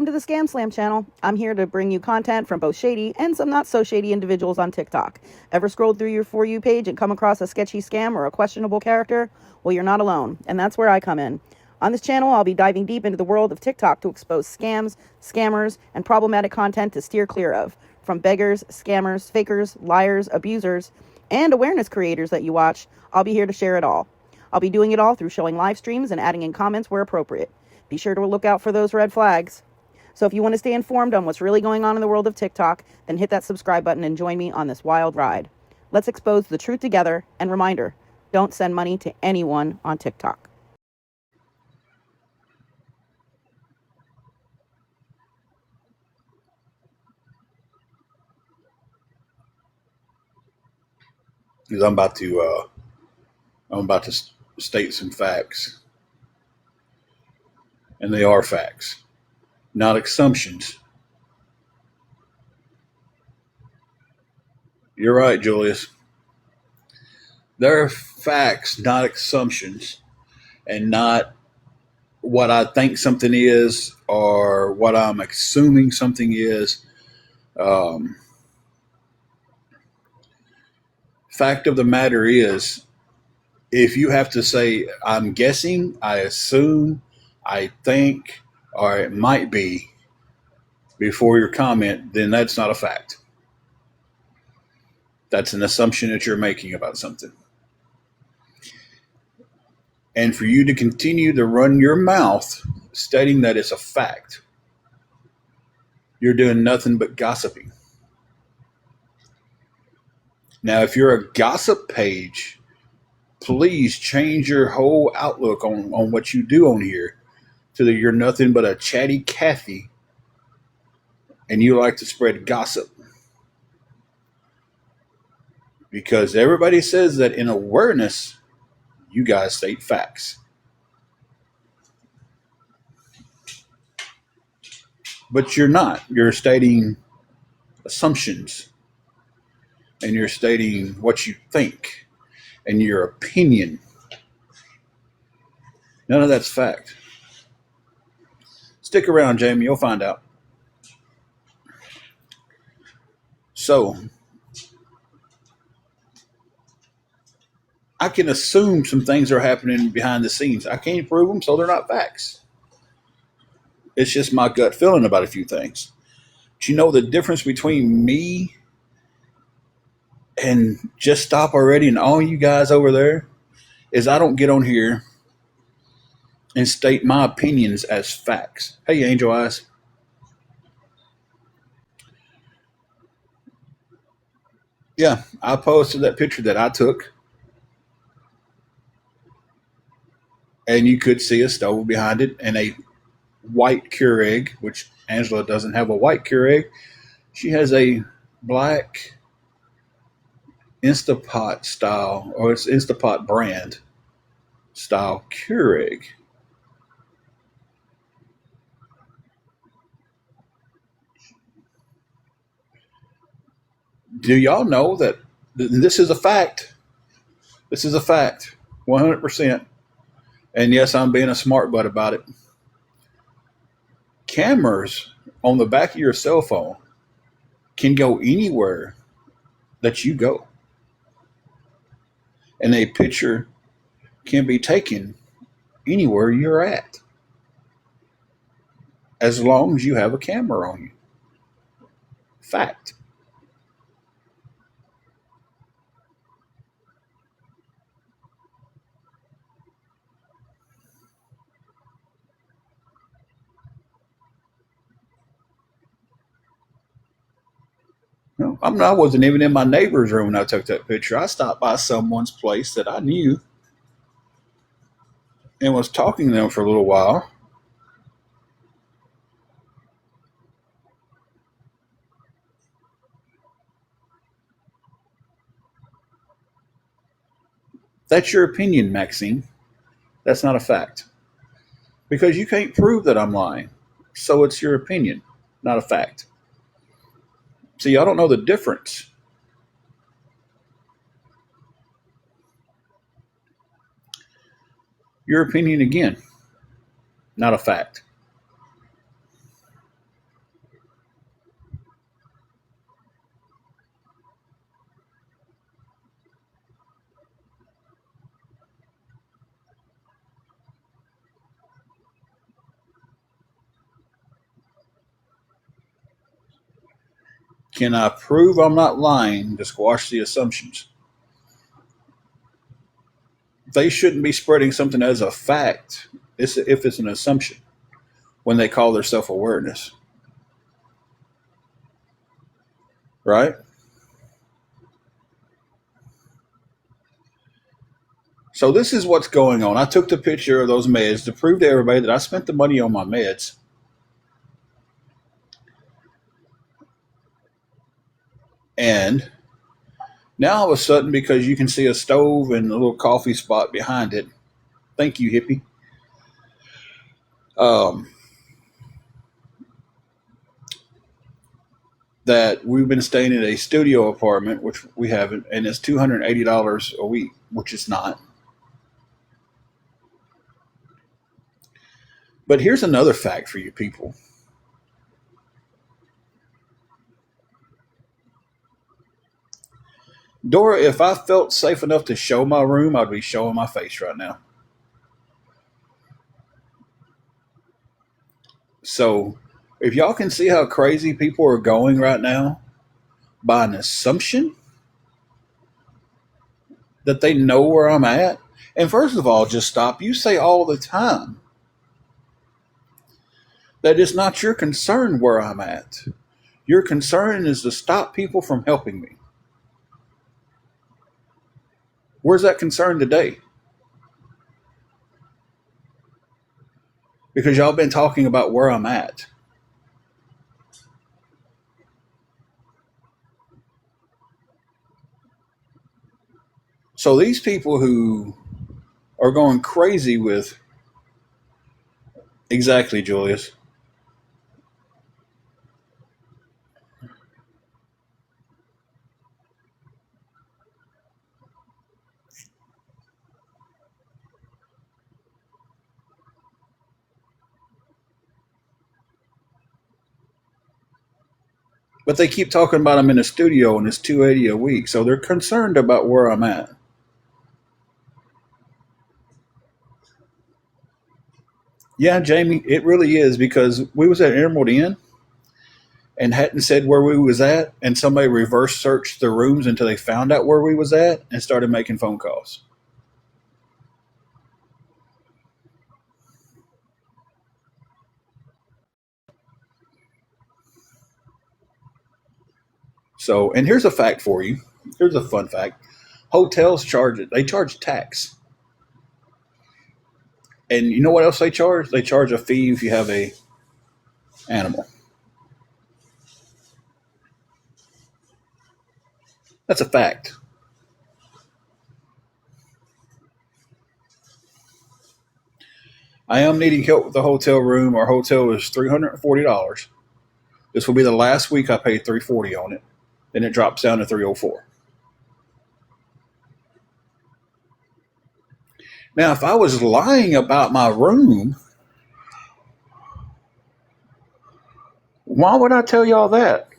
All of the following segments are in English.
to the ScamSlam channel. I'm here to bring you content from both shady and some not so shady individuals on TikTok. Ever scrolled through your For You page and come across a sketchy scam or a questionable character? Well, you're not alone, and that's where I come in. On this channel, I'll be diving deep into the world of TikTok to expose scams, scammers, and problematic content to steer clear of. From beggars, scammers, fakers, liars, abusers, and awareness creators that you watch, I'll be here to share it all. I'll be doing it all through showing live streams and adding in comments where appropriate. Be sure to look out for those red flags. So if you want to stay informed on what's really going on in the world of TikTok, then hit that subscribe button and join me on this wild ride. Let's expose the truth together, and reminder, don't send money to anyone on TikTok. Because I'm about to state some facts, and they are facts, not assumptions. You're right, Julius. They're facts, not assumptions, and not what I think something is or what I'm assuming something is. Fact of the matter is, if you have to say, I'm guessing, I assume, I think, or it might be before your comment, then that's not a fact. That's an assumption that you're making about something. And for you to continue to run your mouth stating that it's a fact, you're doing nothing but gossiping. Now, if you're a gossip page, please change your whole outlook on what you do on here so that you're nothing but a chatty Cathy and you like to spread gossip. Because everybody says that in awareness, you guys state facts. But you're not. You're stating assumptions. And you're stating what you think and your opinion. None of that's fact. Stick around, Jamie. You'll find out. So, I can assume some things are happening behind the scenes. I can't prove them, so they're not facts. It's just my gut feeling about a few things. But you know the difference between me and Just Stop Already and all you guys over there is I don't get on here and state my opinions as facts. Hey, Angel Eyes. Yeah, I posted that picture that I took, and you could see a stove behind it and a white Keurig, which Angela doesn't have a white Keurig. She has a black Instapot style, or it's Instapot brand style Keurig. Do y'all know that this is a fact? This is a fact, 100%. And yes, I'm being a smart butt about it. Cameras on the back of your cell phone can go anywhere that you go. And a picture can be taken anywhere you're at, as long as you have a camera on you. Fact. No, I wasn't even in my neighbor's room when I took that picture. I stopped by someone's place that I knew and was talking to them for a little while. That's your opinion, Maxine. That's not a fact. Because you can't prove that I'm lying. So it's your opinion, not a fact. See, y'all don't know the difference. Your opinion again, not a fact. Can I prove I'm not lying to squash the assumptions? They shouldn't be spreading something as a fact if it's an assumption when they call their self awareness. Right? So this is what's going on. I took the picture of those meds to prove to everybody that I spent the money on my meds. And now all of a sudden, because you can see a stove and a little coffee spot behind it, thank you, hippie. Um, that we've been staying in a studio apartment, which we haven't, and it's $280 a week, which is not. But here's another fact for you people. Dora, if I felt safe enough to show my room, I'd be showing my face right now. So, if y'all can see how crazy people are going right now by an assumption that they know where I'm at, and first of all, just stop. You say all the time that it's not your concern where I'm at. Your concern is to stop people from helping me. Where's that concern today? Because y'all been talking about where I'm at. So these people who are going crazy with exactly, Julius. But they keep talking about I'm in a studio and it's $280 a week. So they're concerned about where I'm at. Yeah, Jamie, it really is because we was at Emerald Inn and hadn't said where we was at, and somebody reverse searched the rooms until they found out where we was at and started making phone calls. So, and here's a fact for you. Here's a fun fact. Hotels charge it. They charge tax. And you know what else they charge? They charge a fee if you have a animal. That's a fact. I am needing help with the hotel room. Our hotel is $340. This will be the last week I paid $340 on it. Then it drops down to $304. Now, if I was lying about my room, why would I tell y'all that?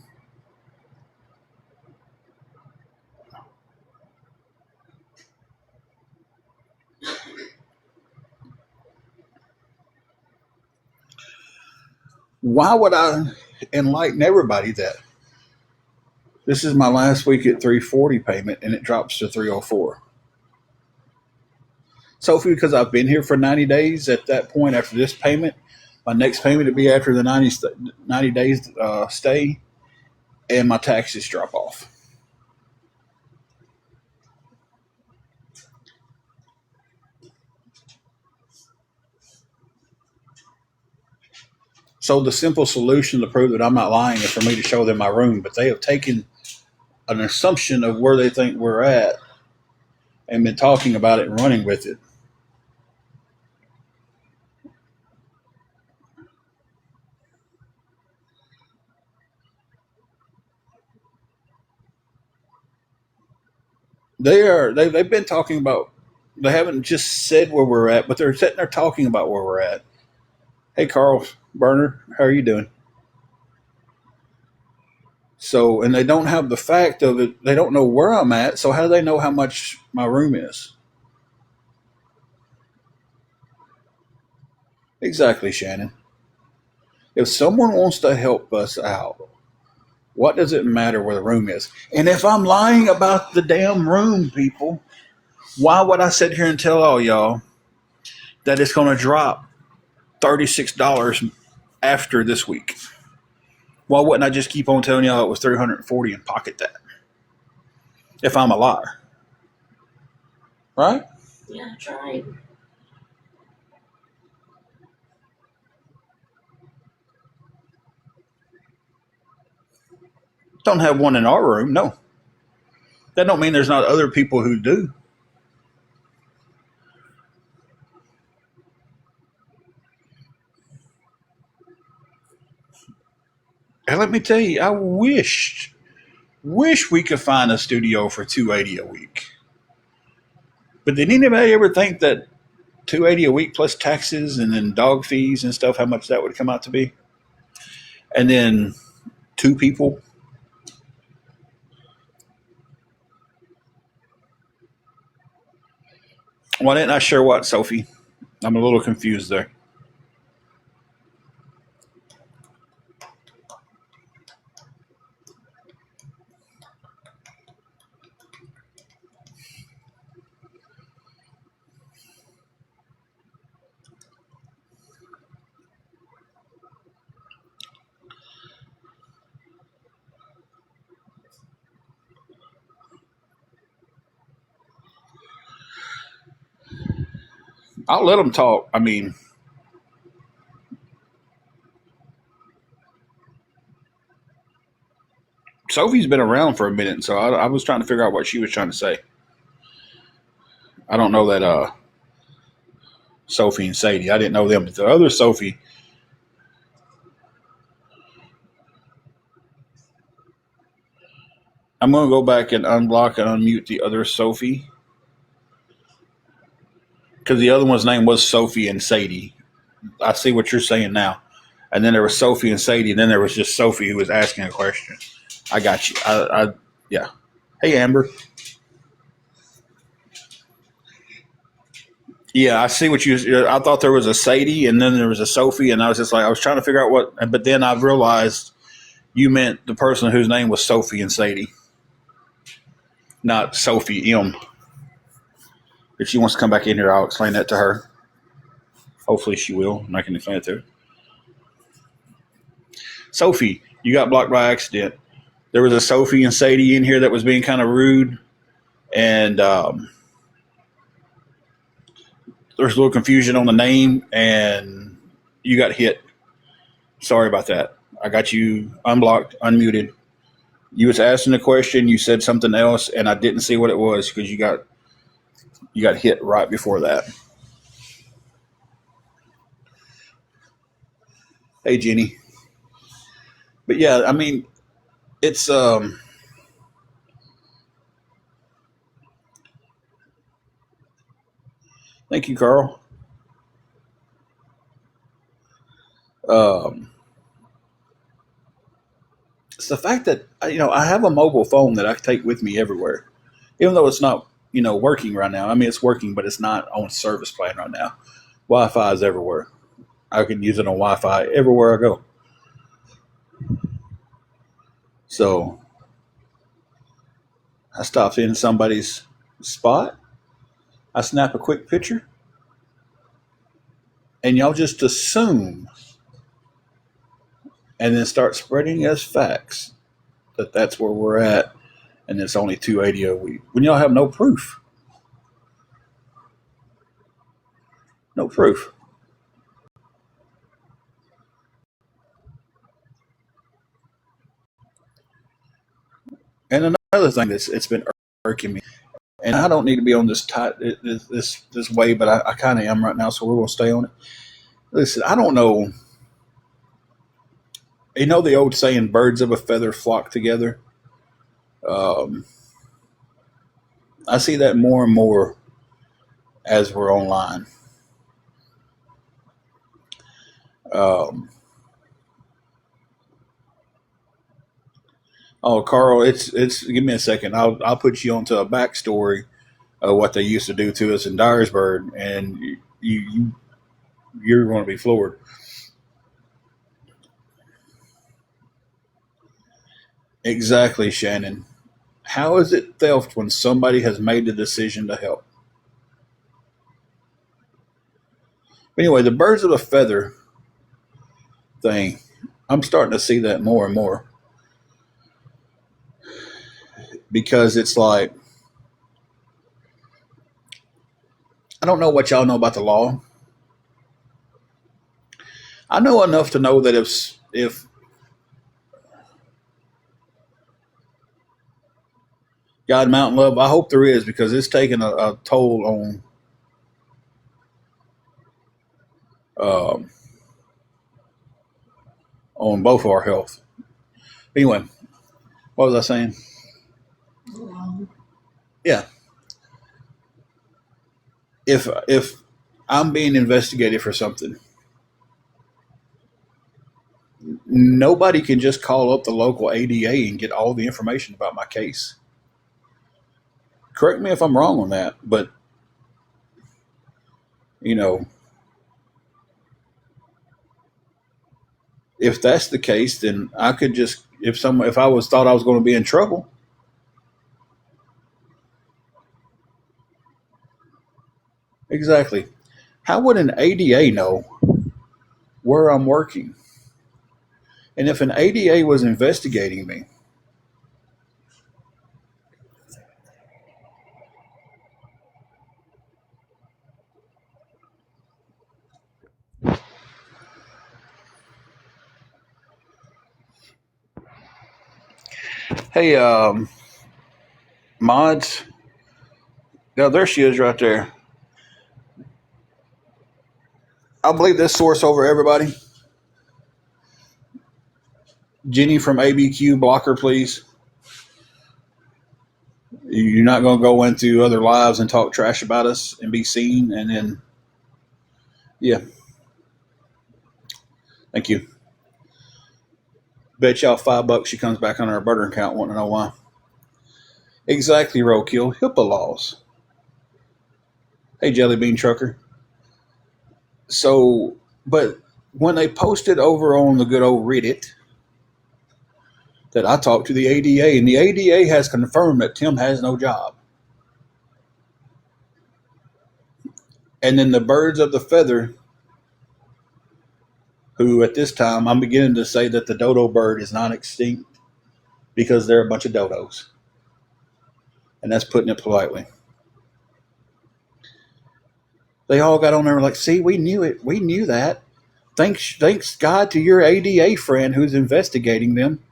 Why would I enlighten everybody that this is my last week at 340 payment and it drops to 304? So because I've been here for 90 days, at that point after this payment, my next payment would be after the 90 days stay, and my taxes drop off. So the simple solution to prove that I'm not lying is for me to show them my room, but they have taken an assumption of where they think we're at and been talking about it and running with it. They've been talking about, they haven't just said where we're at, but they're sitting there talking about where we're at. Hey, Carl Burner, how are you doing? So, and they don't have the fact of it. They don't know where I'm at. So how do they know how much my room is? Exactly, Shannon. If someone wants to help us out, What does it matter where the room is? And if I'm lying about the damn room, people, why would I sit here and tell all y'all that it's going to drop $36 after this week? Why wouldn't I just keep on telling y'all it was 340 and pocket that if I'm a liar? Right? Yeah, try. Don't have one in our room. No. That don't mean there's not other people who do. And let me tell you, I wish we could find a studio for 280 a week. But did anybody ever think that 280 a week plus taxes and then dog fees and stuff, how much that would come out to be? And then two people. Why didn't I share what, Sophie? I'm a little confused there. I'll let them talk. I mean, Sophie's been around for a minute, so I was trying to figure out what she was trying to say. I don't know that Sophie and Sadie. I didn't know them, but the other Sophie. I'm going to go back and unblock and unmute the other Sophie because the other one's name was Sophie and Sadie. I see what you're saying now. And then there was Sophie and Sadie, and then there was just Sophie who was asking a question. I got you. Yeah. Hey, Amber. Yeah, I see what you. I thought there was a Sadie, and then there was a Sophie, and I was just like, I was trying to figure out what. But then I realized you meant the person whose name was Sophie and Sadie, not Sophie M. If she wants to come back in here, I'll explain that to her. Hopefully, she will, and I can explain it to her. Sophie, you got blocked by accident. There was a Sophie and Sadie in here that was being kind of rude, and there's a little confusion on the name, and you got hit. Sorry about that. I got you unblocked, unmuted. You was asking a question, you said something else, and I didn't see what it was because you got hit right before that. Hey, Jenny. But yeah, I mean, it's thank you, Carl. Um, it's the fact that I have a mobile phone that I take with me everywhere, even though it's not working right now. I mean, it's working, but it's not on service plan right now. Wi-Fi is everywhere. I can use it on Wi-Fi everywhere I go. So I stopped in somebody's spot. I snap a quick picture, and y'all just assume and then start spreading as facts that that's where we're at, and it's only 280 a week when y'all have no proof. No proof. And another thing that's it's been irking me, and I don't need to be on this this way, but I kind of am right now, so we're gonna stay on it. Listen, I don't know. You know the old saying, "Birds of a feather flock together." Um, I see that more and more as we're online. Um, oh, Carl, it's. Give me a second. I'll put you onto a backstory of what they used to do to us in Dyersburg, and you're going to be floored. Exactly, Shannon. How is it theft when somebody has made the decision to help? Anyway, the birds of a feather thing, I'm starting to see that more and more because it's like, I don't know what y'all know about the law. I know enough to know that if God Mountain Love, I hope there is because it's taking a toll um, on both of our health. Anyway, what was I saying? Yeah, if I'm being investigated for something, nobody can just call up the local ADA and get all the information about my case. Correct me if I'm wrong on that, but you know, if that's the case, then I could just if I was thought I was going to be in trouble, exactly. How would an ADA know where I'm working? And if an ADA was investigating me, hey, mods, yeah, there she is right there. I believe this source over everybody. Jenny from ABQ, block her, please. You're not going to go into other lives and talk trash about us and be seen. And then, yeah, thank you. Bet y'all $5 she comes back on her burner account. Want to know why? Exactly, roadkill. HIPAA laws. Hey, Jelly Bean Trucker. So, but when they posted over on the good old Reddit that I talked to the ADA, and the ADA has confirmed that Tim has no job. And then the birds of the feather, who at this time I'm beginning to say that the dodo bird is not extinct because they're a bunch of dodos. And that's putting it politely. They all got on there like, see, we knew it. We knew that. Thanks God to your ADA friend who's investigating them.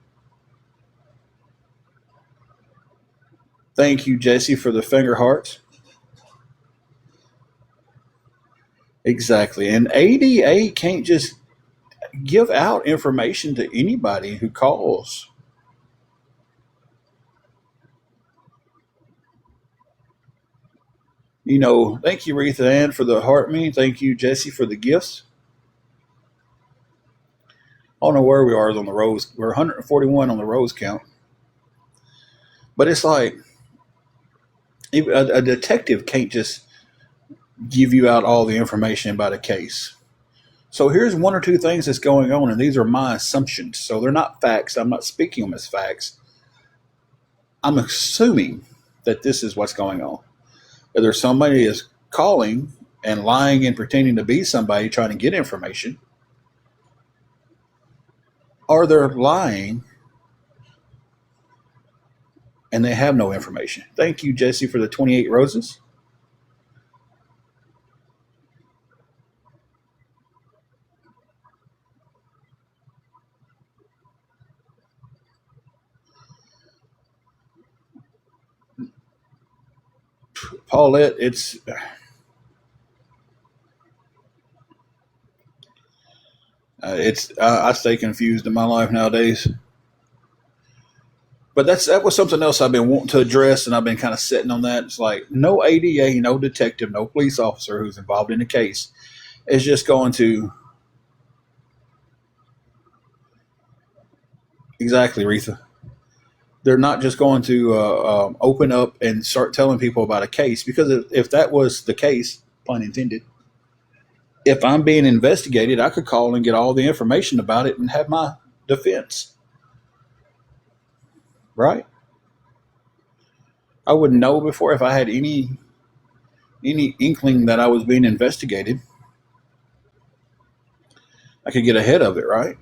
Thank you, Jesse, for the finger hearts. Exactly. And ADA can't just give out information to anybody who calls. You know, thank you, Retha Ann, for the heart me. Thank you, Jesse, for the gifts. I don't know where we are on the rose. We're 141 on the rose count. But it's like a detective can't just give you out all the information about a case. So here's one or two things that's going on, and these are my assumptions. So they're not facts. I'm not speaking them as facts. I'm assuming that this is what's going on. Either somebody is calling and lying and pretending to be somebody trying to get information, or they're lying and they have no information. Thank you, Jesse, for the 28 roses. Paulette, I stay confused in my life nowadays. But that was something else I've been wanting to address, and I've been kind of sitting on that. It's like no ADA, no detective, no police officer who's involved in the case is just going to exactly, Retha. They're not just going to open up and start telling people about a case because if that was the case, pun intended, if I'm being investigated, I could call and get all the information about it and have my defense. right? I wouldn't know before if I had any inkling that I was being investigated. I could get ahead of it, right?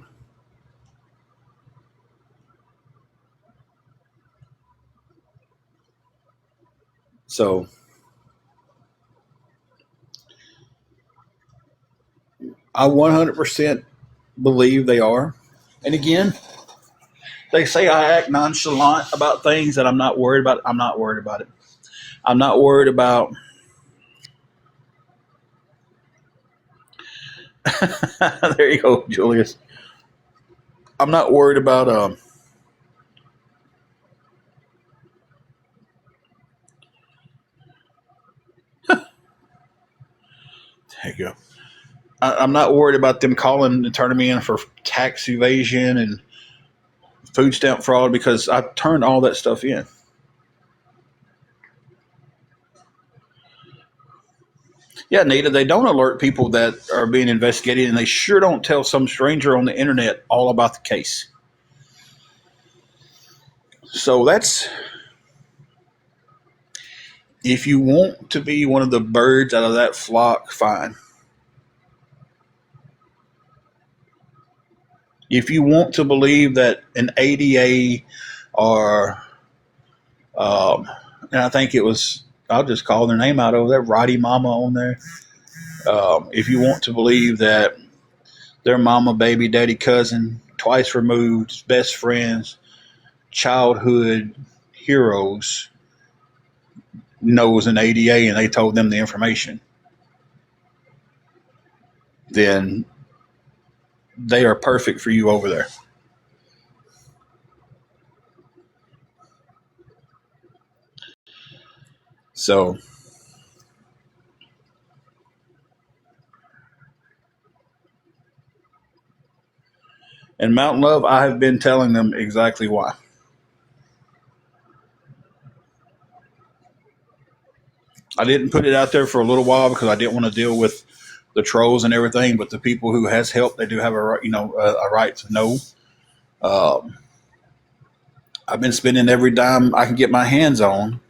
So I 100% believe they are. And again, they say I act nonchalant about things that I'm not worried about. I'm not worried about it. I'm not worried about. There you go, Julius. I'm not worried about. There you go. I'm not worried about them calling and turning me in for tax evasion and food stamp fraud because I turned all that stuff in. Yeah, Nita, they don't alert people that are being investigated, and they sure don't tell some stranger on the internet all about the case. So that's if you want to be one of the birds out of that flock, fine. If you want to believe that an ADA or, and I think it was, I'll just call their name out over there, Roddy Mama on there. If you want to believe that their mama, baby, daddy, cousin, twice removed, best friends, childhood heroes knows an ADA and they told them the information, then they are perfect for you over there. So, and Mountain Love, I have been telling them exactly why. I didn't put it out there for a little while because I didn't want to deal with the trolls and everything. But the people who has helped, they do have a right to know. Um, I've been spending every dime I can get my hands on.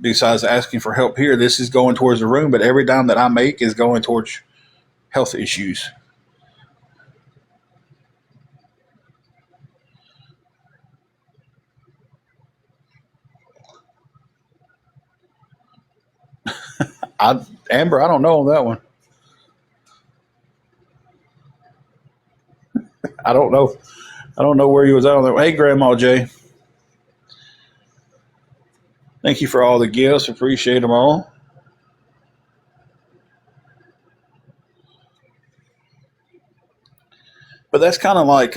Besides asking for help here, this is going towards the room, but every dime that I make is going towards health issues. Amber, I don't know on that one. I don't know. I don't know where you was at on that. Hey, Grandma Jay, thank you for all the gifts. Appreciate them all. But that's kind of like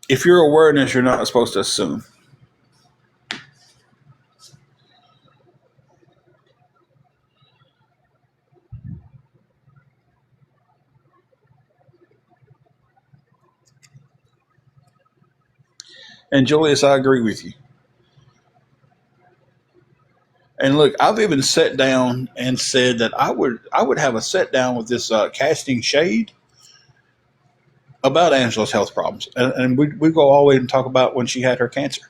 if you're awareness, you're not supposed to assume. And Julius, I agree with you. And look, I've even sat down and said that I would have a sit down with this casting shade about Angela's health problems, and we go all the way and talk about when she had her cancer.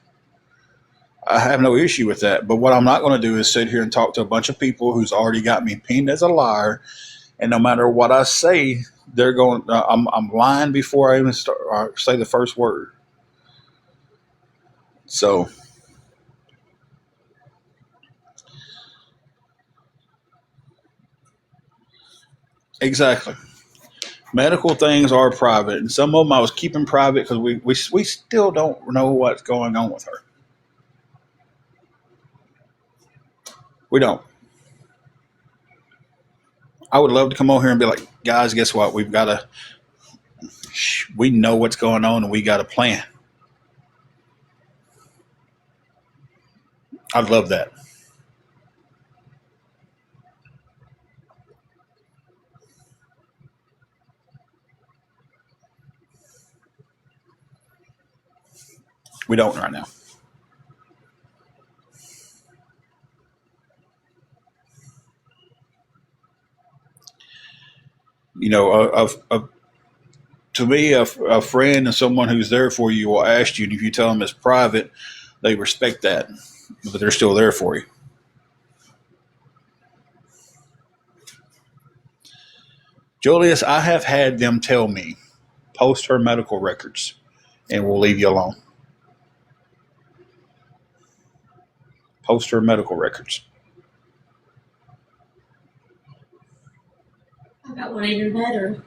I have no issue with that. But what I'm not going to do is sit here and talk to a bunch of people who's already got me pinned as a liar, and no matter what I say, they're going. I'm lying before I even start say the first word. So exactly. Medical things are private, and some of them I was keeping private because we still don't know what's going on with her. We don't. I would love to come over here and be like, guys, guess what? We know what's going on, and we got a plan. I'd love that. We don't right now. You know, To me, a friend and someone who's there for you will ask you, and if you tell them it's private, they respect that, but they're still there for you. Julius, I have had them tell me, post her medical records, and we'll leave you alone. Post her medical records. I got one even better.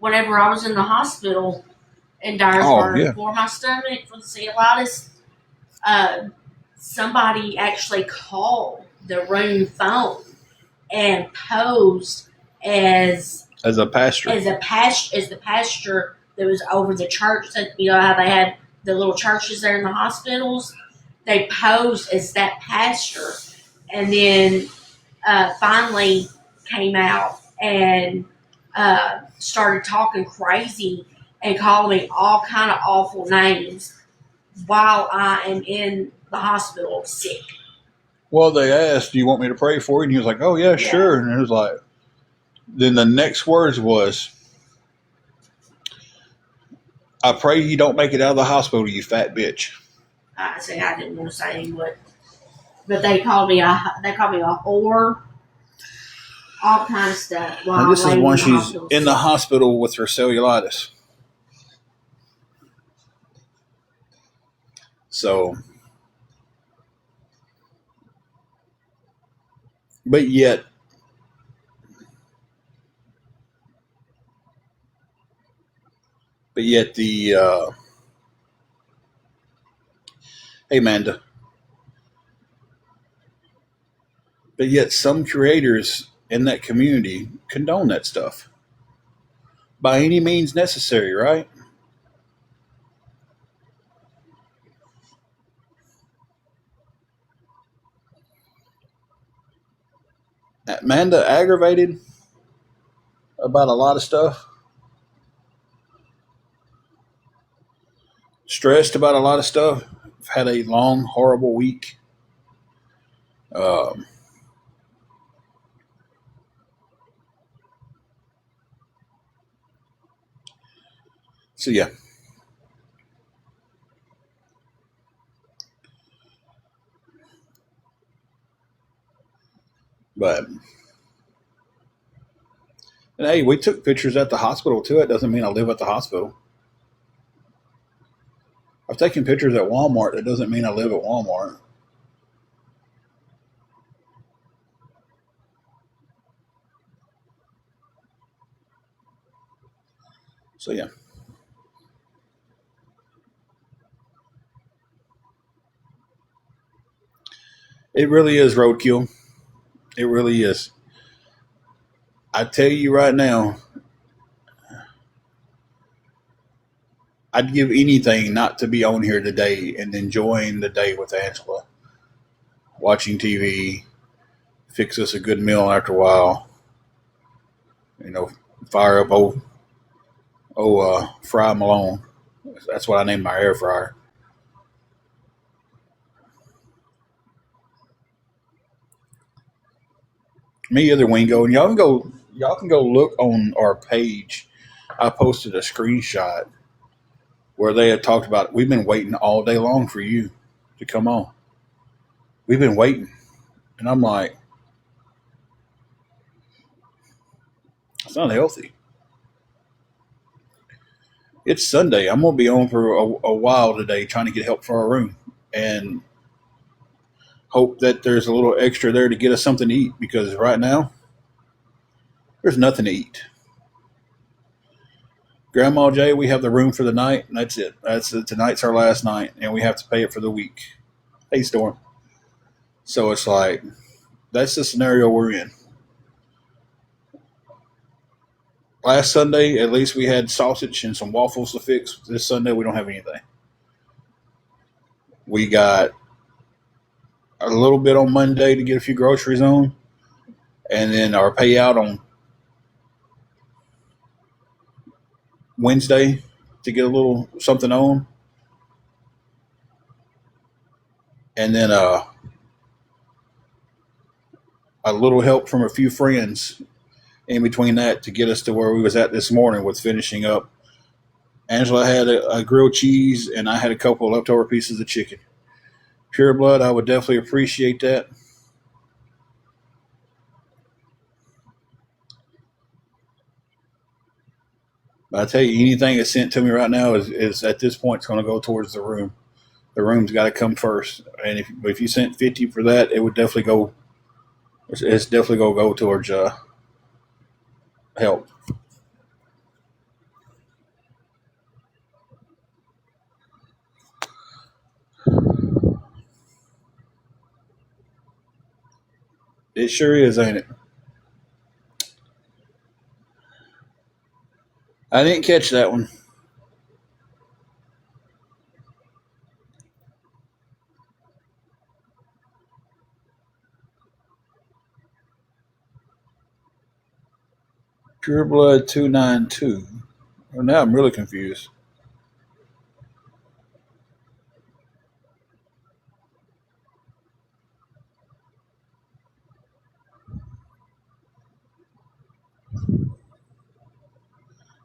Whenever I was in the hospital in Dyersburg for my stomach for the cellulitis, somebody actually called the room phone and posed as a pastor, as the pastor that was over the church. You know how they had the little churches there in the hospitals. They posed as that pastor, and then finally came out and started talking crazy and calling me all kind of awful names while I am in the hospital sick. Well, they asked, "Do you want me to pray for you?" And he was like, "Oh yeah, sure." And it was like, then the next words was, "I pray you don't make it out of the hospital, you fat bitch." I say I didn't want to say what, but they called me a whore, all kind of stuff. While this is when she's in the hospital with her cellulitis. So, but yet the hey Amanda, but yet some creators in that community condone that stuff by any means necessary, right? Amanda aggravated about a lot of stuff, stressed about a lot of stuff. I've had a long, horrible week. Um, so yeah, but and hey, we took pictures at the hospital too. It doesn't mean I live at the hospital. I've taken pictures at Walmart. That doesn't mean I live at Walmart. So yeah, it really is roadkill. It really is. I tell you right now, I'd give anything not to be on here today and enjoying the day with Angela, watching TV, fix us a good meal after a while. You know, fire up Fry Malone. That's what I named my air fryer. Me either, Wingo, and y'all can go look on our page. I posted a screenshot where they had talked about we've been waiting all day long for you to come on. We've been waiting, and I'm like, it's not healthy. It's Sunday. I'm gonna be on for a while today, trying to get help for our room, and hope that there's a little extra there to get us something to eat because right now there's nothing to eat. Grandma Jay, we have the room for the night, and that's it. That's it. Tonight's our last night, and we have to pay it for the week. Hey, Storm. So it's like that's the scenario we're in. Last Sunday, at least we had sausage and some waffles to fix. This Sunday, we don't have anything. We got a little bit on Monday to get a few groceries on, and then our payout on Wednesday to get a little something on, and then a little help from a few friends in between that to get us to where we was at this morning with finishing up. Angela had a grilled cheese, and I had a couple of leftover pieces of chicken. Pure blood, I would definitely appreciate that. But I tell you, anything that's sent to me right now is at this point it's going to go towards the room. The room's got to come first, and if you sent 50 for that, it would definitely go. It's definitely going to go towards help. It sure is, ain't it? I didn't catch that one. Pure Blood 292. Well, now I'm really confused.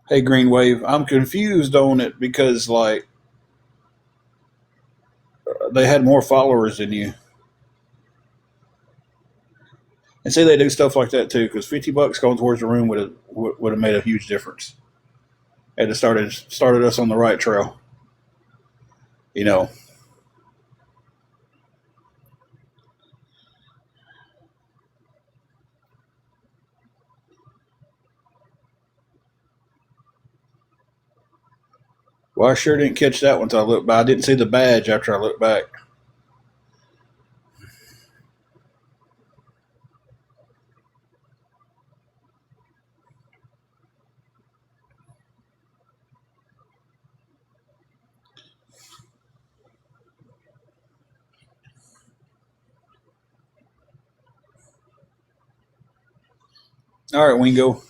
Hey, Green Wave, I'm confused on it because like they had more followers than you, and say they do stuff like that too. Because $50 going towards the room would have made a huge difference. It had started us on the right trail. You know. Well, I sure didn't catch that one until I looked back. I didn't see the badge after I looked back. All right, Wingo.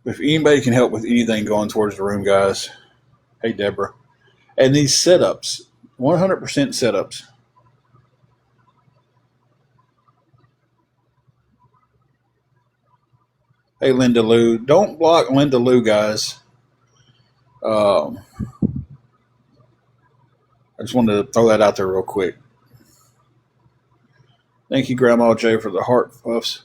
If anybody can help with anything going towards the room, guys. Hey, Deborah. And these setups, 100% setups. Hey, Linda Lou. Don't block Linda Lou, guys. Um, I just wanted to throw that out there real quick. Thank you, Grandma J, for the heart puffs.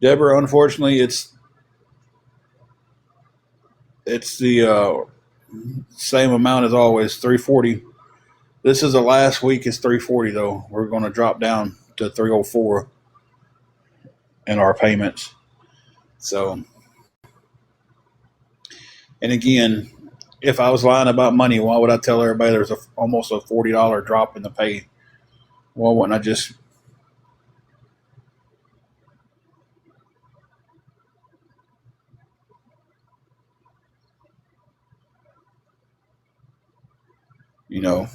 Deborah, unfortunately, it's the same amount as always, 340. This is the last week. It's 340 though. We're going to drop down to 304 in our payments. So, and again, if I was lying about money, why would I tell everybody there's almost a $40 drop in the pay? Why wouldn't I just, you know,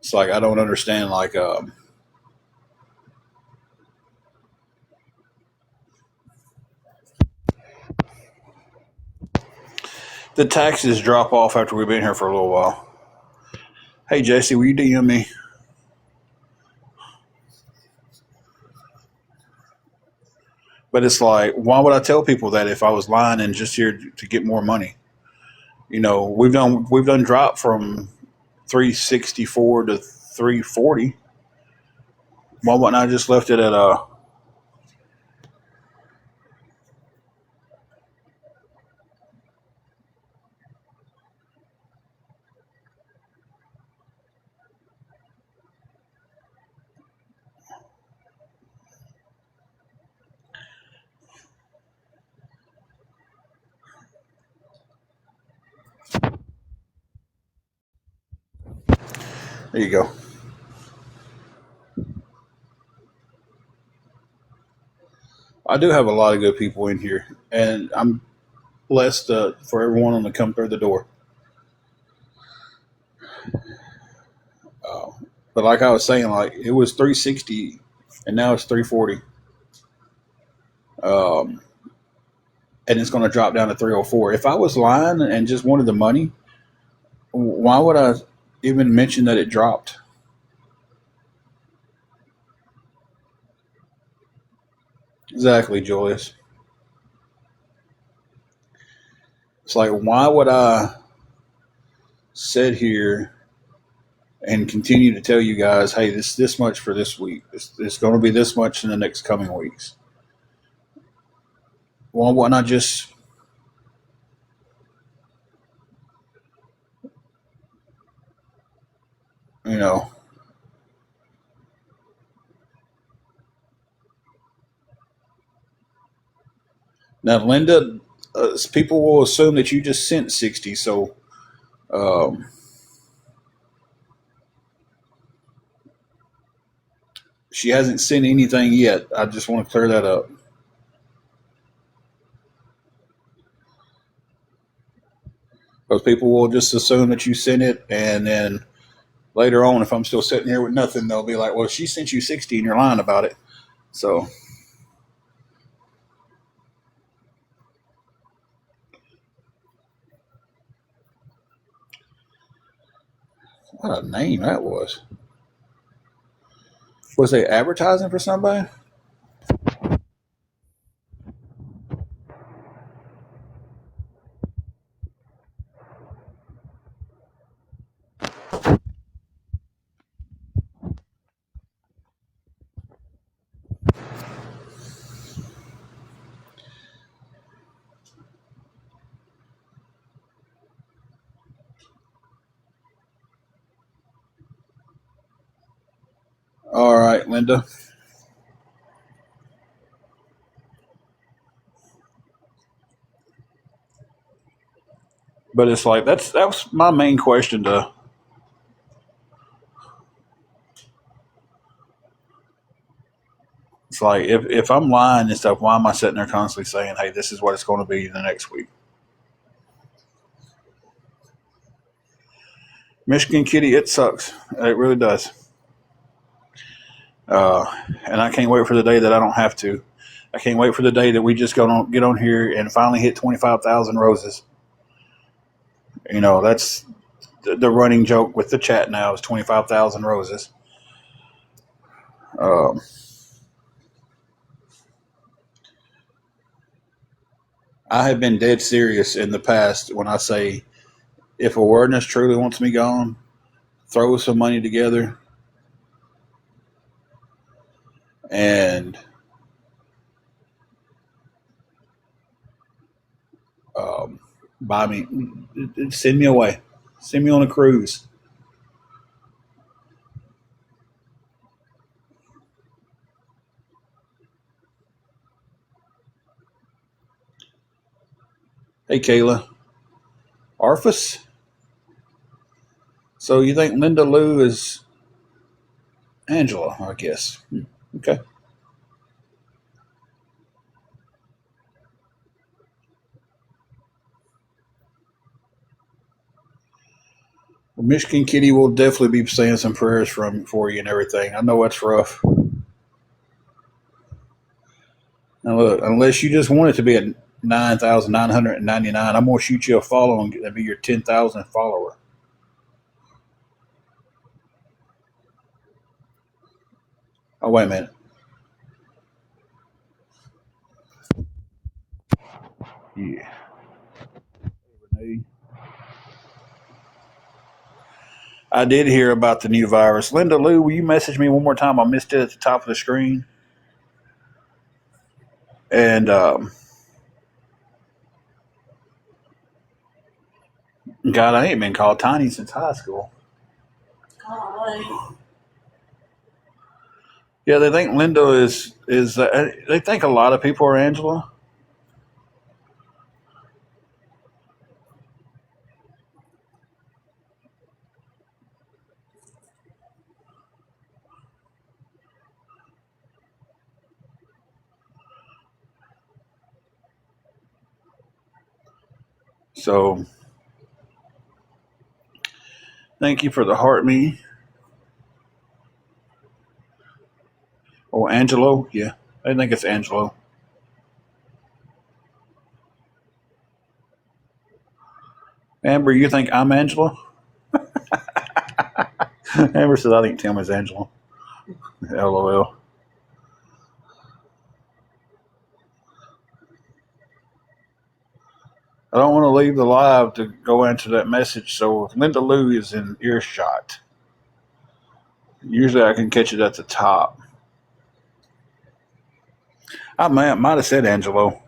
it's like I don't understand. Like, the taxes drop off after we've been here for a little while. Hey, Jesse, will you DM me? But it's like, why would I tell people that if I was lying and just here to get more money? You know, we've done drop from 364 to 340. Why wouldn't I just left it at there you go. I do have a lot of good people in here, and I'm blessed for everyone to come through the door. Uh, but like I was saying, like it was 360, and now it's 340. Um, and it's going to drop down to 304. If I was lying and just wanted the money, Why would I even mention that it dropped? Exactly, Julius. It's like, why would I sit here and continue to tell you guys, hey, this much for this week. It's going to be this much in the next coming weeks. Why wouldn't I just, you know? Now, Linda, people will assume that you just sent 60, so um, she hasn't sent anything yet. I just want to clear that up. Because people will just assume that you sent it, and then later on, if I'm still sitting here with nothing, they'll be like, well, she sent you 60 and you're lying about it. So, what a name that was. Was they advertising for somebody? All right, Linda. But it's like that was my main question to. It's like if I'm lying and stuff, why am I sitting there constantly saying, "Hey, this is what it's going to be the next week"? Michigan Kitty, it sucks. It really does. Uh, and I can't wait for the day that I don't have to. I can't wait for the day that we just get on here and finally hit 25,000 roses. You know, that's the running joke with the chat now is 25,000 roses. Um, I have been dead serious in the past when I say if awareness truly wants me gone, throw some money together and um, buy me, send me away, send me on a cruise. Hey, Kayla, Arfus. So you think Linda Lou is Angela? I guess. Okay. Well, Michigan Kitty will definitely be saying some prayers for you and everything. I know it's rough. Now look, unless you just want it to be at 9,999, I'm gonna shoot you a follow and be your 10,000 follower. Oh wait a minute. Yeah. I did hear about the new virus. Linda Lou, will you message me one more time? I missed it at the top of the screen. And God, I ain't been called tiny since high school. Golly. Yeah, they think Linda is. They think a lot of people are Angela. So thank you for the heart me. Oh, Angelo. Yeah, I think it's Angelo. Amber, you think I'm Angela? Amber says, I think Tim is Angela. LOL. I don't want to leave the live to go answer that message, so Linda Lou is in earshot. Usually I can catch it at the top. I might have said Angelo.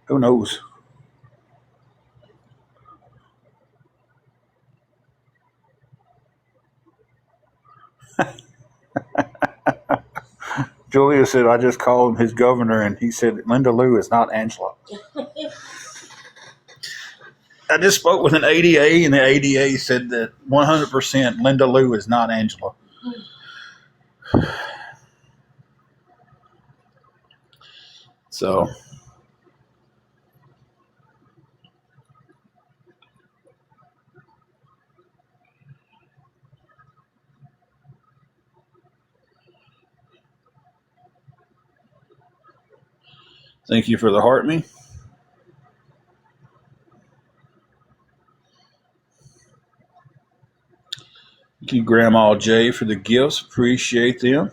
Who knows? Julia said, I just called him his governor, and he said Linda Lou is not Angela. I just spoke with an ADA, and the ADA said that 100% Linda Lou is not Angela. So, thank you for the heart me. Thank you, Grandma J, for the gifts. Appreciate them.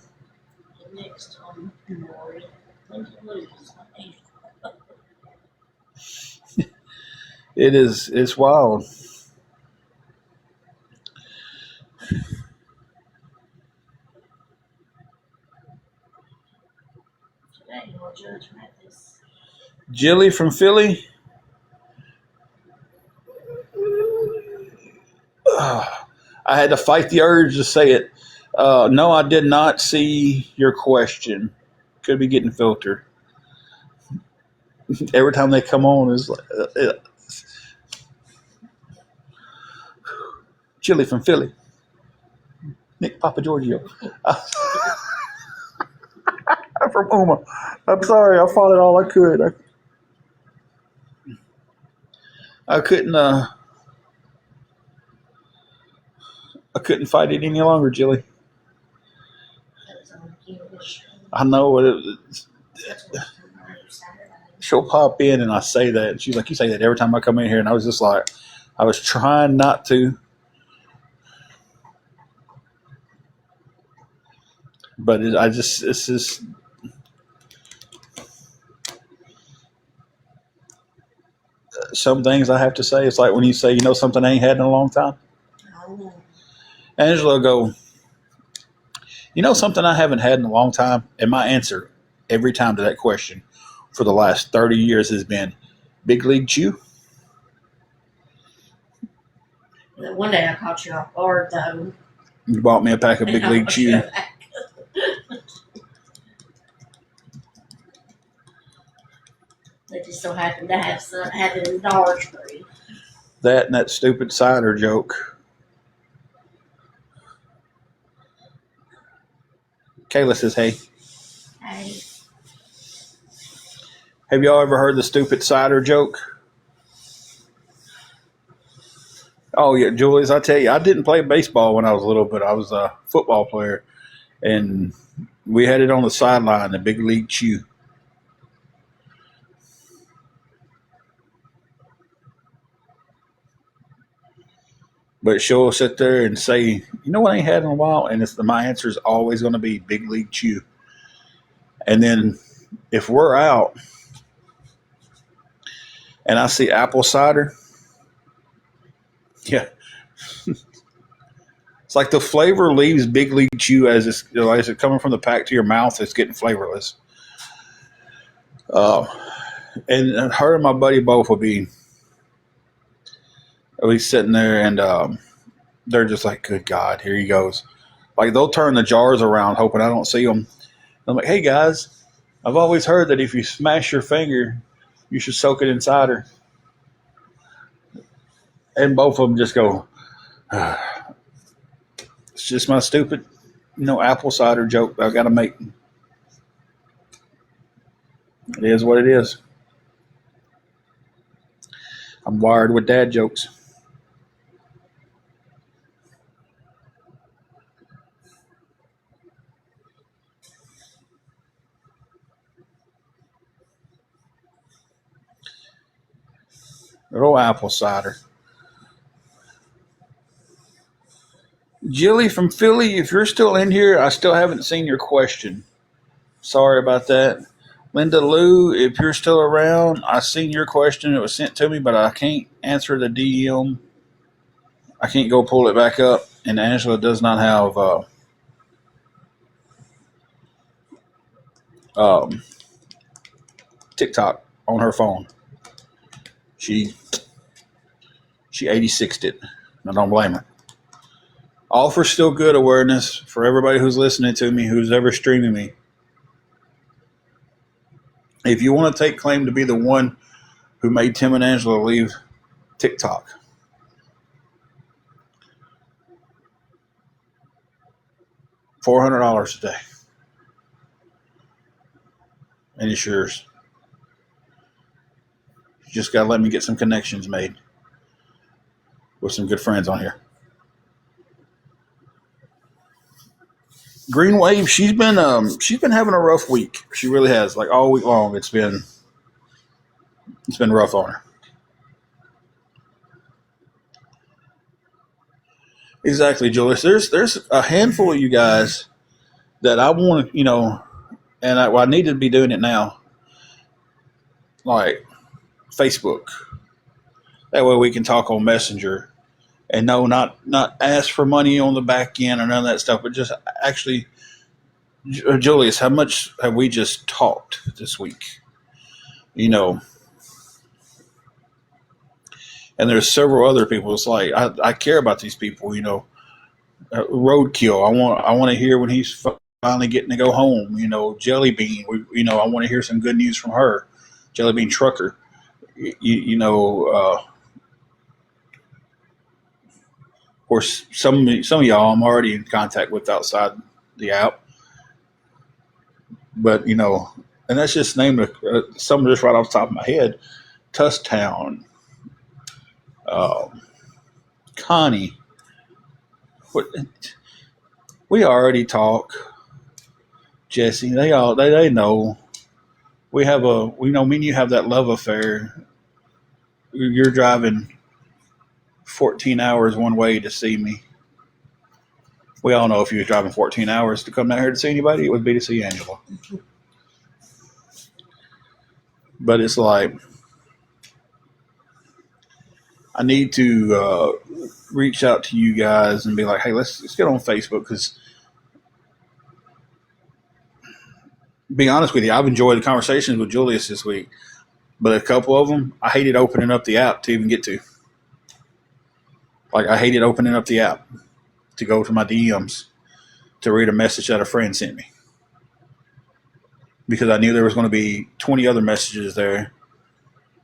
Next on Lori, Linda Lou. It's wild. Today, your Judge Mathis. Jilly from Philly. I had to fight the urge to say it. No, I did not see your question. Could be getting filtered. Every time they come on, is like, Chili from Philly. Nick Papa Giorgio. I'm from Uma. I'm sorry. I fought it all I could. I couldn't. I couldn't fight it any longer, Jilly. I know it. She'll pop in and I say that. And she's like, you say that every time I come in here. And I was just like, I was trying not to. But it's just. Some things I have to say. It's like when you say, you know, something I ain't had in a long time. Oh. Angela will go, you know, something I haven't had in a long time. And my answer every time to that question for the last 30 years has been Big League Chew. One day I caught you off guard, though. You bought me a pack of Big League Chew. They just so happened to have it in Dollar Tree. That and that stupid cider joke. Kayla says, hey. Hey. Have y'all ever heard the stupid cider joke? Oh, yeah, Julius, I tell you, I didn't play baseball when I was little, but I was a football player. And we had it on the sideline, the Big League Chew. But she'll sit there and say, you know what I ain't had in a while? And my answer is always going to be Big League Chew. And then if we're out and I see apple cider, yeah. It's like the flavor leaves Big League Chew as it's coming from the pack to your mouth. It's getting flavorless. And her and my buddy both will be sitting there and they're just like, good God, here he goes. Like they'll turn the jars around hoping I don't see them. I'm like, hey guys, I've always heard that if you smash your finger, you should soak it in cider. And both of them just go, it's just my stupid, apple cider joke I got to make. It is what it is. I'm wired with dad jokes. Oh, apple cider. Jilly from Philly, if you're still in here, I still haven't seen your question. Sorry about that. Linda Lou, if you're still around, I seen your question. It was sent to me, but I can't answer the DM. I can't go pull it back up. And Angela does not have um, TikTok on her phone. She she 86'd it. I don't blame her. All for still good awareness for everybody who's listening to me, who's ever streaming me. If you want to take claim to be the one who made Tim and Angela leave TikTok, $400 a day, and it's yours. You just gotta let me get some connections made with some good friends on here. Green Wave, she's been having a rough week. She really has. Like all week long, it's been rough on her. Exactly, Julius. There's a handful of you guys that I want to, and I need to be doing it now, like Facebook. That way we can talk on Messenger, and no, not ask for money on the back end or none of that stuff, but just actually, Julius, how much have we just talked this week? And there's several other people. It's like I care about these people. Roadkill. I want to hear when he's finally getting to go home. Jelly Bean. I want to hear some good news from her. Jelly Bean Trucker. Of course, some of y'all I'm already in contact with outside the app, but and that's just named some just right off the top of my head. Tustown, um, Connie. What we already talk. Jesse, they know we know me and you have that love affair. You're driving 14 hours one way to see me. We all know if you was driving 14 hours to come down here to see anybody, it would be to see Angela. But it's like I need to reach out to you guys and be like, hey, let's get on Facebook because, be honest with you, I've enjoyed the conversations with Julius this week, but a couple of them I hated opening up the app to even get to. Like I hated opening up the app to go to my DMs to read a message that a friend sent me because I knew there was going to be 20 other messages there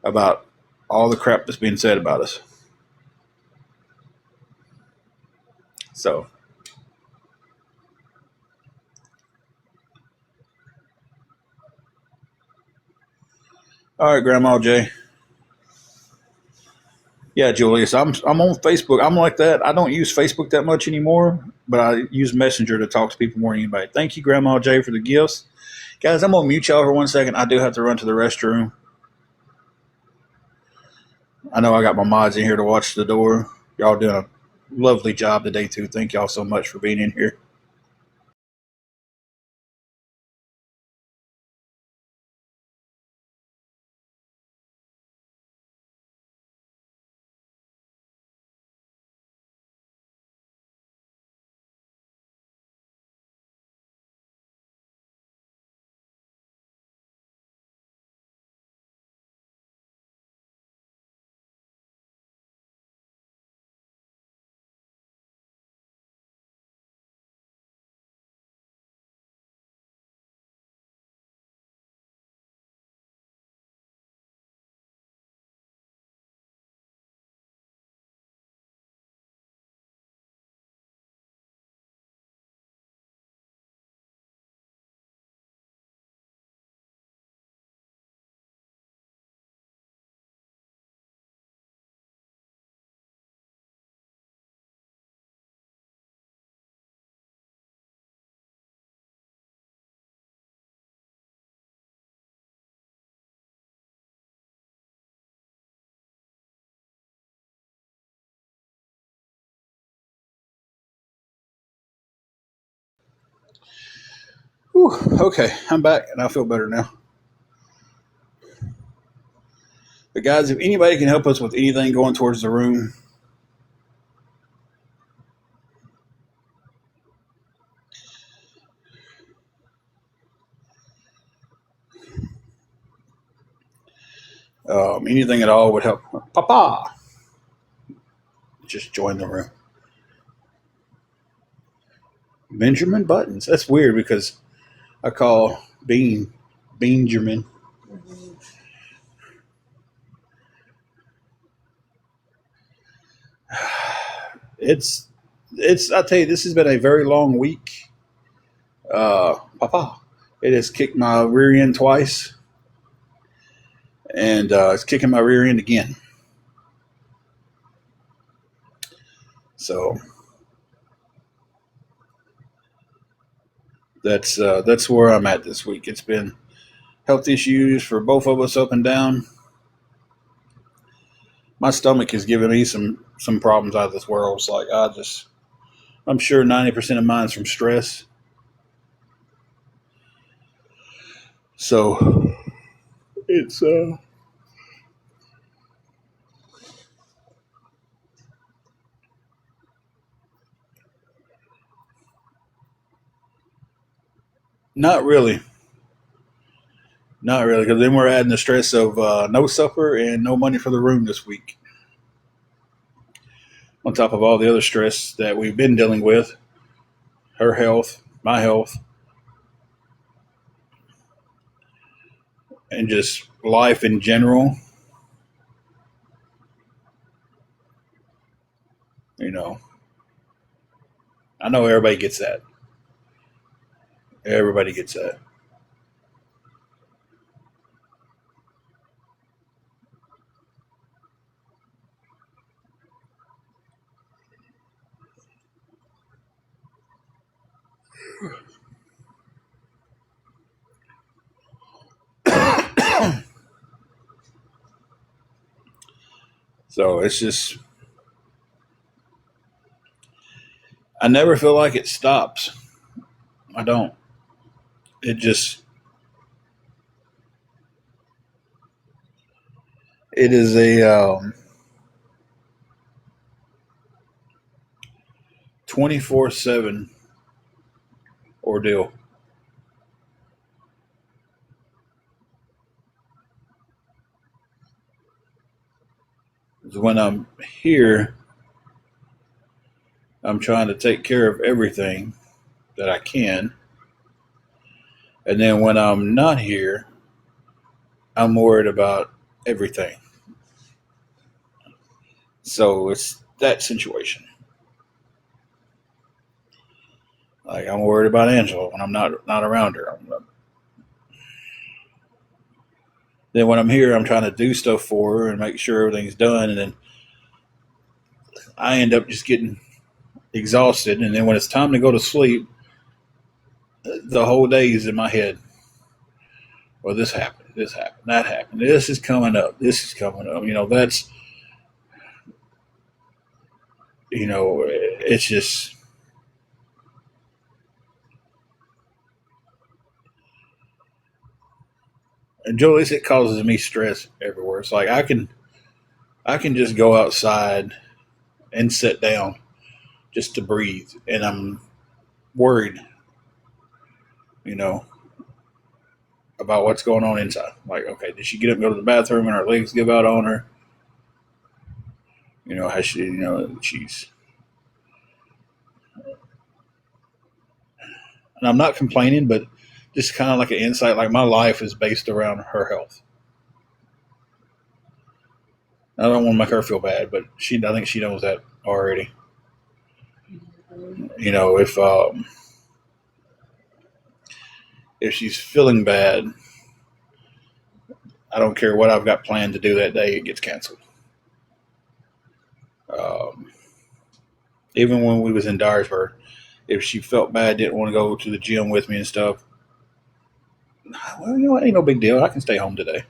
about all the crap that's being said about us. So, all right, Grandma Jay. Yeah, Julius, I'm on Facebook. I'm like that. I don't use Facebook that much anymore, but I use Messenger to talk to people more than anybody. Thank you, Grandma Jay, for the gifts. Guys, I'm going to mute y'all for 1 second. I do have to run to the restroom. I know I got my mods in here to watch the door. Y'all doing a lovely job today, too. Thank y'all so much for being in here. Whew, okay, I'm back and I feel better now. But guys, if anybody can help us with anything going towards the room, anything at all would help. Papa, just join the room. Benjamin Buttons. That's weird because I call Benjamin. Mhm. It's. I tell you, this has been a very long week. Papa, it has kicked my rear end twice, and it's kicking my rear end again. So that's where I'm at this week. It's been health issues for both of us up and down. My stomach is giving me some problems out of this world. It's like I'm sure 90% of mine's from stress. So it's not really, not really, because then we're adding the stress of no supper and no money for the room this week, on top of all the other stress that we've been dealing with. Her health, my health, and just life in general. You know, I know everybody gets that. Everybody gets that. So it's just, I never feel like it stops. I don't. It just, it is a 24/7 ordeal. When I'm here, I'm trying to take care of everything that I can. And then when I'm not here, I'm worried about everything. So it's that situation. Like I'm worried about Angela when I'm not around her. Then when I'm here, I'm trying to do stuff for her and make sure everything's done. And then I end up just getting exhausted. And then when it's time to go to sleep, the whole day is in my head. Well, this happened, that happened. This is coming up. This is coming up. That's it's just, and Julius, it causes me stress everywhere. It's like I can just go outside and sit down just to breathe, and I'm worried, you know, about what's going on inside. Like, okay, did she get up and go to the bathroom and her legs give out on her? Has she, she's, and I'm not complaining, but just kind of like an insight. Like my life is based around her health. I don't want to make her feel bad, but I think she knows that already. If she's feeling bad, I don't care what I've got planned to do that day; it gets canceled. Um, Even when we was in Dyersburg, if she felt bad, didn't want to go to the gym with me and stuff, well, it ain't no big deal. I can stay home today.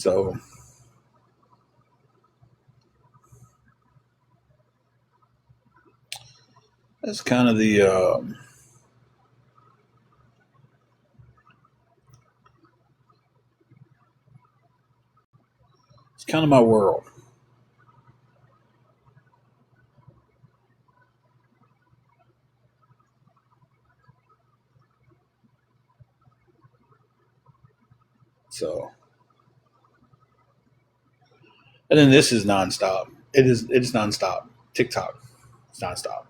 So that's kind of it's kind of my world. So, and then this is nonstop. It's nonstop. TikTok, it's nonstop.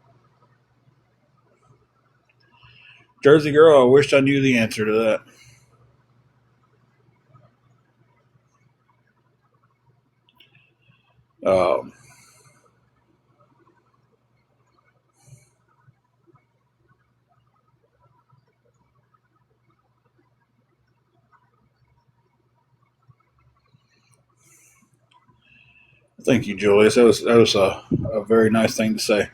Jersey girl, I wished I knew the answer to that. Um, thank you, Julius. That was a very nice thing to say.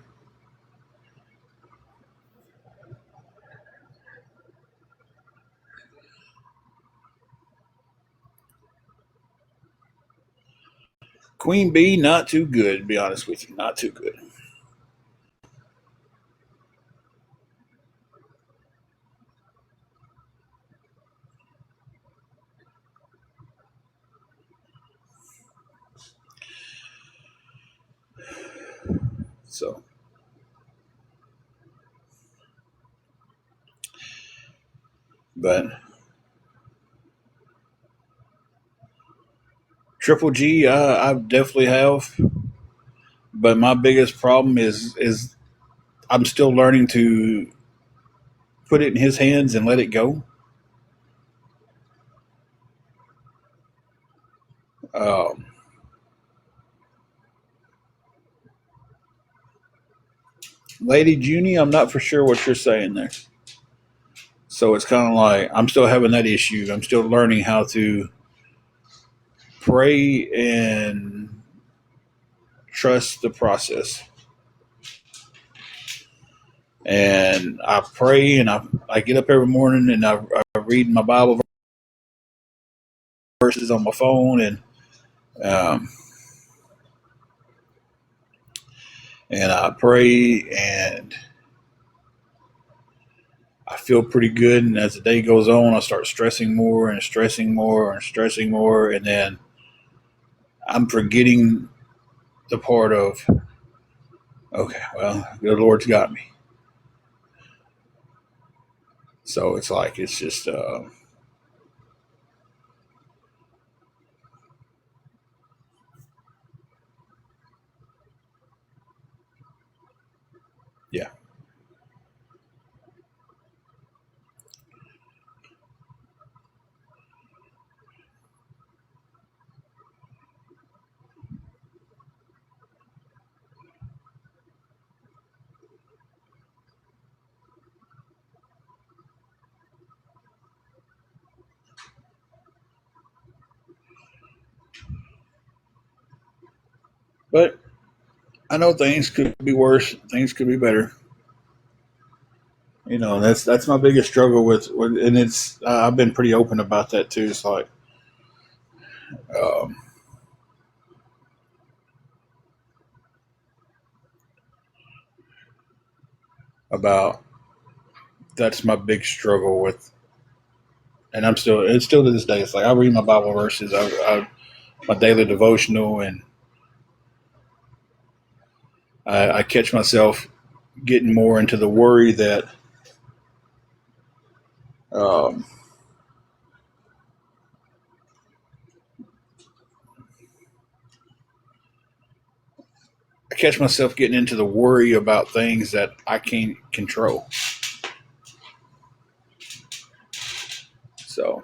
Queen Bee, not too good. To be honest with you, not too good. So, but Triple G, I definitely have. But my biggest problem is I'm still learning to put it in his hands and let it go. Um, Lady Junie, I'm not for sure what you're saying there. So it's kind of like I'm still having that issue. I'm still learning how to pray and trust the process. And I pray and I get up every morning and I read my Bible verses on my phone um, and I pray and I feel pretty good. And as the day goes on, I start stressing more and stressing more and stressing more. And then I'm forgetting the part of, okay, well, the Lord's got me. So it's like, it's just, yeah. But I know things could be worse. Things could be better. You know, that's my biggest struggle and it's I've been pretty open about that too. It's like um, about that's my big struggle with, and it's still to this day. It's like I read my Bible verses, my daily devotional, and I catch myself getting more into the worry that um, I catch myself getting into the worry about things that I can't control. So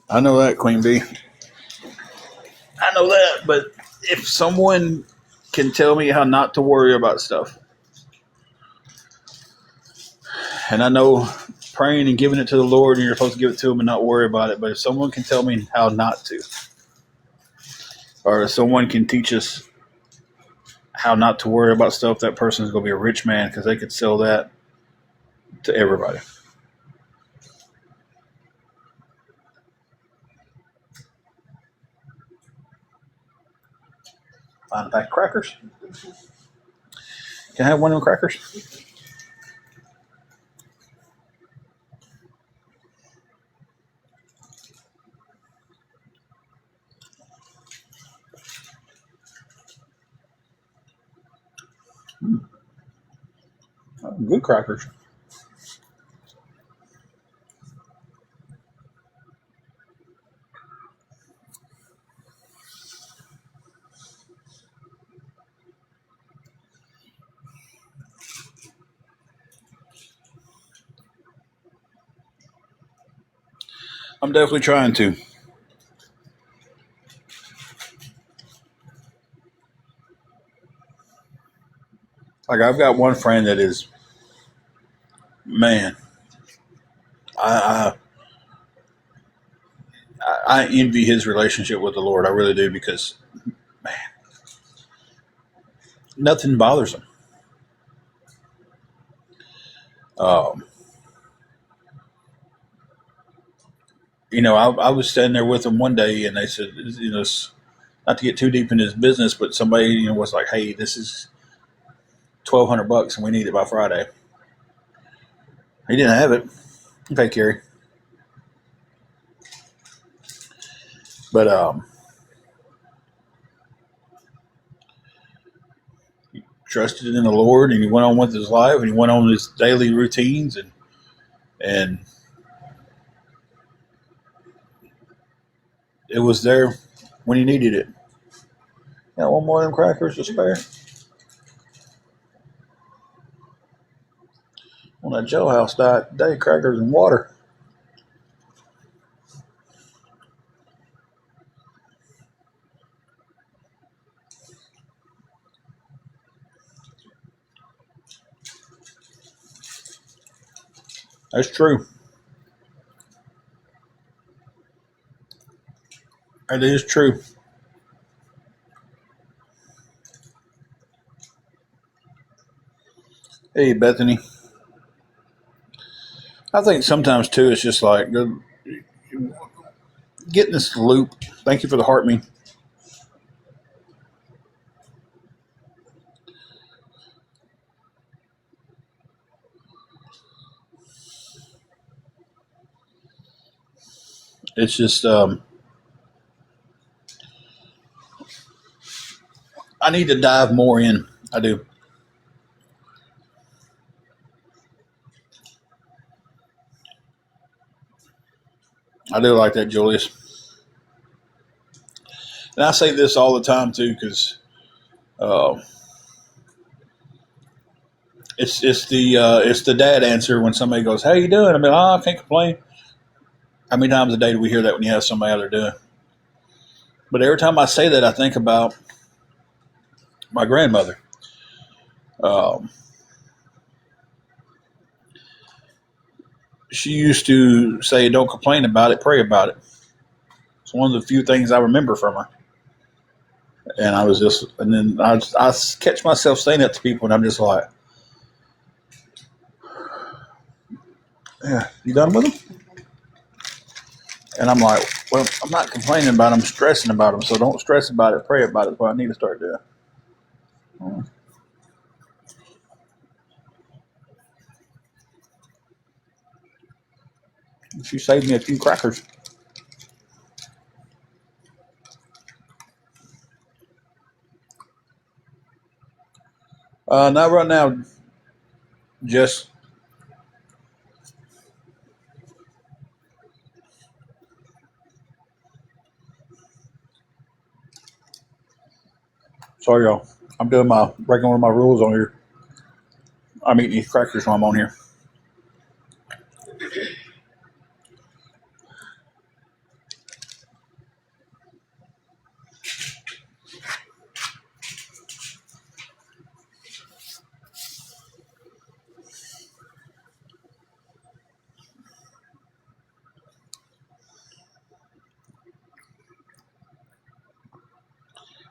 I know that, Queen Bee. I know that, but if someone can tell me how not to worry about stuff, and I know praying and giving it to the Lord, and you're supposed to give it to Him and not worry about it. But if someone can tell me how not to, or if someone can teach us how not to worry about stuff, that person is going to be a rich man because they could sell that to everybody. Find a pack of crackers. Can I have one of them crackers? Good crackers. I'm definitely trying to. Like, I've got one friend that is, man, I, I envy his relationship with the Lord. I really do, because man, nothing bothers him. Um, I was standing there with him one day, and they said, not to get too deep in his business, but somebody, was like, "Hey, this is $1,200, and we need it by Friday." He didn't have it. Okay, Kerry. But trusted in the Lord, and he went on with his life, and he went on his daily routines, and it was there when he needed it. Got one more of them crackers to spare on that jailhouse diet today. Crackers and water. That's true. That is true. Hey, Bethany. I think sometimes too, it's just like getting this loop. Thank you for the heart me. It's just I need to dive more in. I do. I do like that, Julius. And I say this all the time too, because uh, it's the dad answer when somebody goes, "How you doing?" I mean, I can't complain. How many times a day do we hear that when you have somebody out there doing? But every time I say that, I think about my grandmother. Um, she used to say, "Don't complain about it, pray about it." It's one of the few things I remember from her. And then I catch myself saying that to people, and I'm just like, "Yeah, you done with them?" And I'm like, "Well, I'm not complaining about them, I'm stressing about them. So don't stress about it, pray about it. That's what I need to start doing." She saved me a few crackers. Not right now. Just sorry, y'all. I'm doing my breaking one of my rules on here. I'm eating these crackers while I'm on here.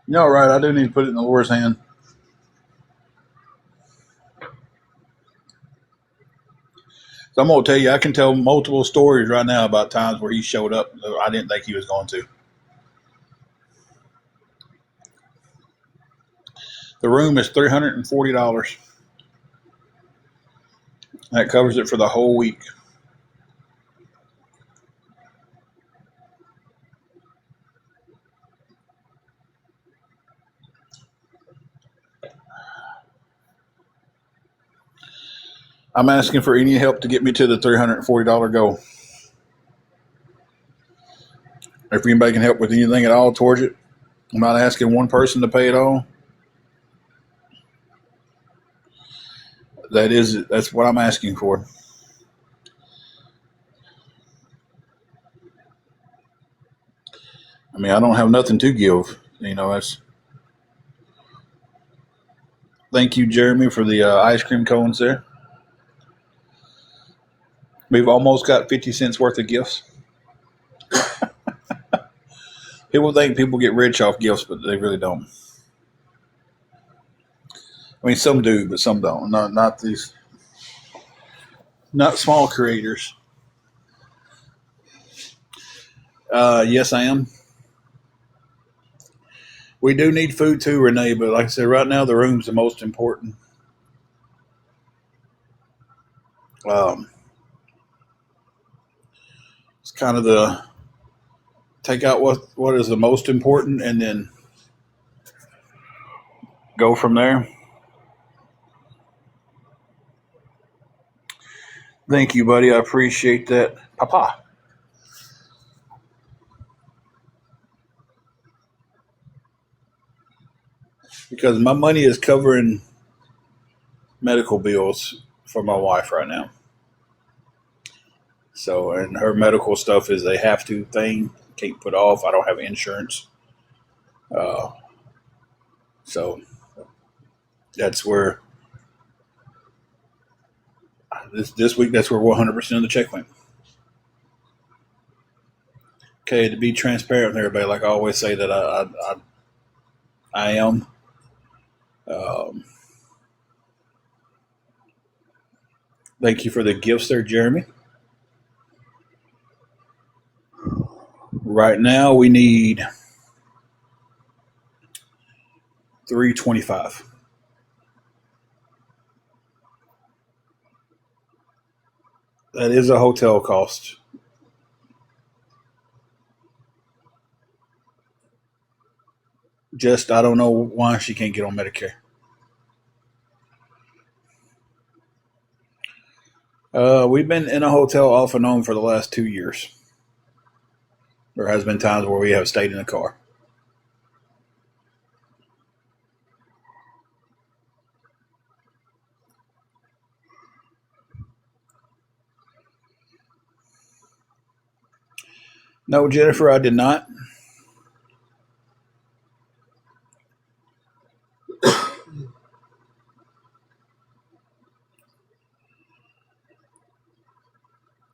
No, right. I do need to put it in the Lord's hand. So I'm gonna tell you, I can tell multiple stories right now about times where he showed up. I didn't think he was going to. The room is $340. That covers it for the whole week. I'm asking for any help to get me to the $340 goal. If anybody can help with anything at all towards it, I'm not asking one person to pay it all. That's what I'm asking for. I mean, I don't have nothing to give. That's. Thank you, Jeremy, for the ice cream cones there. We've almost got 50 cents worth of gifts. People think people get rich off gifts, but they really don't. I mean, some do, but some don't. Not these, not small creators. Yes, I am. We do need food too, Renee, but like I said, right now the room's the most important. Um, it's kind of the take out what is the most important and then go from there. Thank you, buddy. I appreciate that, Papa. Because my money is covering medical bills for my wife right now. So, and her medical stuff is a have to thing. Can't put off. I don't have insurance. Uh, so that's where this week, that's where 100% of the check went. Okay, to be transparent with everybody, like I always say that I am. Um, Thank you for the gifts there, Jeremy. Right now, we need 325. That is a hotel cost. Just I don't know why she can't get on Medicare. We've been in a hotel off and on for the last 2 years. There has been times where we have stayed in a car. No, Jennifer, I did not.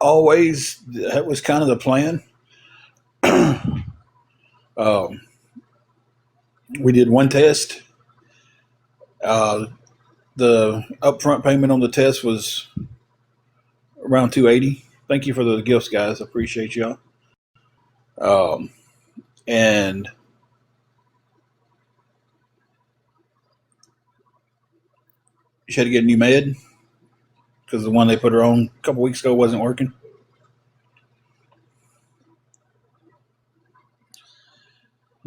Always, that was kind of the plan. Um, we did one test. Uh, the upfront payment on the test was around 280. Thank you for the gifts, guys. Appreciate y'all. Um, and she had to get a new med because the one they put her on a couple weeks ago wasn't working.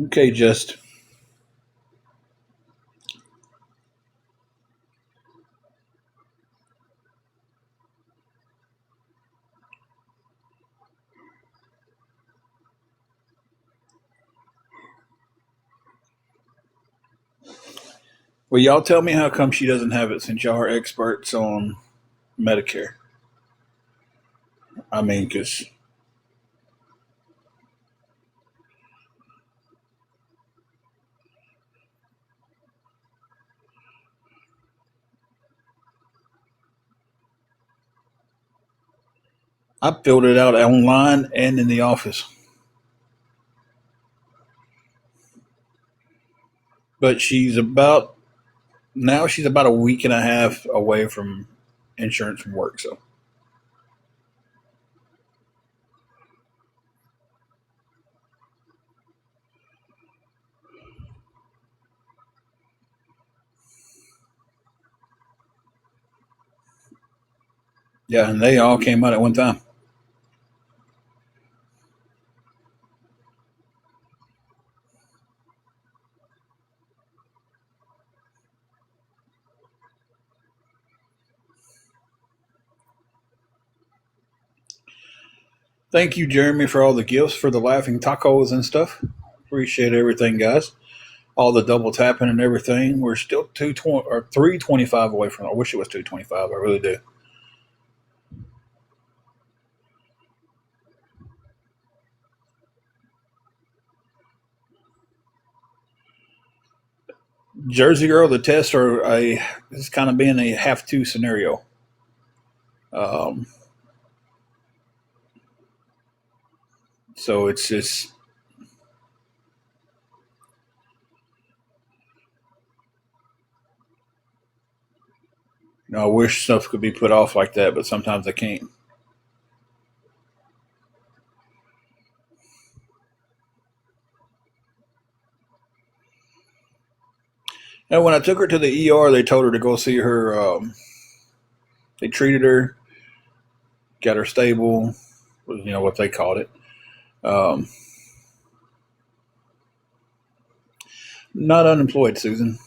Okay, just well, y'all tell me how come she doesn't have it since y'all are experts on Medicare. I mean, because I filled it out online and in the office. but she's about a week and a half away from insurance from work. So yeah, and they all came out at one time. Thank you, Jeremy, for all the gifts for the laughing tacos and stuff. Appreciate everything, guys. All the double tapping and everything. We're still 220 or 325 away from. I wish it was 225. I really do. Jersey Girl, the tests are a is kind of being a have to scenario. Um, so it's just I wish stuff could be put off like that, but sometimes I can't. And when I took her to the ER, they told her to go see her. They treated her, got her stable, what they called it. Um, Not unemployed, Susan.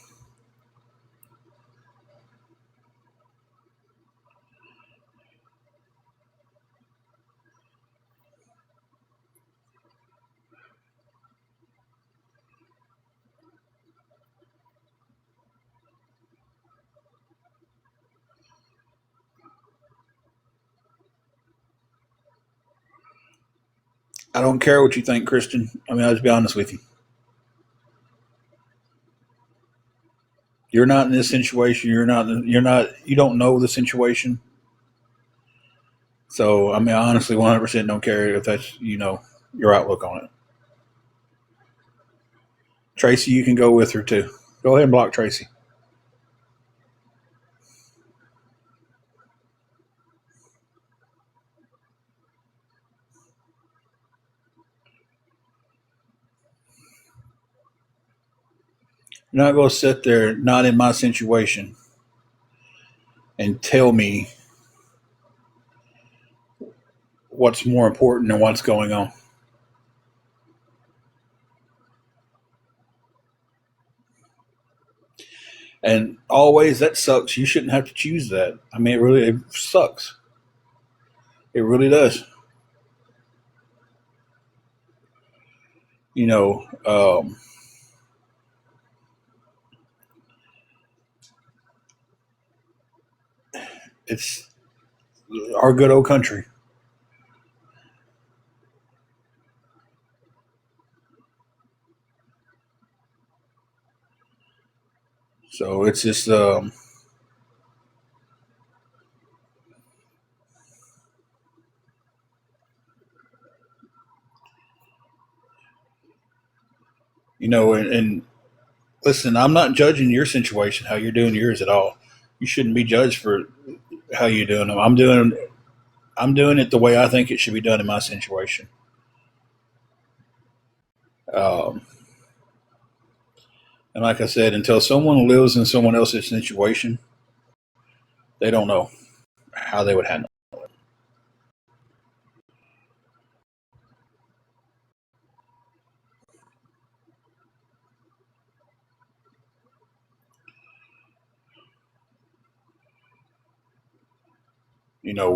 I don't care what you think, Christian. I mean, I'll just be honest with you. You're not in this situation. You're not. You're not. You don't know the situation. So, I mean, I honestly 100% don't care if that's your outlook on it. Tracy, you can go with her too. Go ahead and block Tracy. You're not going to sit there, not in my situation, and tell me what's more important than what's going on. And always that sucks. You shouldn't have to choose that. I mean, it sucks. It really does. You know, it's our good old country. So it's just, and listen, I'm not judging your situation, how you're doing yours at all. You shouldn't be judged for how you're doing them. I'm doing it the way I think it should be done in my situation. Um, and like I said, until someone lives in someone else's situation, they don't know how they would handle.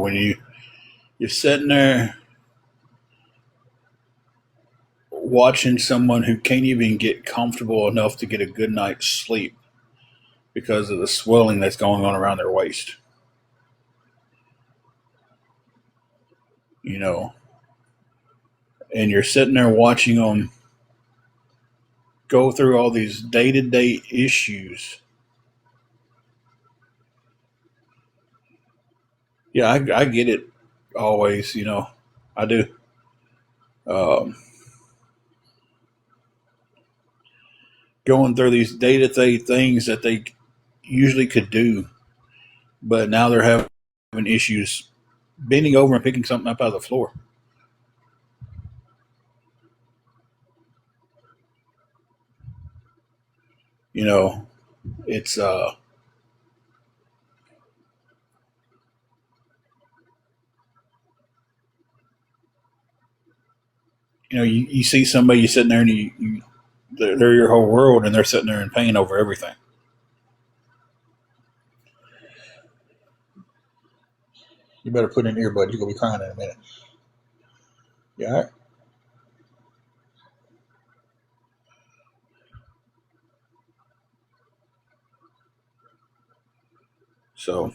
When you're sitting there watching someone who can't even get comfortable enough to get a good night's sleep because of the swelling that's going on around their waist. You know, and you're sitting there watching them go through all these day to day issues. Yeah, I get it always, I do. Um, going through these day-to-day things that they usually could do, but now they're having issues bending over and picking something up out of the floor. You know, it's you see somebody sitting there and they're your whole world, and they're sitting there in pain over everything. You better put in an earbud. You're gonna be crying in a minute. You all right? So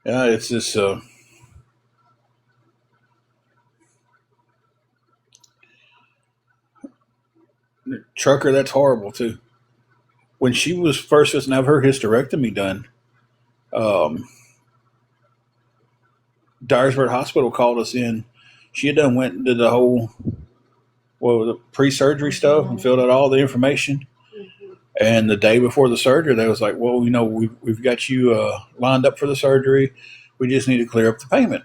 yeah, it's this trucker. That's horrible too. When she was first supposed to have her hysterectomy done, um, Dyersburg Hospital called us in. She had done went and did the whole the pre-surgery stuff and filled out all the information. And the day before the surgery, they was like, "Well, we've got you lined up for the surgery. We just need to clear up the payment."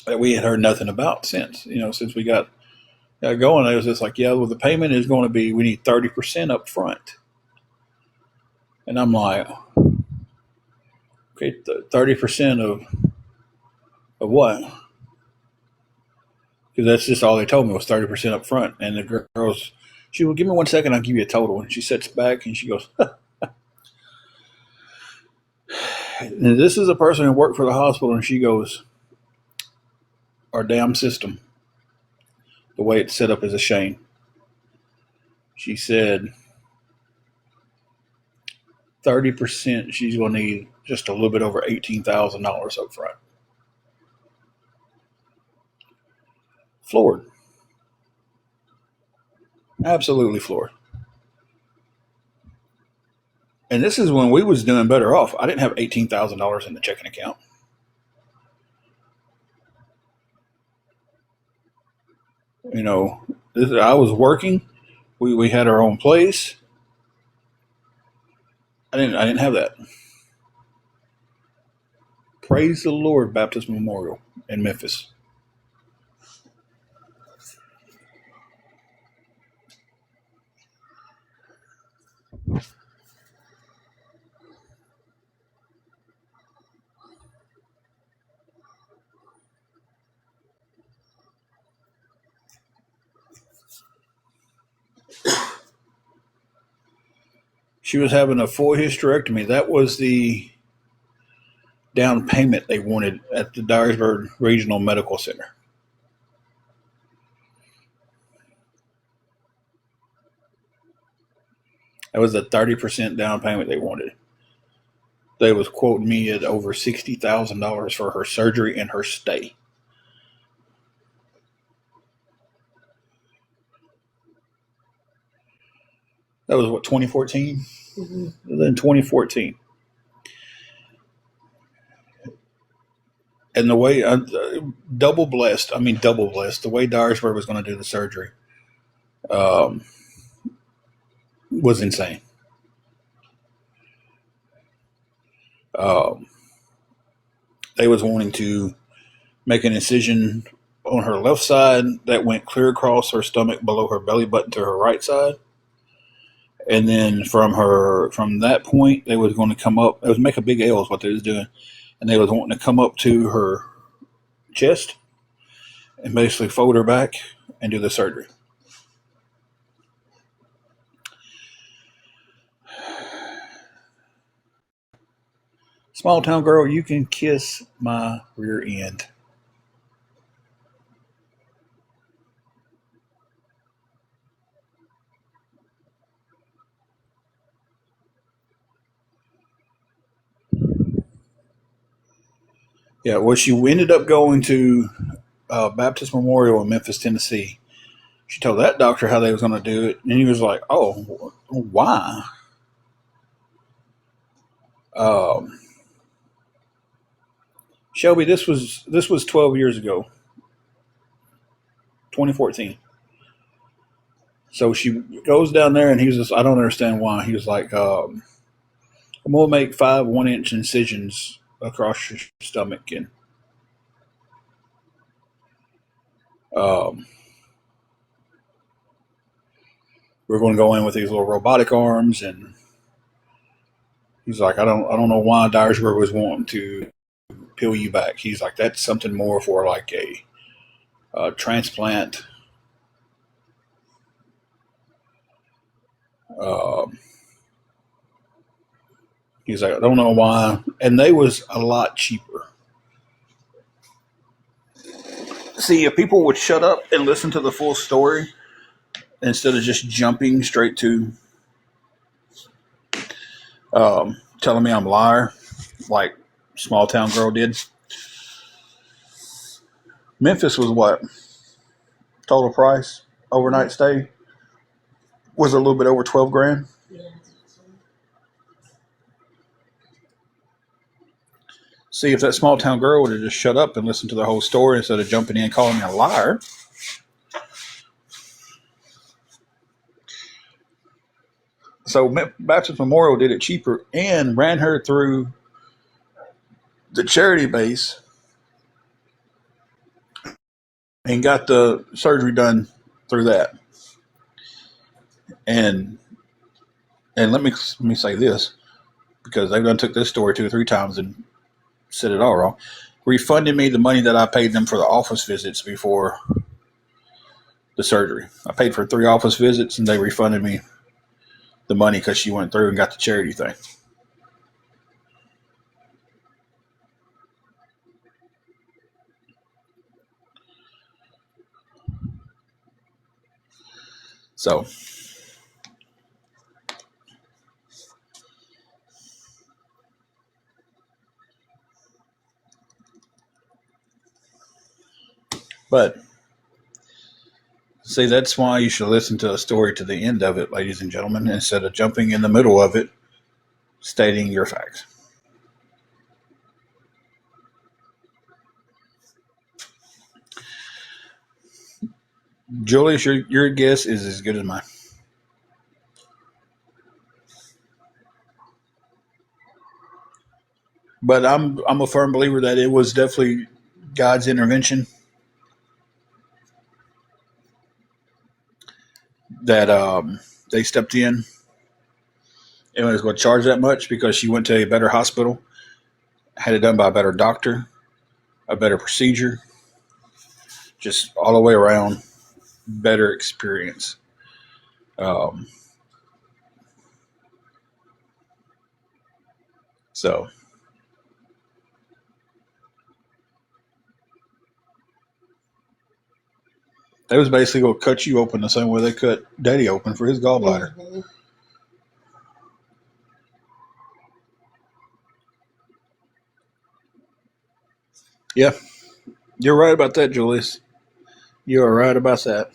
That we had heard nothing about since since we got going. It was just like, "Yeah, well, the payment is going to be we need 30% up front." And I'm like, "Okay, 30% of what?" Because that's just all they told me was 30% up front. And the girls, she will give me 1 second, I'll give you a total. And she sits back and she goes, and this is a person who worked for the hospital, and she goes, "Our damn system, the way it's set up is a shame." She said 30%, she's going to need just a little bit over $18,000 up front. Floored. Absolutely floored. And this is when we was doing better off. I didn't have $18,000 in the checking account. I was working. We had our own place. I didn't have that. Praise the Lord Baptist Memorial in Memphis. She was having a full hysterectomy. That was the down payment they wanted at the Dyersburg Regional Medical Center. That was the 30% down payment they wanted. They was quoting me at over $60,000 for her surgery and her stay. That was what, 2014? Mm-hmm. Then 2014. And the way double blessed, the way Dyersburg was going to do the surgery was insane. They was wanting to make an incision on her left side that went clear across her stomach below her belly button to her right side. And then from that point, they was going to come up. It was make a big L is what they was doing. And they was wanting to come up to her chest and basically fold her back and do the surgery. Small town girl, you can kiss my rear end. Yeah, well, she ended up going to Baptist Memorial in Memphis, Tennessee. She told that doctor how they was going to do it, and he was like, "Oh, why?" Um, Shelby, this was 12 years ago, 2014. So she goes down there, and he was just, I don't understand why. He was like, I'm gonna make 5 1-inch incisions across your stomach, and um, we're going to go in with these little robotic arms. And he's like, I don't know why Dyersburg was wanting to peel you back. He's like, that's something more for like a transplant. Um, he's like, I don't know why, and they was a lot cheaper. See, if people would shut up and listen to the full story instead of just jumping straight to telling me I'm a liar, like Small Town Girl did. Memphis was what total price overnight stay was a little bit over 12 grand. Yeah. See, if that small town girl would have just shut up and listened to the whole story instead of jumping in and calling me a liar. So Baptist Memorial did it cheaper and ran her through the charity base and got the surgery done through that. And let me say this, because they've done took this story 2 or 3 times and said it all wrong. Refunded me the money that I paid them for the office visits before the surgery. I paid for 3 office visits, and they refunded me the money because she went through and got the charity thing. So, but see, that's why you should listen to a story to the end of it, ladies and gentlemen, instead of jumping in the middle of it, stating your facts. Julius, your guess is as good as mine. But I'm a firm believer that it was definitely God's intervention that they stepped in and was going to charge that much because she went to a better hospital, had it done by a better doctor, a better procedure, just all the way around better experience. Um, so they was basically going to cut you open the same way they cut Daddy open for his gallbladder. Mm-hmm. Yeah, you're right about that, Julius. You are right about that.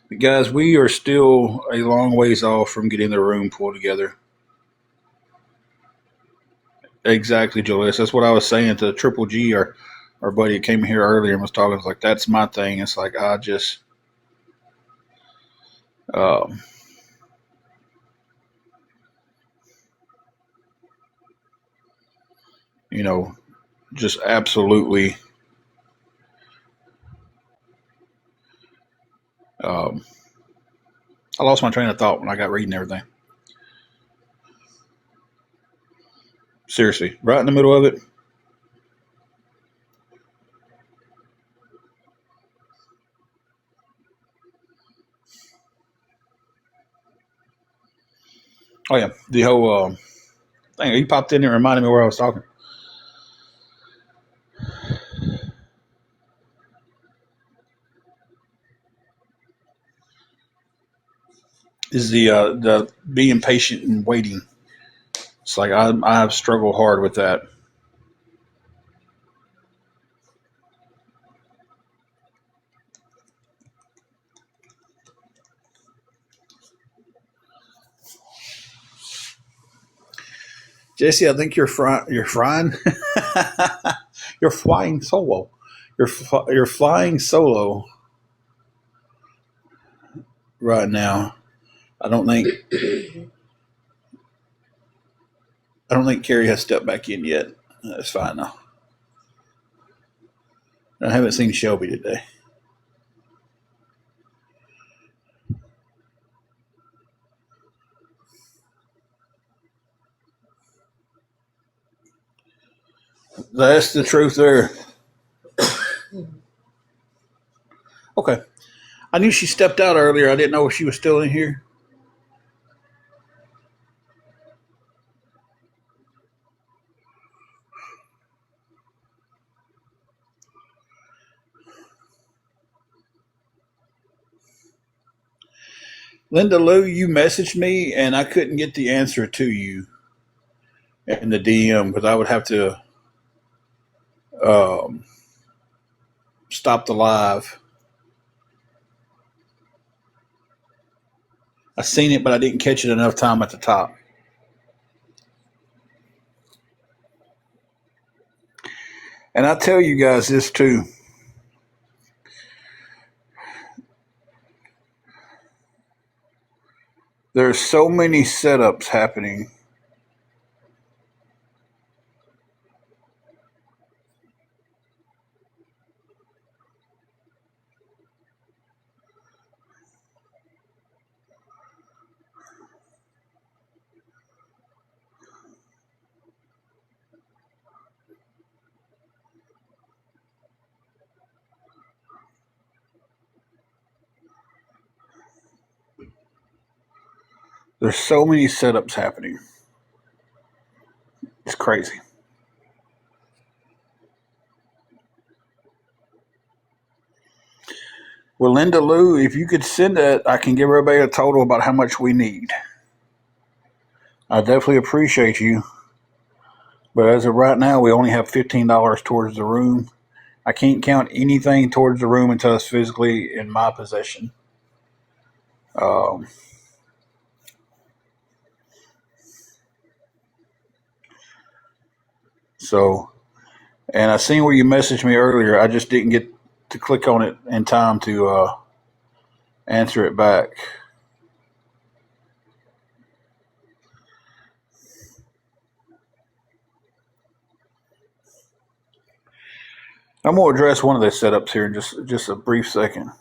But guys, we are still a long ways off from getting the room pulled together. Exactly, Julius. That's what I was saying to Triple G, our buddy that came here earlier and was talking. It's like, that's my thing. It's like, I just, um, you know, just absolutely, um, I lost my train of thought when I got reading everything. Seriously, right in the middle of it. Oh yeah, the whole thing. He popped in and reminded me where I was talking. Is the being patient and waiting. It's like I've struggled hard with that. Jesse, I think you're flying. You're flying solo. You're flying solo right now. I don't think Carrie has stepped back in yet. That's fine though. I haven't seen Shelby today. That's the truth there. Okay. I knew she stepped out earlier. I didn't know if she was still in here. Linda Lou, you messaged me and I couldn't get the answer to you in the DM because I would have to um, stop the live. I seen it, but I didn't catch it enough time at the top. And I tell you guys this too. There's so many setups happening. There's so many setups happening. It's crazy. Well, Linda Lou, if you could send that, I can give everybody a total about how much we need. I definitely appreciate you. But as of right now, we only have $15 towards the room. I can't count anything towards the room until it's physically in my possession. Um, so, and I seen where you messaged me earlier. I just didn't get to click on it in time to answer it back. I'm going to address one of the setups here in just a brief second.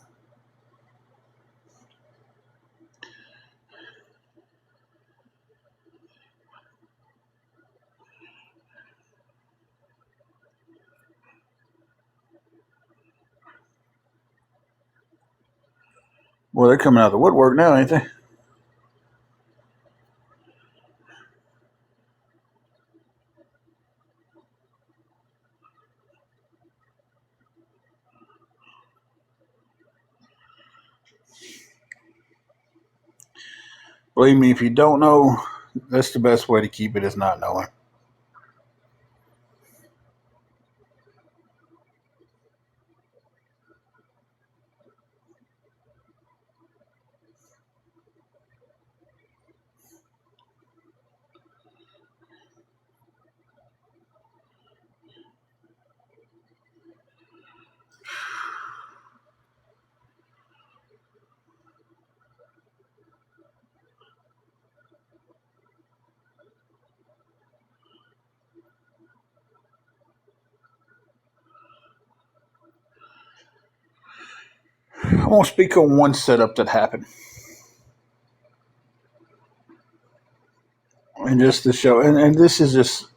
Well, they're coming out of the woodwork now, ain't they? Believe me, if you don't know, that's the best way to keep it is not knowing. I want to speak on one setup that happened. And just to show, and this is just,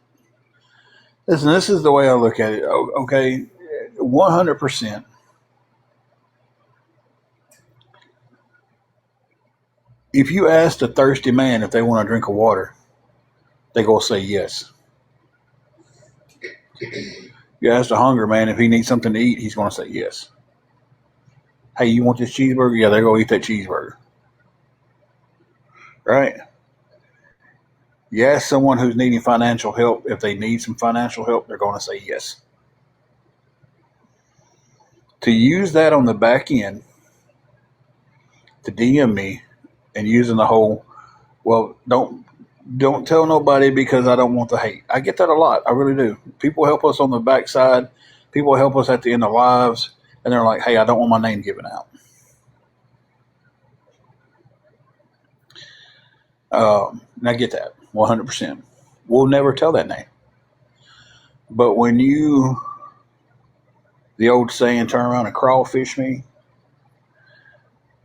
listen, this is the way I look at it. Okay, 100%. If you ask a thirsty man if they want a drink of water, they go say yes. You ask a hungry man if he needs something to eat, he's going to say yes. Hey, you want this cheeseburger? Yeah, they're going to eat that cheeseburger. Right? You ask someone who's needing financial help if they need some financial help, they're going to say yes. To use that on the back end to DM me and using the whole, well, don't Don't tell nobody because I don't want the hate. I get that a lot. I really do. People help us on the backside. People help us at the end of lives, and they're like, "Hey, I don't want my name given out." And I get that 100%. We'll never tell that name. But when you, the old saying, turn around and crawfish me,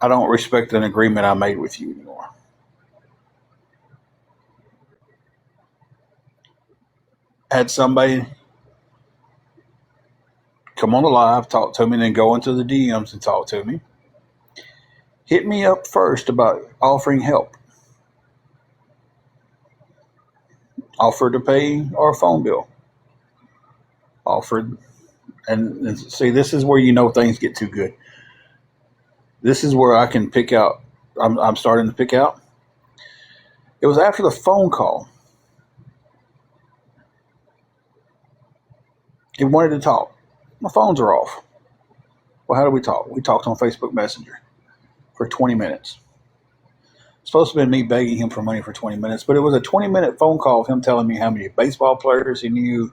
I don't respect an agreement I made with you anymore. Had somebody come on the live, talk to me, and then go into the DMs and talk to me. Hit me up first about offering help. Offered to pay our phone bill. Offered, and see, this is where you know things get too good. This is where I can pick out. I'm starting to pick out. It was after the phone call. He wanted to talk. My phones are off. Well, how do we talk? We talked on Facebook Messenger for 20 minutes. It's supposed to have been me begging him for money for 20 minutes, but it was a 20-minute phone call of him telling me how many baseball players he knew,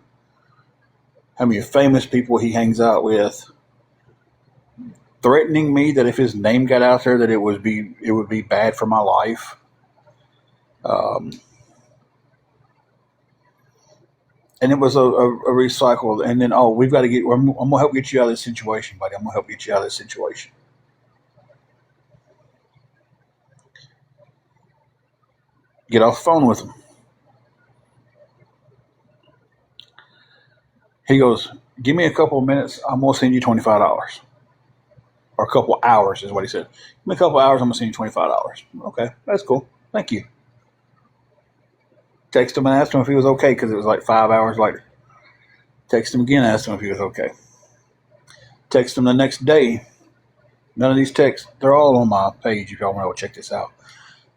how many famous people he hangs out with, threatening me that if his name got out there that it would be bad for my life. And it was a recycled. And then, we've got to get. I'm gonna help get you out of this situation, buddy. I'm gonna help get you out of this situation. Get off the phone with him. He goes, "Give me a couple of minutes. I'm gonna send you $25, or a couple of hours," is what he said. "Give me a couple of hours. I'm gonna send you $25." Okay, that's cool. Thank you. Text him and asked him if he was okay because it was like 5 hours later. Text him again, asked him if he was okay. Text him the next day. None of these texts, they're all on my page if y'all want to check this out.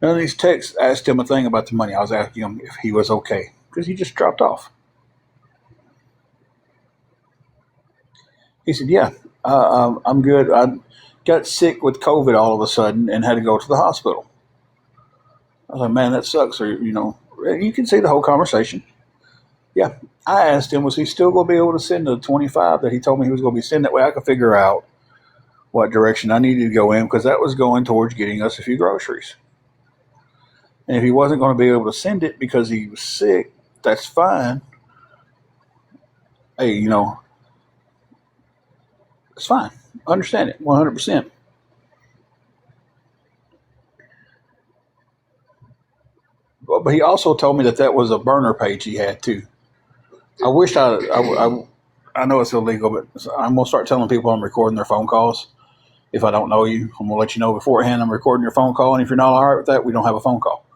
None of these texts asked him a thing about the money. I was asking him if he was okay because he just dropped off. He said, "Yeah, I'm good. I got sick with COVID all of a sudden and had to go to the hospital." I was like, "Man, that sucks." Or, you can see the whole conversation. Yeah, I asked him, was he still going to be able to send the 25 that he told me he was going to be sending? That way I could figure out what direction I needed to go in, because that was going towards getting us a few groceries. And if he wasn't going to be able to send it because he was sick, that's fine. Hey, it's fine. I understand it 100%. But he also told me that was a burner page he had too. I wish I know it's illegal, but I'm going to start telling people I'm recording their phone calls. If I don't know you, I'm going to let you know beforehand I'm recording your phone call. And if you're not all right with that, we don't have a phone call.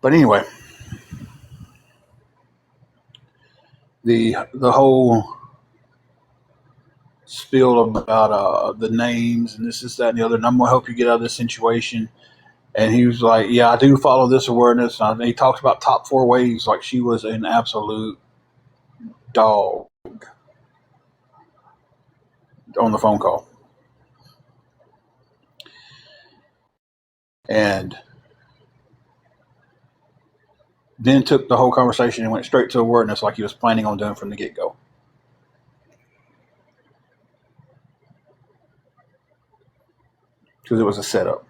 But anyway, the whole spiel about the names and this, that, and the other, and I'm going to help you get out of this situation. And he was like, "Yeah, I do follow this awareness." And he talked about top 4 ways like she was an absolute dog on the phone call. And then took the whole conversation and went straight to awareness like he was planning on doing from the get-go. Because it was a setup.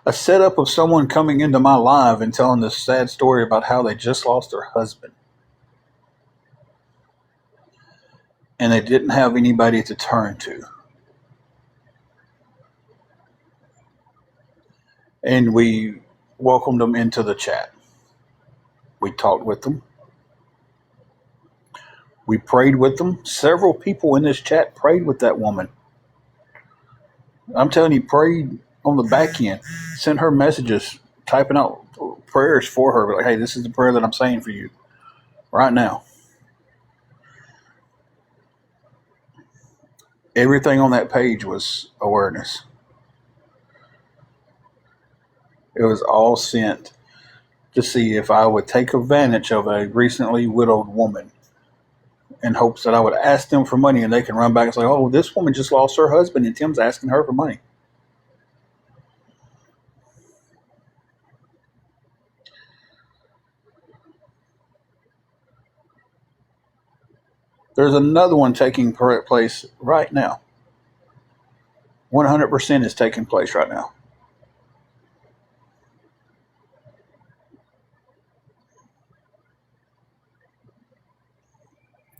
A setup of someone coming into my live and telling this sad story about how they just lost their husband. And they didn't have anybody to turn to. And we welcomed them into the chat. We talked with them. We prayed with them. Several people in this chat prayed with that woman. I'm telling you, prayed on the back end, sent her messages, typing out prayers for her. Like, "Hey, this is the prayer that I'm saying for you right now." Everything on that page was awareness. It was all sent to see if I would take advantage of a recently widowed woman in hopes that I would ask them for money and they can run back and say, "Oh, this woman just lost her husband and Tim's asking her for money." There's another one taking place right now. 100% is taking place right now.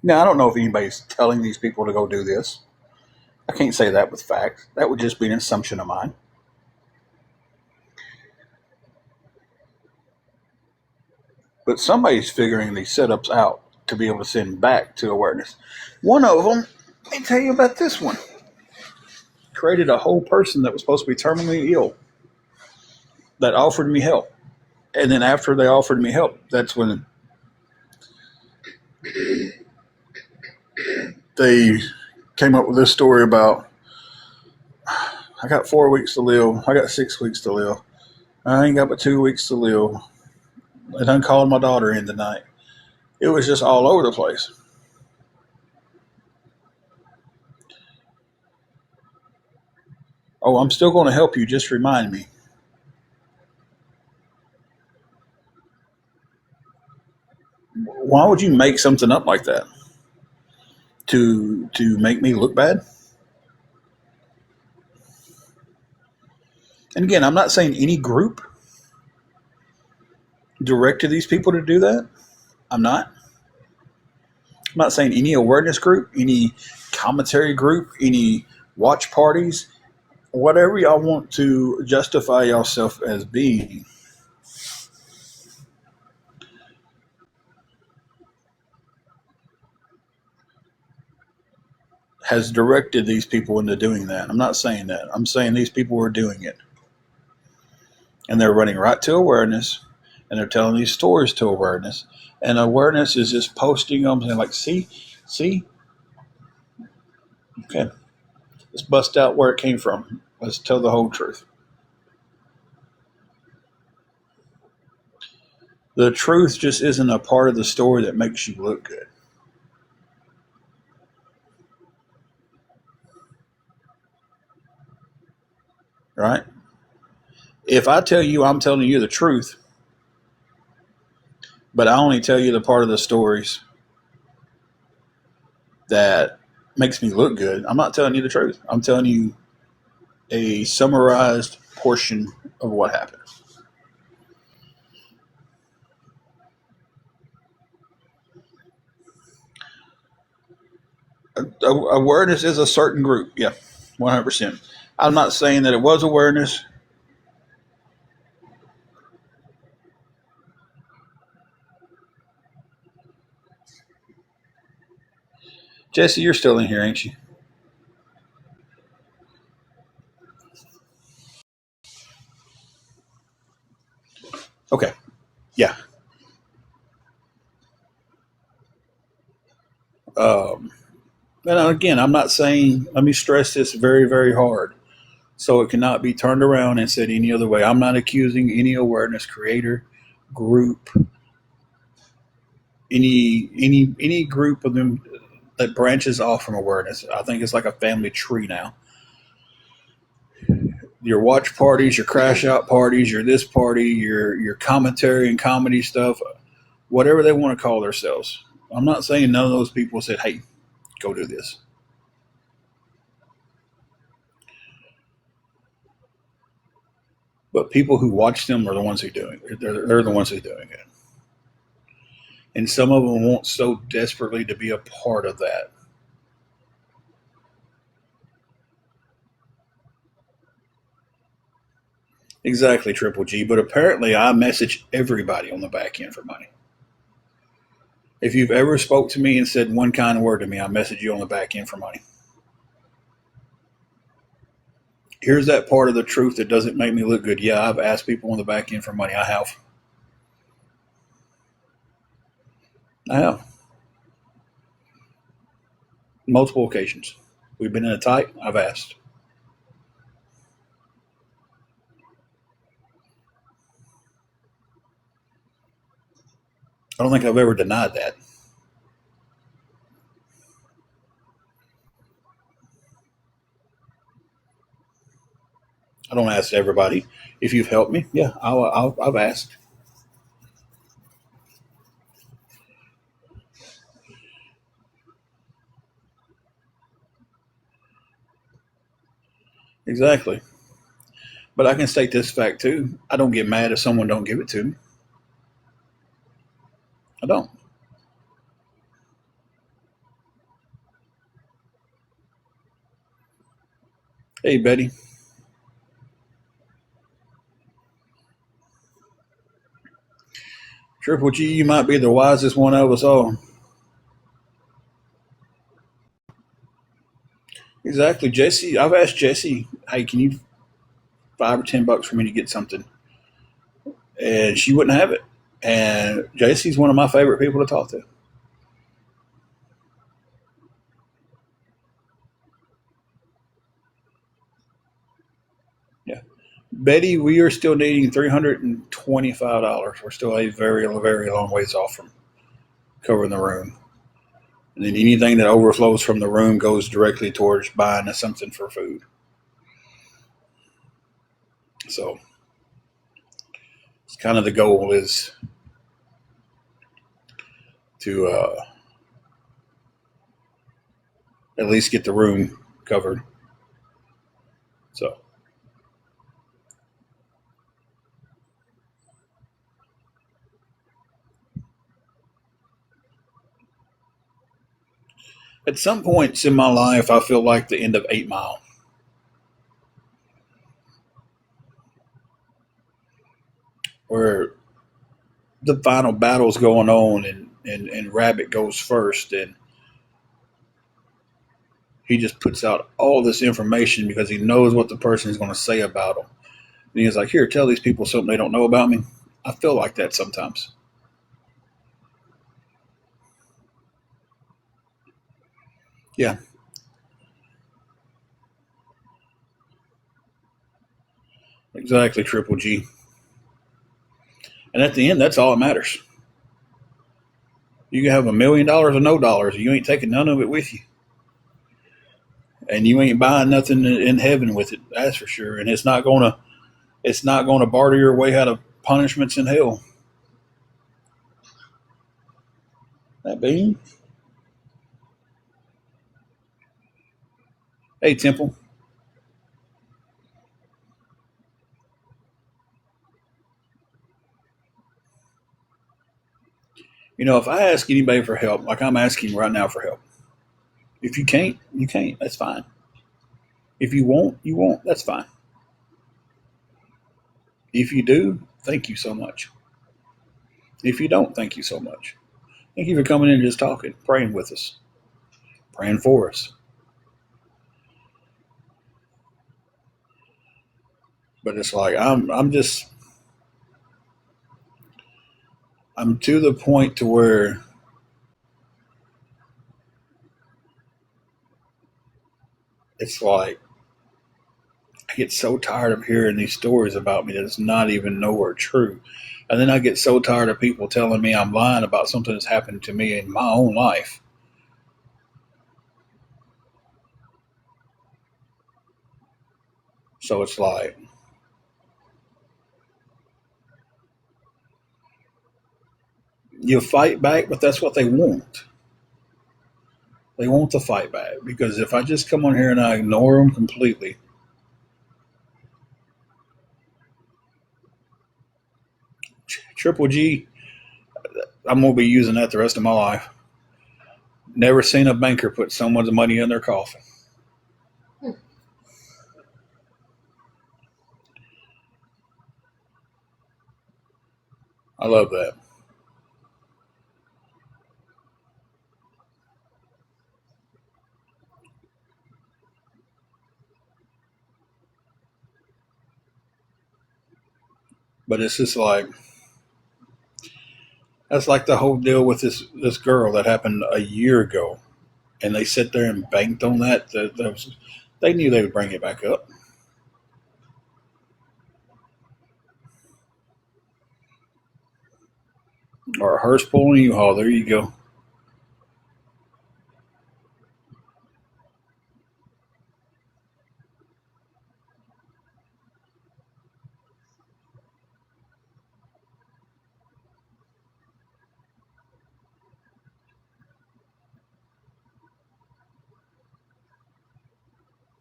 Now, I don't know if anybody's telling these people to go do this. I can't say that with facts. That would just be an assumption of mine. But somebody's figuring these setups out to be able to send back to awareness. One of them, let me tell you about this one. Created a whole person that was supposed to be terminally ill that offered me help. And then after they offered me help, that's when they came up with this story about, I got 4 weeks to live. I got 6 weeks to live. I ain't got but 2 weeks to live. I done called my daughter in tonight. It was just all over the place. Oh, I'm still going to help you. Just remind me. Why would you make something up like that? To make me look bad? And again, I'm not saying any group directed these people to do that. I'm not. I'm not saying any awareness group, any commentary group, any watch parties, whatever y'all want to justify yourself as being. Has directed these people into doing that. I'm not saying that. I'm saying these people are doing it. And they're running right to awareness, and they're telling these stories to awareness. And awareness is just posting them and like, see, okay, let's bust out where it came from. Let's tell the whole truth. The truth just isn't a part of the story that makes you look good. Right? If I tell you I'm telling you the truth, but I only tell you the part of the stories that makes me look good, I'm not telling you the truth. I'm telling you a summarized portion of what happened. Awareness is a certain group. Yeah, 100%. I'm not saying that it was awareness. Jesse, you're still in here, ain't you? Okay. Yeah. Um, and again, I'm not saying, let me stress this very, very hard so it cannot be turned around and said any other way. I'm not accusing any awareness creator, group, any group of them that branches off from awareness. I think it's like a family tree now. Your watch parties, your crash out parties, your this party, your commentary and comedy stuff, whatever they want to call themselves. I'm not saying none of those people said, "Hey, go do this." But people who watch them are the ones who doing it. They're the ones who doing it. And some of them want so desperately to be a part of that. Exactly, Triple G. But apparently, I message everybody on the back end for money. If you've ever spoke to me and said one kind word to me, I message you on the back end for money. Here's that part of the truth that doesn't make me look good. Yeah, I've asked people on the back end for money. I have. I have. Multiple occasions. We've been in a tight. I've asked. I don't think I've ever denied that. I don't ask everybody if you've helped me. Yeah, I've asked. Exactly. But I can state this fact too. I don't get mad if someone don't give it to me. I don't. Hey, Betty. Triple G, you might be the wisest one of us all. Exactly, Jesse. I've asked Jesse, hey, can you $5 or $10 for me to get something? And she wouldn't have it. And Jesse's one of my favorite people to talk to. Yeah. Betty, we are still needing $325. We're still a very, very long ways off from covering the room. And then anything that overflows from the room goes directly towards buying us something for food. So it's kind of the goal is to at least get the room covered. So at some points in my life, I feel like the end of 8 Mile, where the final battle's going on and Rabbit goes first and he just puts out all this information because he knows what the person is going to say about him. And he's like, here, tell these people something they don't know about me. I feel like that sometimes. Yeah, exactly, Triple G. And at the end, that's all that matters. You can have $1 million or no dollars. You ain't taking none of it with you. And you ain't buying nothing in heaven with it. That's for sure. And it's not gonna barter your way out of punishments in hell. That being, hey Temple, if I ask anybody for help, like I'm asking right now for help, if you can't, you can't. That's fine. If you won't, you won't. That's fine. If you do, thank you so much. If you don't, thank you so much. Thank you for coming in and just talking, praying with us, praying for us. But it's like I'm to the point to where it's like I get so tired of hearing these stories about me that it's not even nowhere true. And then I get so tired of people telling me I'm lying about something that's happened to me in my own life. So it's like you fight back, but that's what they want. They want to fight back because if I just come on here and I ignore them completely, Triple G, I'm gonna be using that the rest of my life. Never seen a banker put someone's money in their coffin. I love that. But it's just like that's like the whole deal with this girl that happened a year ago, and they sit there and banked on that. They knew they would bring it back up. Or a hearse pulling U-Haul. There you go.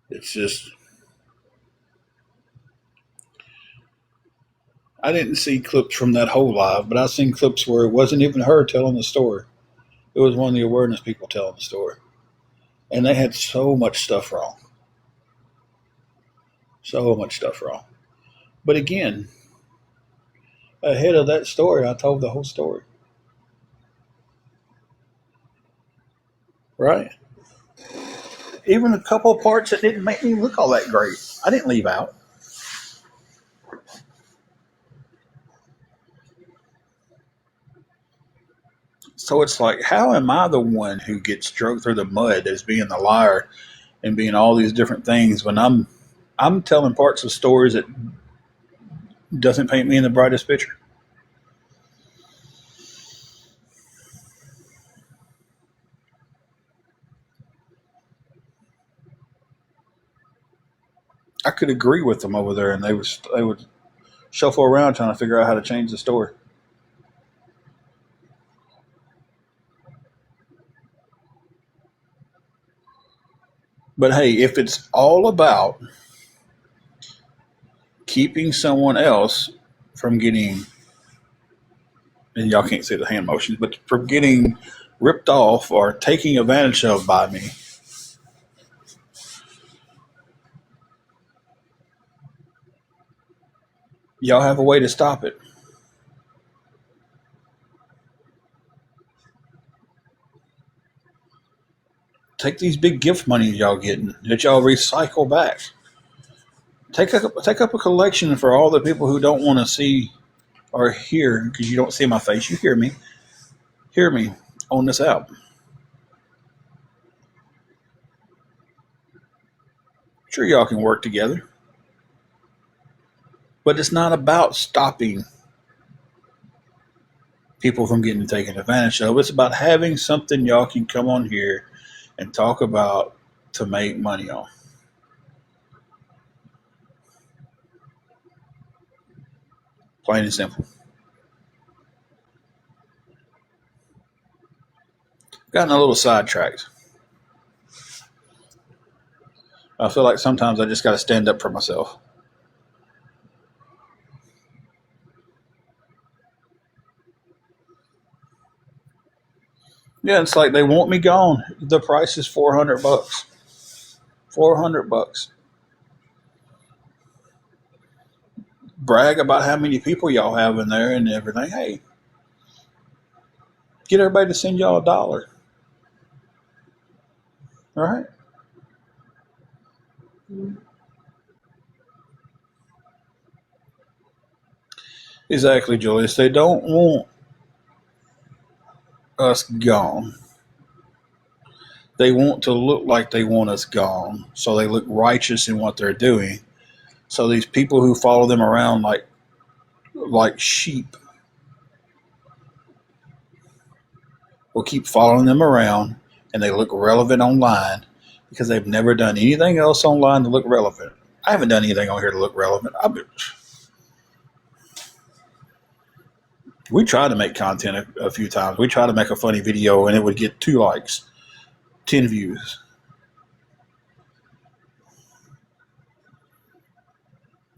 It's just I didn't see clips from that whole live, but I seen clips where it wasn't even her telling the story. It was one of the awareness people telling the story. And they had so much stuff wrong. So much stuff wrong. But again, ahead of that story, I told the whole story. Right? Even a couple of parts that didn't make me look all that great, I didn't leave out. So it's like, how am I the one who gets dragged through the mud as being the liar and being all these different things when I'm telling parts of stories that doesn't paint me in the brightest picture? I could agree with them over there, and they would shuffle around trying to figure out how to change the story. But hey, if it's all about keeping someone else from getting, and y'all can't see the hand motions, but from getting ripped off or taking advantage of by me, y'all have a way to stop it. Take these big gift monies y'all getting that y'all recycle back. Take up a collection for all the people who don't want to see or hear, because you don't see my face. You hear me. Hear me on this album. Sure, y'all can work together, but it's not about stopping people from getting taken advantage of. It's about having something y'all can come on here and talk about to make money on. Plain and simple. Gotten a little sidetracked. I feel like sometimes I just got to stand up for myself. Yeah, it's like they want me gone. The price is $400. $400. Brag about how many people y'all have in there and everything. Hey, get everybody to send y'all $1. All right? Exactly, Julius. They don't want us gone. They want to look like they want us gone. So they look righteous in what they're doing. So these people who follow them around like sheep will keep following them around, and they look relevant online because they've never done anything else online to look relevant. I haven't done anything on here to look relevant. We tried to make content a few times. We tried to make a funny video, and it would get 2 likes, 10 views.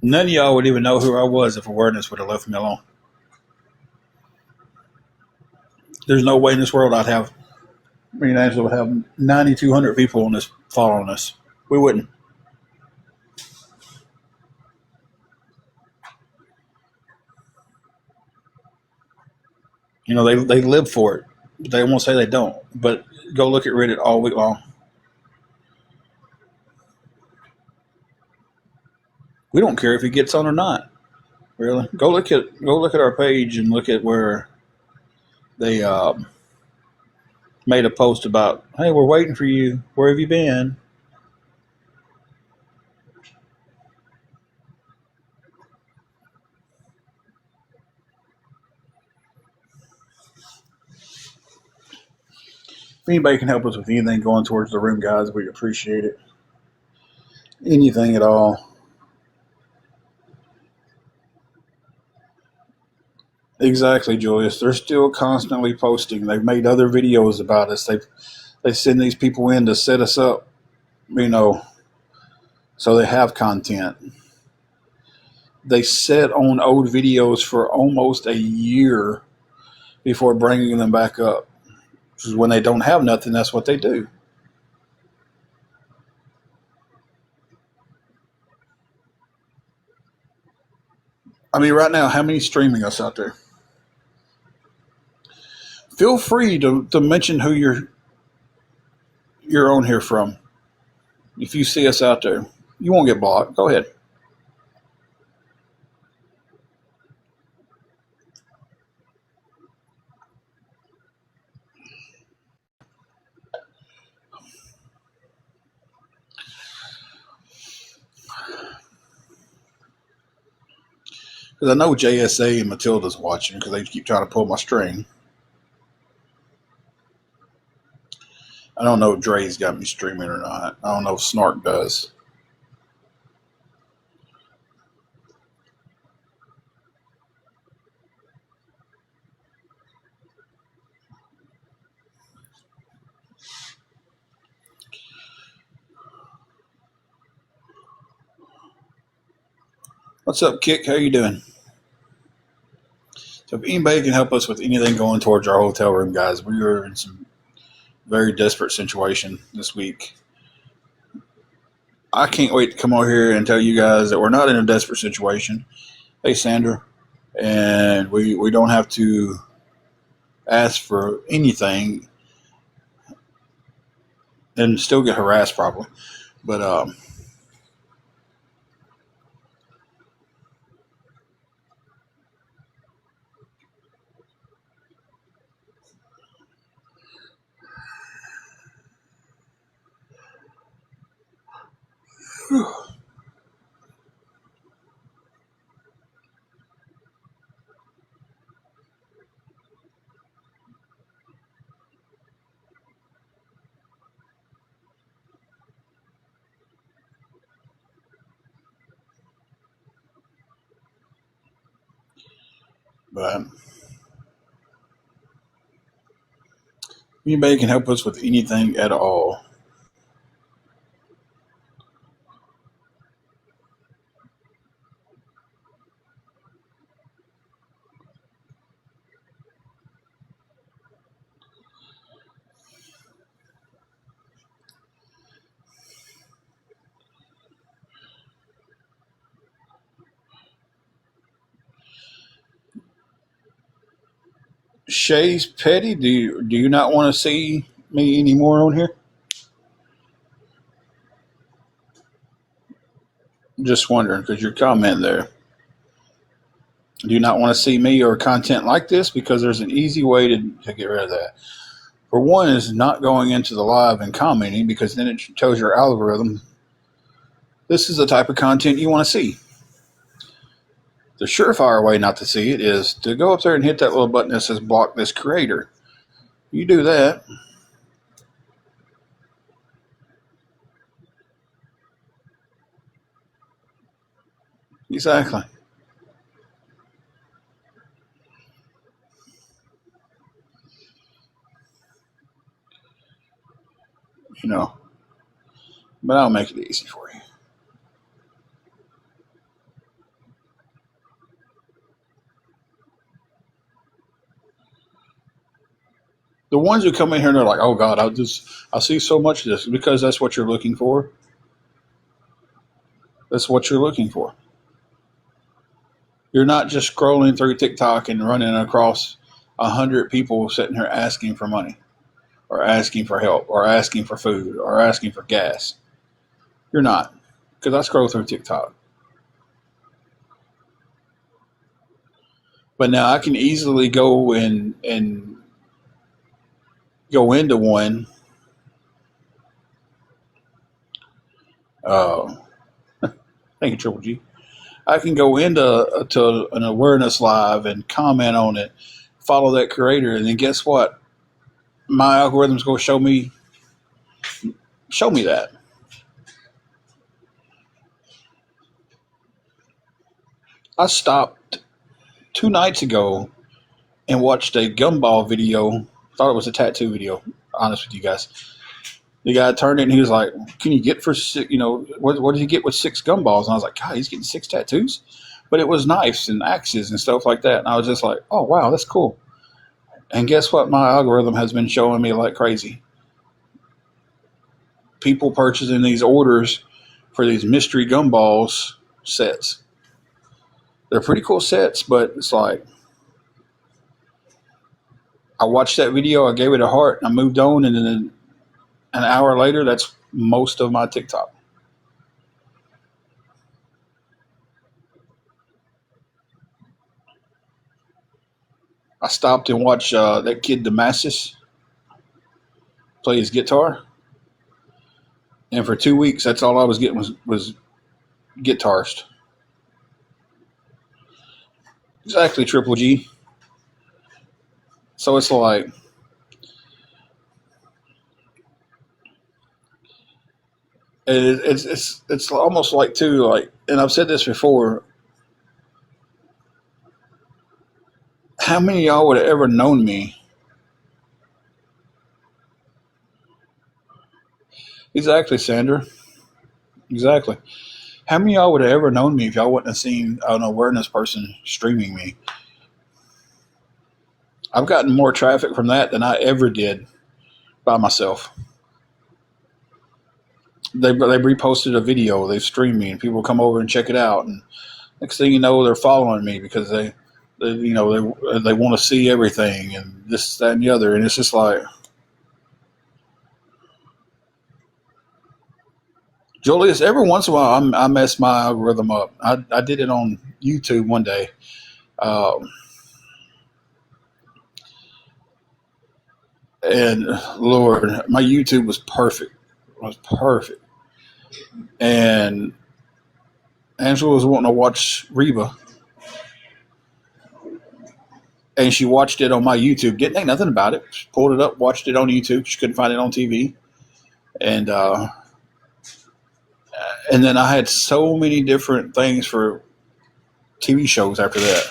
None of y'all would even know who I was if awareness would have left me alone. There's no way in this world I'd have, me and Angela would have 9,200 people on this following us. We wouldn't. You know, they live for it. They won't say they don't, but go look at Reddit all week long. We don't care if he gets on or not. Really, go look at our page and look at where they made a post about, hey, we're waiting for you. Where have you been? If anybody can help us with anything going towards the room, guys, we appreciate it. Anything at all. Exactly, Julius. They're still constantly posting. They've made other videos about us. They send these people in to set us up, you know, so they have content. they sit on old videos for almost a year before bringing them back up. Because when they don't have nothing, that's what they do. I mean, right now, how many streaming us out there? Feel free to mention who you're on here from. If you see us out there, you won't get blocked. Go ahead. Because I know JSA and Matilda's watching because they keep trying to pull my string. I don't know if Dre's got me streaming or not. I don't know if Snark does. What's up, Kick? How you doing? So if anybody can help us with anything going towards our hotel room, guys, we are in some very desperate situation this week. I can't wait to come over here and tell you guys that we're not in a desperate situation. Hey, Sandra. And we don't have to ask for anything and still get harassed probably. But but anybody can help us with anything at all. Shay's petty. Do you not want to see me anymore on here? Just wondering because your comment there. Do you not want to see me or content like this? Because there's an easy way to get rid of that. For one, is not going into the live and commenting because then it tells your algorithm this is the type of content you want to see. The surefire way not to see it is to go up there and hit that little button that says block this creator. You do that. Exactly. You know, but I'll make it easy for you. The ones who come in here and they're like, oh God, I see so much of this because that's what you're looking for. That's what you're looking for. You're not just scrolling through TikTok and running across 100 people sitting here asking for money or asking for help or asking for food or asking for gas. You're not, because I scroll through TikTok. But now I can easily go and go into one. Thank you, Triple G. I can go into an awareness live and comment on it, follow that creator, and then guess what? My algorithm's going to show me that. I stopped 2 nights ago and watched a gumball video. Thought it was a tattoo video. Honest with you guys, the guy turned it and he was like, "Can you get for six? What did he get with 6 gumballs?" And I was like, "God, he's getting 6 tattoos." but it was knives and axes and stuff like that. And I was just like, oh wow, that's cool. And guess what? My algorithm has been showing me like crazy. People purchasing these orders for these mystery gumballs sets. They're pretty cool sets, but it's like I watched that video, I gave it a heart, and I moved on, and then an hour later, that's most of my TikTok. I stopped and watched that kid Damascus play his guitar, and for 2 weeks, that's all I was getting was guitarist. Exactly, Triple G. So it's like it's almost like too like, and I've said this before. How many of y'all would have ever known me? Exactly, Sandra. Exactly. How many of y'all would have ever known me if y'all wouldn't have seen an awareness person streaming me? I've gotten more traffic from that than I ever did by myself. They reposted a video, they've streamed me, and people come over and check it out. And next thing you know, they're following me because they want to see everything and this, that, and the other. And it's just like, Julius, every once in a while, I mess my algorithm up. I did it on YouTube one day. Um, and Lord, my YouTube was perfect. It was perfect. And Angela was wanting to watch Reba, and she watched it on my YouTube. Didn't think nothing about it. She pulled it up, watched it on YouTube. She couldn't find it on TV, and then I had so many different things for TV shows after that.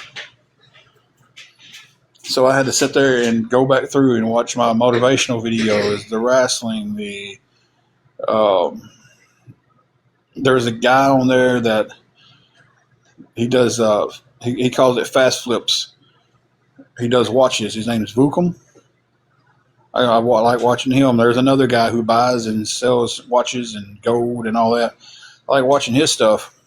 So I had to sit there and go back through and watch my motivational videos, the wrestling, the there's a guy on there that he does he calls it fast flips. He does watches. His name is Vukum. I like watching him. There's another guy who buys and sells watches and gold and all that. I like watching his stuff.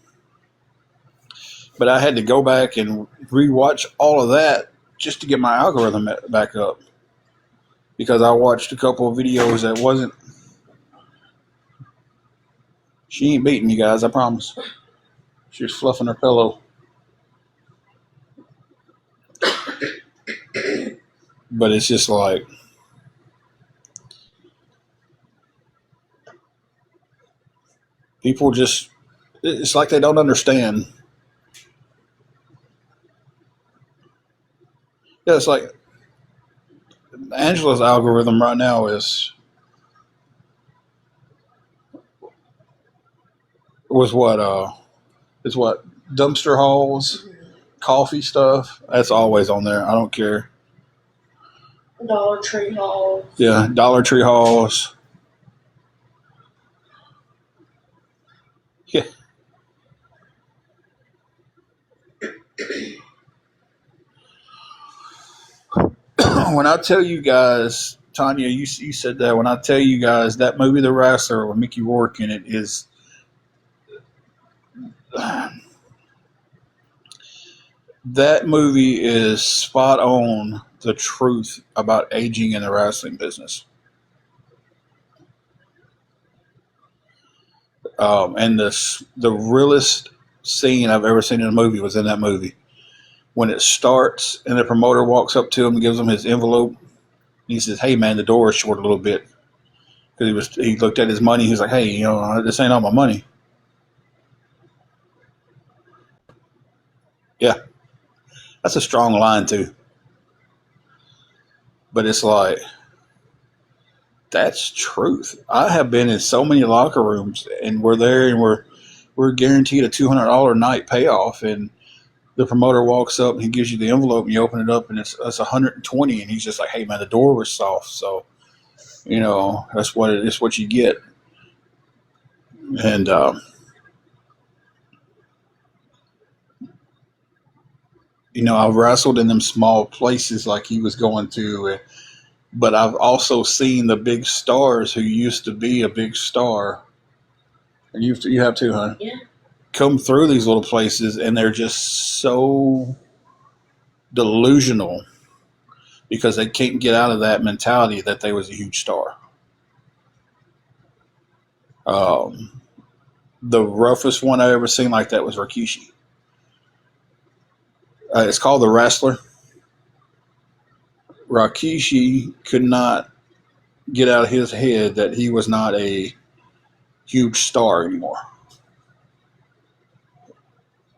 But I had to go back and rewatch all of that just to get my algorithm back up. Because I watched a couple of videos that wasn't. She ain't beating me, guys, I promise. She was fluffing her pillow. But it's just like, people just, it's like they don't understand. Yeah, it's like Angela's algorithm right now was what is what dumpster hauls, coffee stuff. That's always on there. I don't care. Dollar Tree Hall. Yeah, Dollar Tree hauls. Yeah. When I tell you guys, Tanya, you said that. When I tell you guys that movie, The Wrestler, with Mickey Rourke in it, is that movie is spot on the truth about aging in the wrestling business. And the realest scene I've ever seen in a movie was in that movie. When it starts and the promoter walks up to him and gives him his envelope, he says, "Hey man, the door is short a little bit." Because he looked at his money. He was like, "Hey, this ain't all my money." Yeah, that's a strong line too. But it's like, that's truth. I have been in so many locker rooms, and we're there, and we're guaranteed a $200 night payoff, and the promoter walks up and he gives you the envelope, and you open it up, and it's 120, and he's just like, "Hey man, the door was soft, so that's what it is, what you get." And I've wrestled in them small places like he was going to, but I've also seen the big stars who used to be a big star. And you have too, huh? Yeah. Come through these little places, and they're just so delusional because they can't get out of that mentality that they was a huge star. Um, the roughest one I ever seen like that was Rikishi. It's called The Wrestler. Rikishi could not get out of his head that he was not a huge star anymore.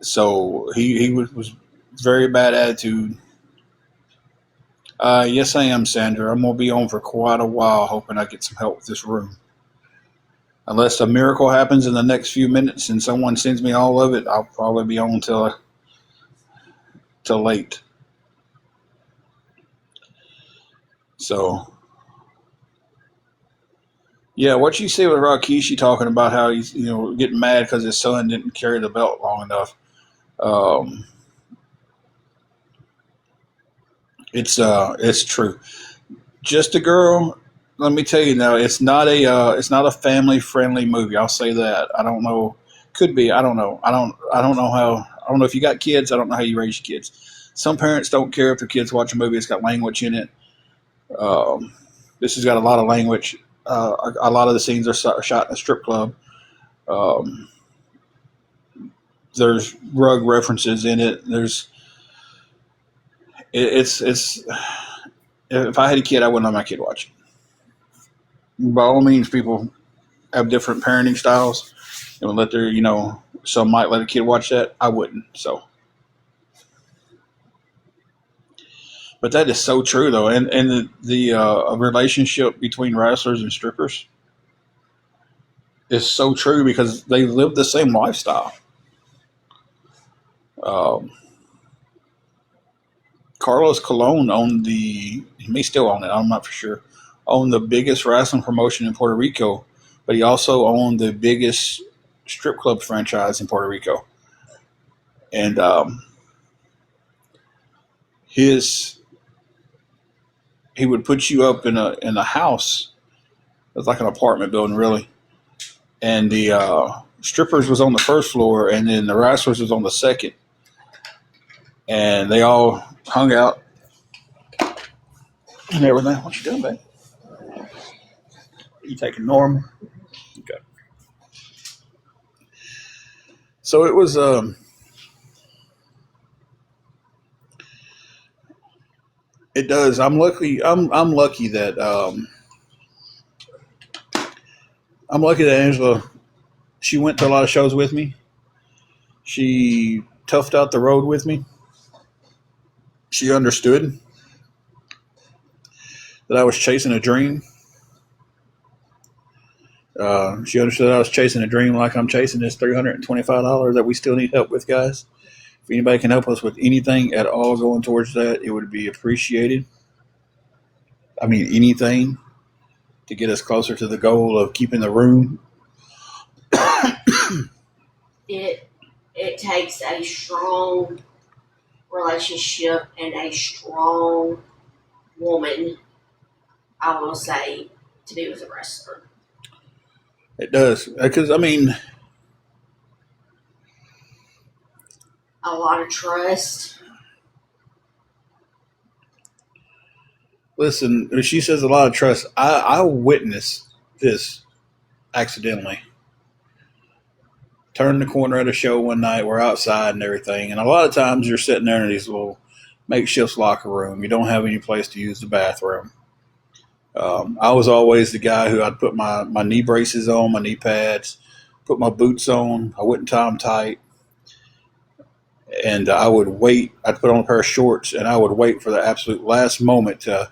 So he was very bad attitude. Yes, I am, Sandra. I'm going to be on for quite a while, hoping I get some help with this room. Unless a miracle happens in the next few minutes and someone sends me all of it, I'll probably be on till late. So, yeah, what you see with Rikishi talking about how he's getting mad because his son didn't carry the belt long enough. It's true. Just a Girl. Let me tell you now, it's not a family friendly movie. I'll say that. I don't know. Could be. I don't know. I don't know how. I don't know if you got kids. I don't know how you raise your kids. Some parents don't care if their kids watch a movie. It's got language in it. This has got a lot of language. A lot of the scenes are shot in a strip club. Um, there's rug references in it. It's if I had a kid, I wouldn't let my kid watch it. By all means, people have different parenting styles. Let their some might let a kid watch that. I wouldn't. So, but that is so true though, and the relationship between wrestlers and strippers is so true because they live the same lifestyle. Um, Carlos Colon he may still own it. I'm not for sure. Owned the biggest wrestling promotion in Puerto Rico, but he also owned the biggest strip club franchise in Puerto Rico. And he would put you up in a house. It was like an apartment building, really. And the strippers was on the first floor, and then the wrestlers was on the second. And they all hung out and everything. What you doing, babe? You taking Norm? Okay. So it was. It does. I'm lucky. I'm lucky that. I'm lucky that Angela. She went to a lot of shows with me. She toughed out the road with me. She understood that I was chasing a dream. She understood that I was chasing a dream like I'm chasing this $325 that we still need help with, guys. If anybody can help us with anything at all going towards that, it would be appreciated. I mean, anything to get us closer to the goal of keeping the room. It takes a strong relationship and a strong woman, I will say, to be with a wrestler. It does. Because, I mean, a lot of trust. Listen, she says a lot of trust. I witnessed this accidentally. Turned the corner at a show one night. We're outside and everything. And a lot of times you're sitting there in these little makeshift locker room. You don't have any place to use the bathroom. I was always the guy who I'd put my knee braces on, my knee pads, put my boots on. I wouldn't tie them tight. And I would wait. I'd put on a pair of shorts, and I would wait for the absolute last moment to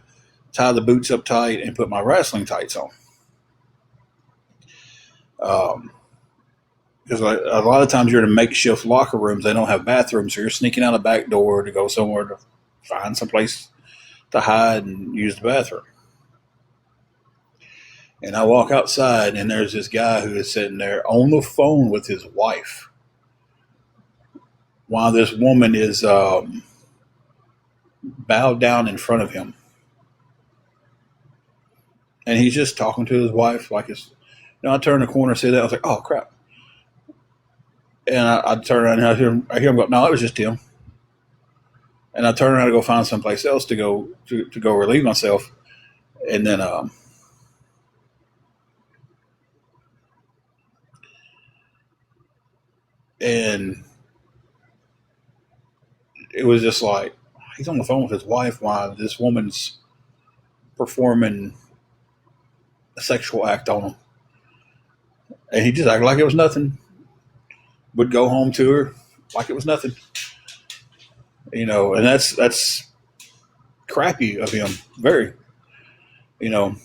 tie the boots up tight and put my wrestling tights on. Because a lot of times you're in makeshift locker rooms. They don't have bathrooms, so you're sneaking out a back door to go somewhere to find some place to hide and use the bathroom. And I walk outside, and there's this guy who is sitting there on the phone with his wife while this woman is bowed down in front of him, and he's just talking to his wife like it's. I turned the corner and said that. I was like, "Oh crap!" And I turn around and I hear him go, "No, it was just him." And I turn around to go find someplace else to go relieve myself, and then and it was just like he's on the phone with his wife while this woman's performing a sexual act on him, and he just acted like it was nothing. Would go home to her like it was nothing, and that's crappy of him, very, you know.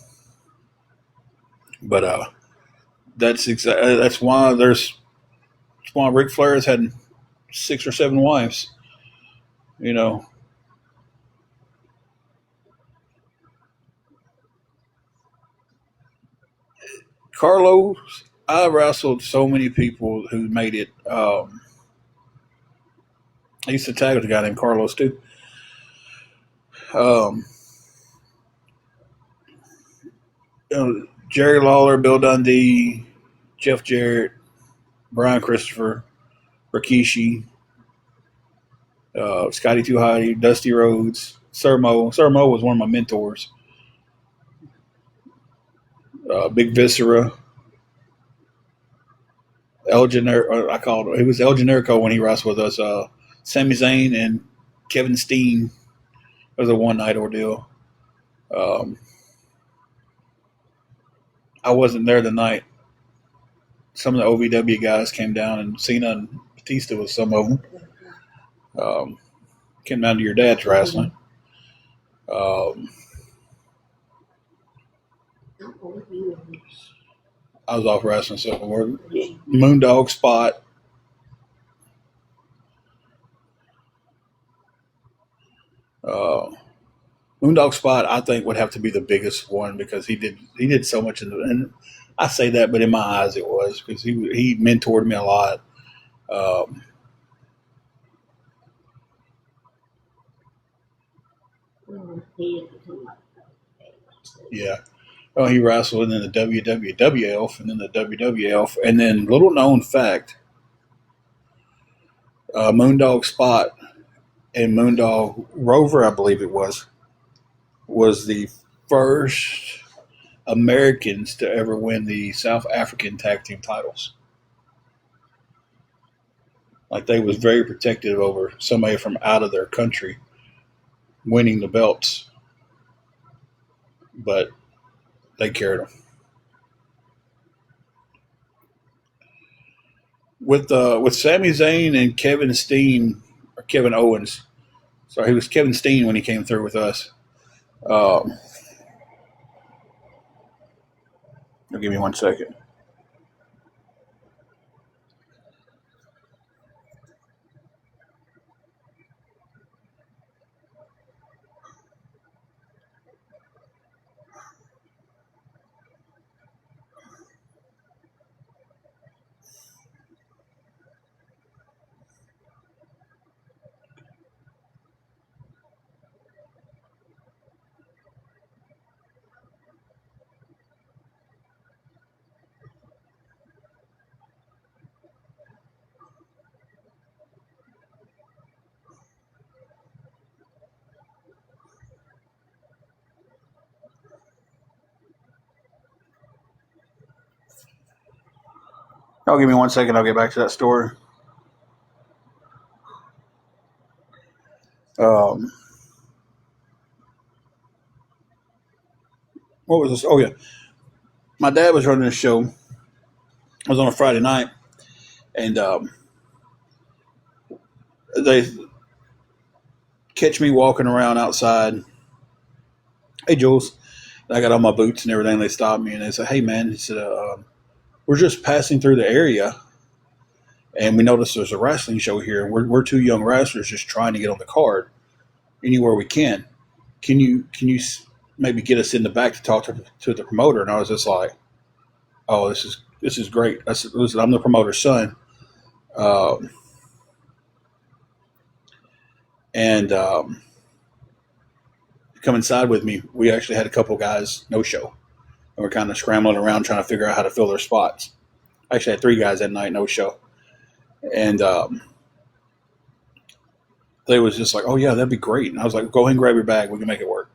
But that's why Ric Flair has had 6 or 7 wives, you know. Carlos, I wrestled so many people who made it. I used to tag with a guy named Carlos too. Um, Jerry Lawler, Bill Dundee, Jeff Jarrett, Brian Christopher, Rikishi, Scotty 2 Hotty, Dusty Rhodes, Sir Mo. Sir Mo was one of my mentors. Big Viscera, El Generico. I called him. He was El Generico when he wrestled with us. Sami Zayn and Kevin Steen. It was a one night ordeal. Um, I wasn't there the night. Some of the OVW guys came down, and Cena and Batista was some of them. Came down to your dad's wrestling. I was off wrestling somewhere. Moondog Spot. Uh, Moondog Spot, I think, would have to be the biggest one because he did so much and I say that, but in my eyes, it was because he mentored me a lot. Um, yeah. Well, he wrestled in the WWF and then the WWF, and then little known fact, Moondog Spot and Moondog Rover, I believe it was the first Americans to ever win the South African tag team titles. Like they was very protective over somebody from out of their country winning the belts, but they carried them. With Sami Zayn and Kevin Steen or Kevin Owens, sorry, he was Kevin Steen when he came through with us. Um, give me 1 second. Oh, give me 1 second. I'll get back to that story. Um, what was this? Oh yeah, my dad was running a show. It was on a Friday night, and they catch me walking around outside. Hey, Jules. I got on my boots and everything. They stopped me and they said, "Hey, man," he said, "we're just passing through the area, and we noticed there's a wrestling show here, and we're 2 young wrestlers just trying to get on the card anywhere we can. Can you maybe get us in the back to talk to the promoter?" And I was just like, "Oh, this is great." I said, "Listen, I'm the promoter's son." Um, and come inside with me, we actually had a couple guys no show, and we're kind of scrambling around trying to figure out how to fill their spots. I actually had 3 guys that night no show, and they was just like, "Oh yeah, that'd be great." And I was like, "Go ahead and grab your bag. We can make it work."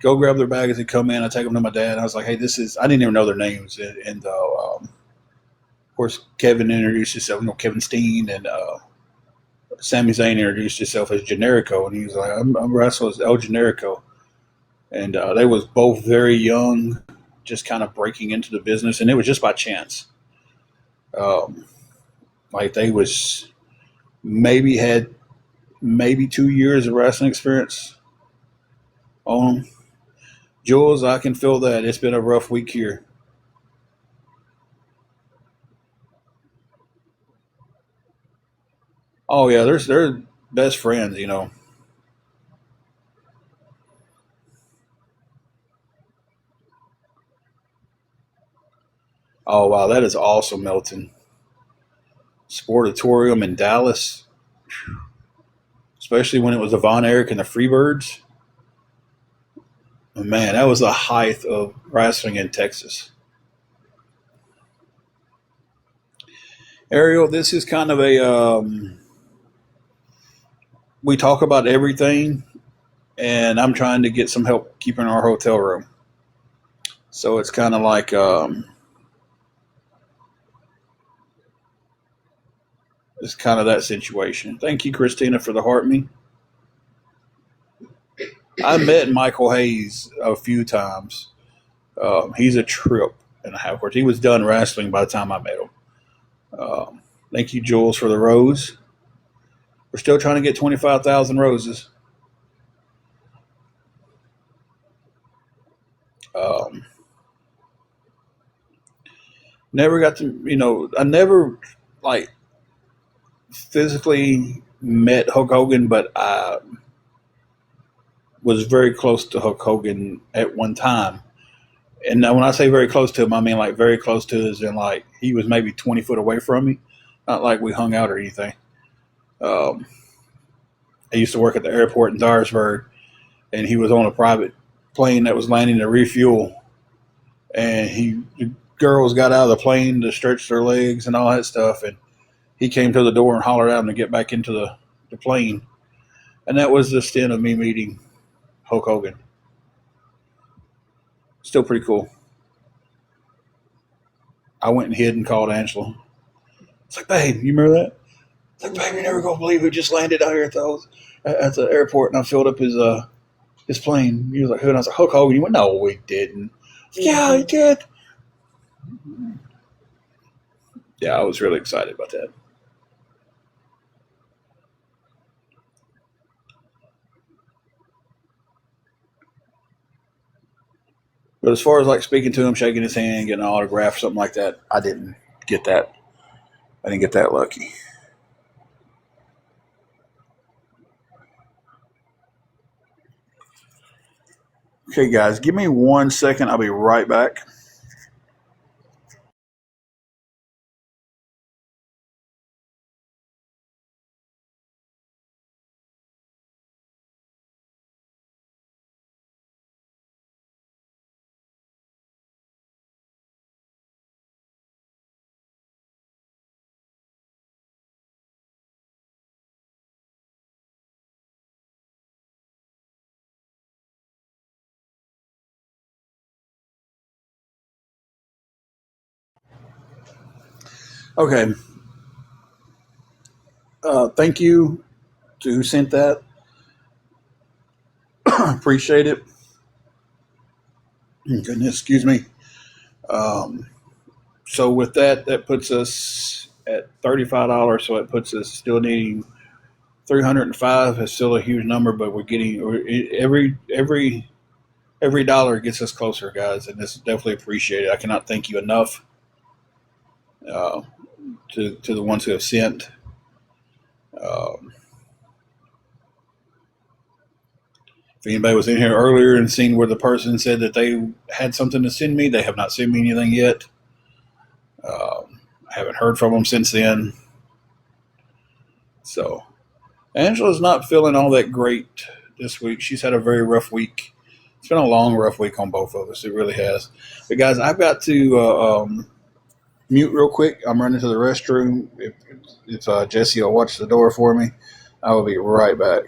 Go grab their bag as they come in. I take them to my dad. I was like, "Hey, this is." I didn't even know their names, and of course, Kevin introduced himself. Kevin Steen and Sami Zayn introduced himself as Generico, and he was like, "I'm wrestling as El Generico." And they was both very young, just kind of breaking into the business, and it was just by chance. Um, like they was had maybe 2 years of wrestling experience on them. Jules, I can feel that. It's been a rough week here. Oh yeah, they're best friends. Oh wow, that is awesome, Milton. Sportatorium in Dallas, especially when it was the Von Erich and the Freebirds. Man, that was the height of wrestling in Texas. Ariel, this is kind of we talk about everything, and I'm trying to get some help keeping our hotel room. So it's kind of like it's kind of that situation. Thank you, Christina, for the heart me. I met Michael Hayes a few times. He's a trip and a half. Of course, he was done wrestling by the time I met him. Thank you, Jules, for the rose. We're still trying to get 25,000 roses. Um, Never got to. I never like physically met Hulk Hogan, but I was very close to Hulk Hogan at one time. And now when I say very close to him, I mean like very close to as in like he was maybe 20 foot away from me. Not like we hung out or anything. Um, I used to work at the airport in Dyersburg, and he was on a private plane that was landing to refuel. And the girls got out of the plane to stretch their legs and all that stuff. And he came to the door and hollered at them to get back into the plane. And that was the extent of me meeting Hulk Hogan. Still pretty cool. I went and hid and called Angela. It's like, babe, you remember that? It's like, babe, you're never gonna believe who just landed out here at the airport, and I filled up his plane. He was like, who? And I was like, Hulk Hogan. He went, no, we didn't. Like, yeah, he did. Yeah, I was really excited about that. But as far as like speaking to him, shaking his hand, getting an autograph, something like that, I didn't get that. I didn't get that lucky. Okay, guys, give me 1 second. I'll be right back. Okay. Thank you to who sent that. Appreciate it. Goodness, excuse me. Um, so with that, that puts us at $35. So it puts us still needing 305. It's still a huge number, but we're getting every dollar gets us closer, guys, and this is definitely appreciated. I cannot thank you enough uh, to the ones who have sent. Um, if anybody was in here earlier and seen where the person said that they had something to send me, they have not sent me anything yet. I haven't heard from them since then. So Angela's not feeling all that great this week. She's had a very rough week. It's been a long, rough week on both of us. It really has. But guys, I've got to mute real quick. I'm running to the restroom. If Jesse will watch the door for me, I will be right back.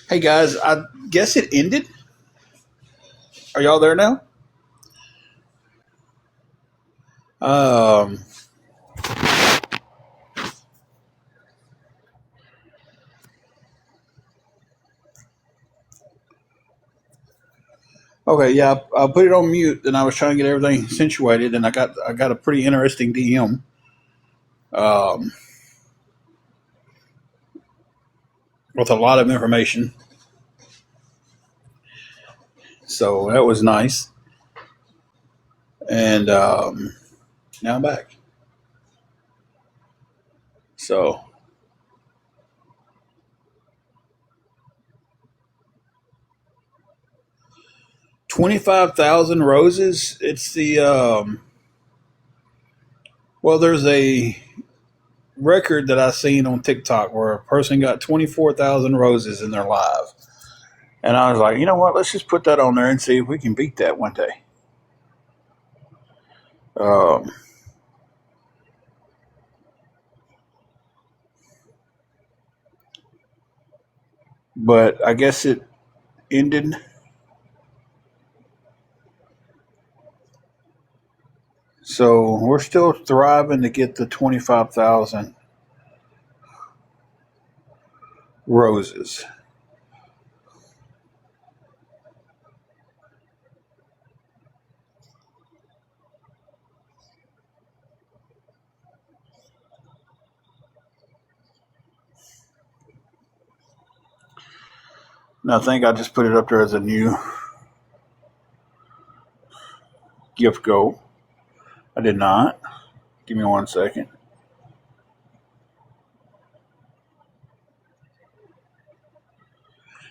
Hey guys, I guess it ended. Are y'all there now? Um, okay, yeah, I put it on mute, and I was trying to get everything accentuated, and I got a pretty interesting DM. Um, with a lot of information, so that was nice. And now I'm back. So 25,000 roses. It's the well, there's a record that I seen on TikTok where a person got 24,000 roses in their life. And I was like, you know what? Let's just put that on there and see if we can beat that one day. Um, but I guess it ended. So we're still thriving to get the 25,000 roses. And I think I just put it up there as a new gift goal. I did not. Give me 1 second.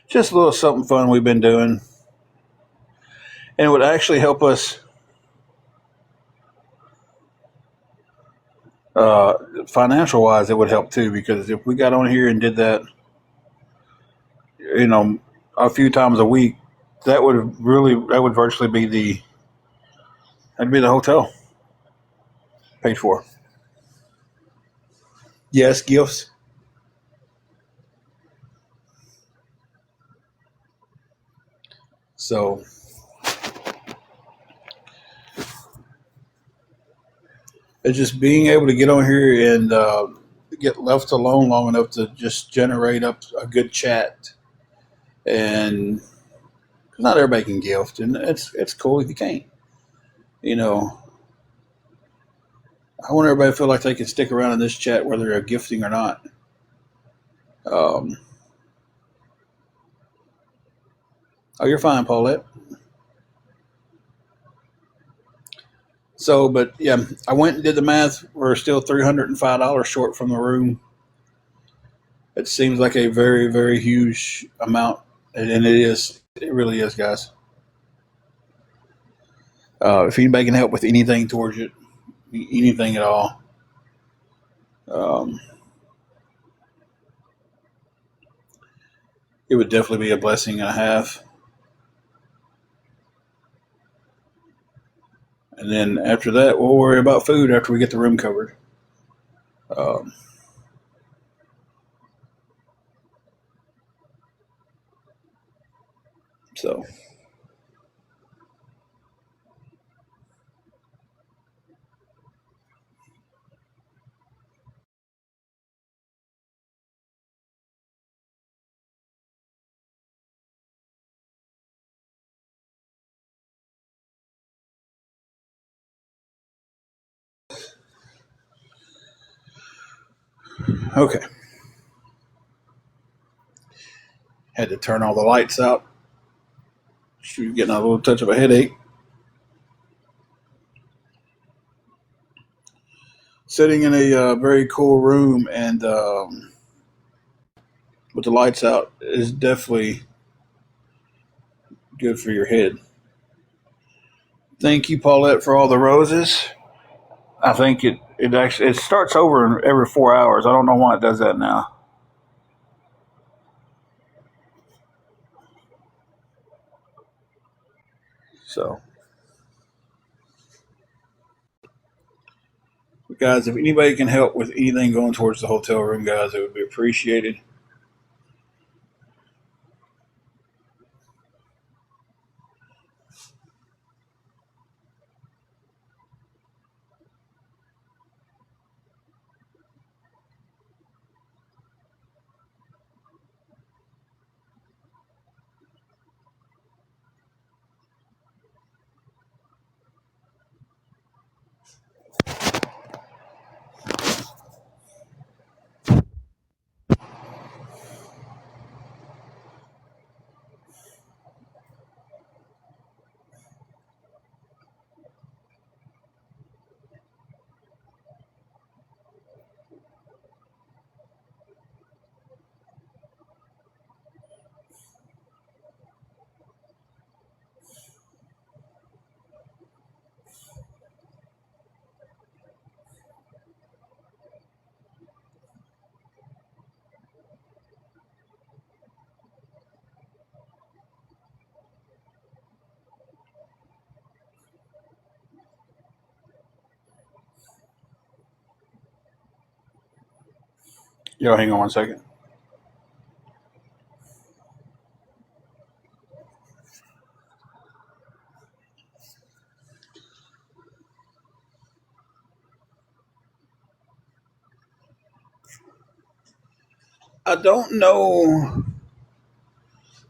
Just a little something fun we've been doing. And it would actually help us financial wise. It would help too, because if we got on here and did that, you know, a few times a week, that would virtually be that'd be the hotel paid for. Yes, gifts. So it's just being able to get on here and get left alone long enough to just generate up a good chat. And not everybody can gift, and it's cool if you can't. You know, I want everybody to feel like they can stick around in this chat whether they're gifting or not. Um, oh, you're fine, Paulette. So, but yeah, I went and did the math. We're still $305 short from the room. It seems like a very, very huge amount, and it is. It really is, guys. If anybody can help with anything towards it, anything at all, um, it would definitely be a blessing and a half. And then after that, we'll worry about food after we get the room covered. Um, so, okay. Had to turn all the lights out. She was getting a little touch of a headache. Sitting in a very cool room and with the lights out is definitely good for your head. Thank you, Paulette, for all the roses. I think it actually it starts over every 4 hours. I don't know why it does that now. So, guys, if anybody can help with anything going towards the hotel room, guys, it would be appreciated. Yo, hang on one second. I don't know.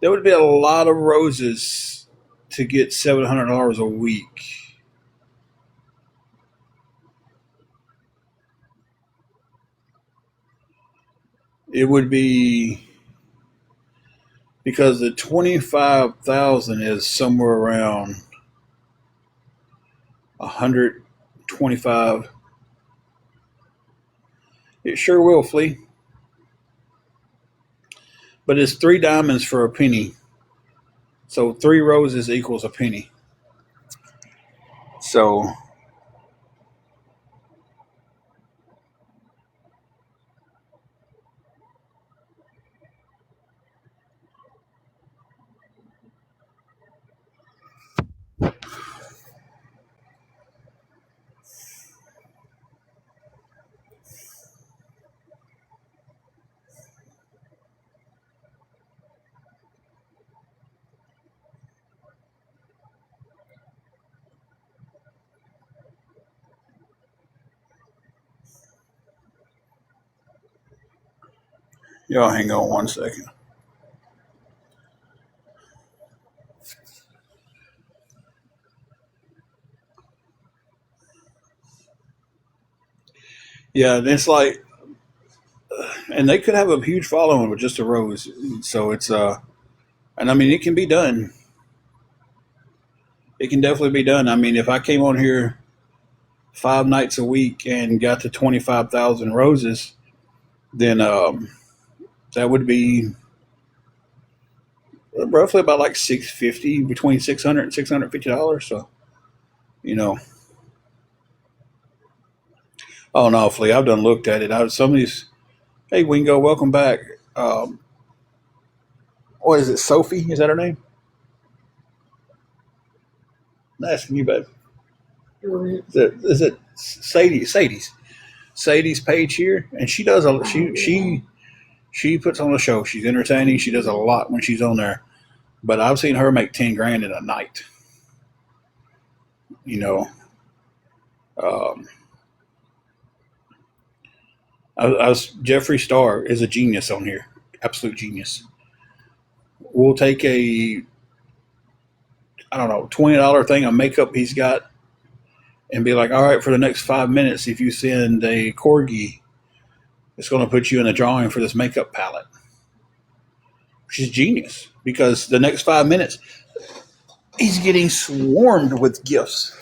There would be a lot of roses to get $700 a week. It would be because the 25,000 is somewhere around 125. It sure will, Flea. But it's three diamonds for a penny. So three roses equals a penny. So y'all hang on one second. Yeah, it's like, and they could have a huge following with just a rose. So it's and I mean it can be done. It can definitely be done. I mean, if I came on here 5 nights a week and got to 25,000 roses, then that would be roughly about like 650, between 600 and $650. So you know, oh no, Flea, I've done looked at it. Some of these. Hey, Wingo, welcome back. What is it? Sophie, is that her name? I'm asking you, babe. Is it Sadie's page here, and she does a she puts on a show. She's entertaining. She does a lot when she's on there. But I've seen her make 10 grand in a night. You know, um, I was Jeffree Star is a genius on here, absolute genius. We'll take a I don't know $20 thing of makeup he's got, and be like, all right, for the next 5 minutes, if you send a corgi, it's going to put you in the drawing for this makeup palette. She's genius because the next 5 minutes, he's getting swarmed with gifts.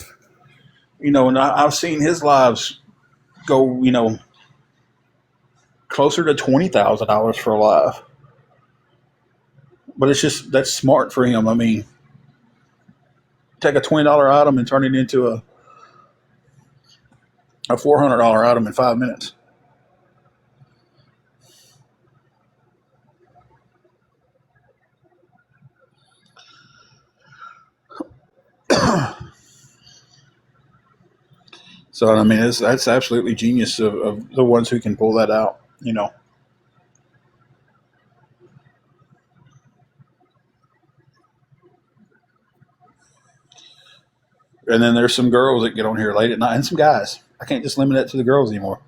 You know, and I've seen his lives go, closer to $20,000 for a live. But it's just that's smart for him. I mean, take a $20 item and turn it into a $400 item in 5 minutes. So I mean, that's absolutely genius of the ones who can pull that out. You know. And then there's some girls that get on here late at night, and some guys. I can't just limit it to the girls anymore.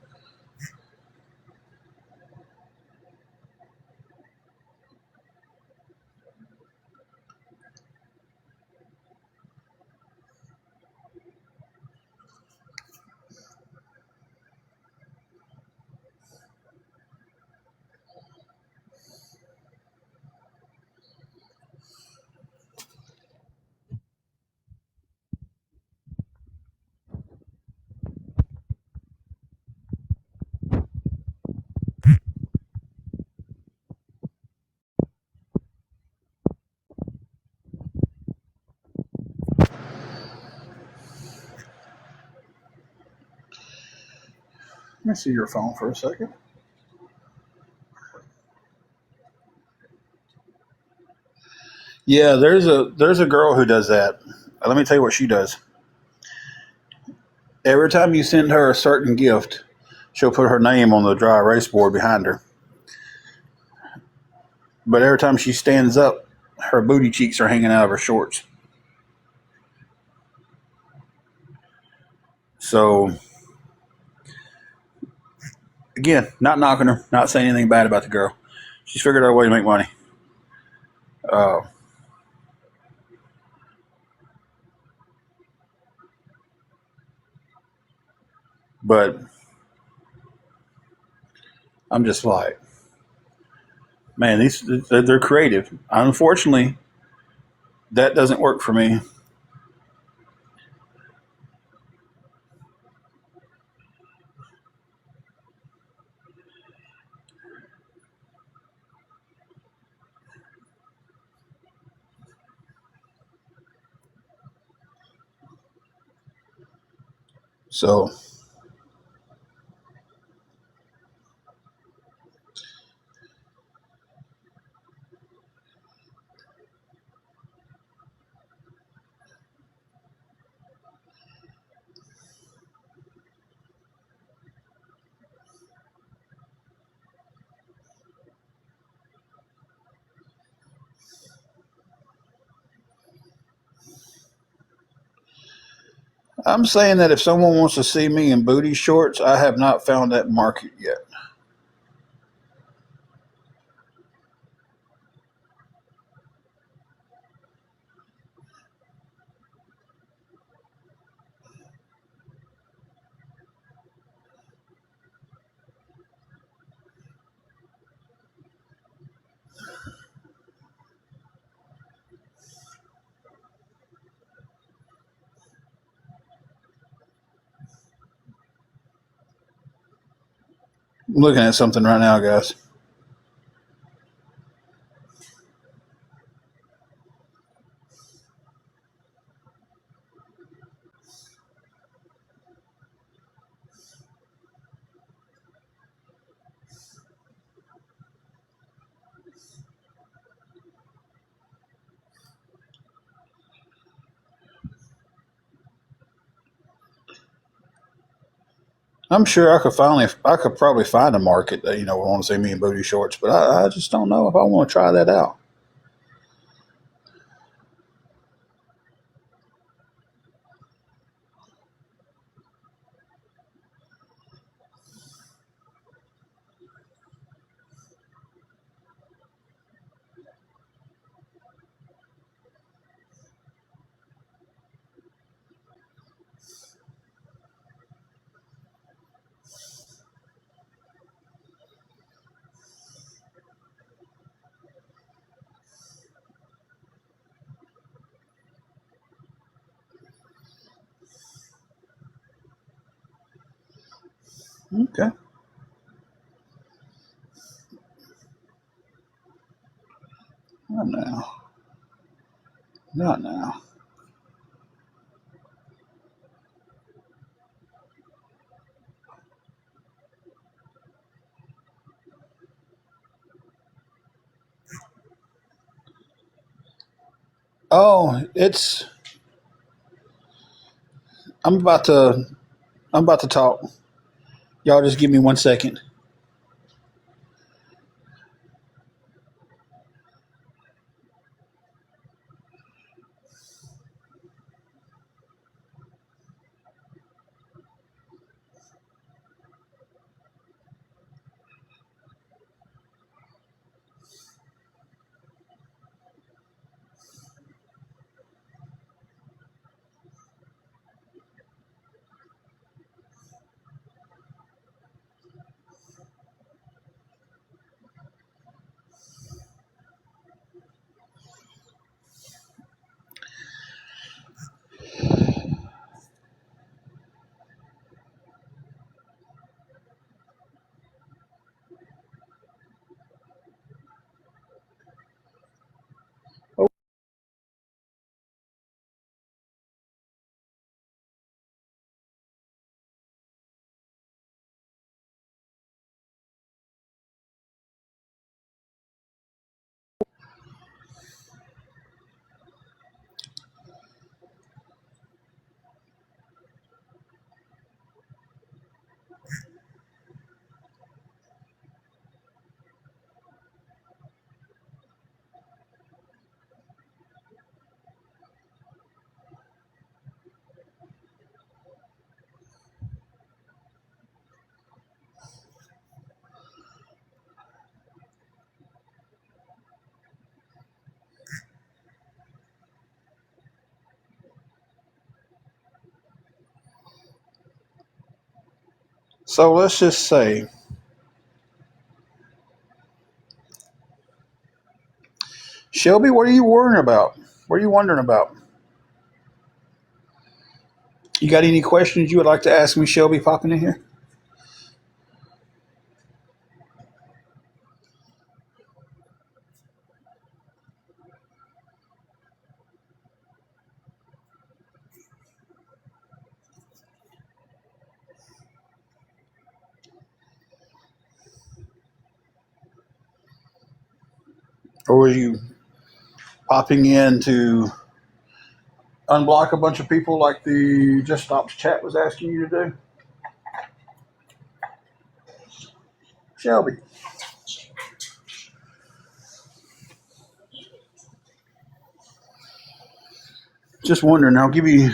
Let me see your phone for a second. Yeah, there's a girl who does that. Let me tell you what she does. Every time you send her a certain gift, she'll put her name on the dry erase board behind her. but every time she stands up, her booty cheeks are hanging out of her shorts. So again, not knocking her, not saying anything bad about the girl. She's figured out a way to make money. Uh, but I'm just like, man, they're creative. Unfortunately, that doesn't work for me. So I'm saying that if someone wants to see me in booty shorts, I have not found that market yet. I'm looking at something right now, guys. I'm sure I could probably find a market that would want to see me in booty shorts, but I just don't know if I want to try that out. Okay, not now, not now. Oh, it's. I'm about to. I'm about to talk. Y'all just give me 1 second. So let's just say, Shelby, what are you worrying about? What are you wondering about? You got any questions you would like to ask me, Shelby, popping in here? Or were you popping in to unblock a bunch of people like the Just Stops chat was asking you to do? Shelby, just wondering. I'll give you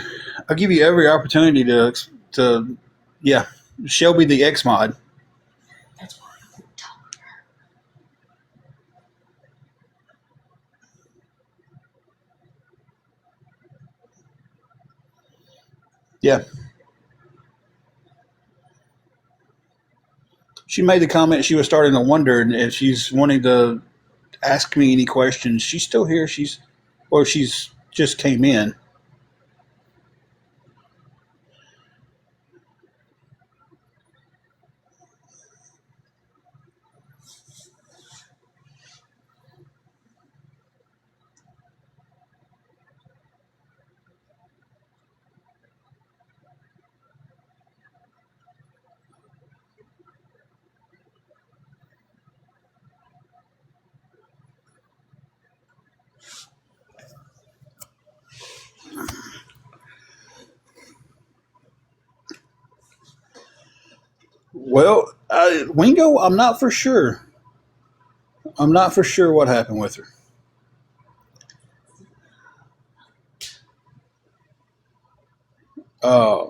every opportunity to yeah, Shelby the X mod. That's why I won't talk. Yeah, she made the comment she was starting to wonder if she's wanting to ask me any questions. She's still here. She's just came in. Well, Wingo, I'm not for sure. I'm not for sure what happened with her. Uh,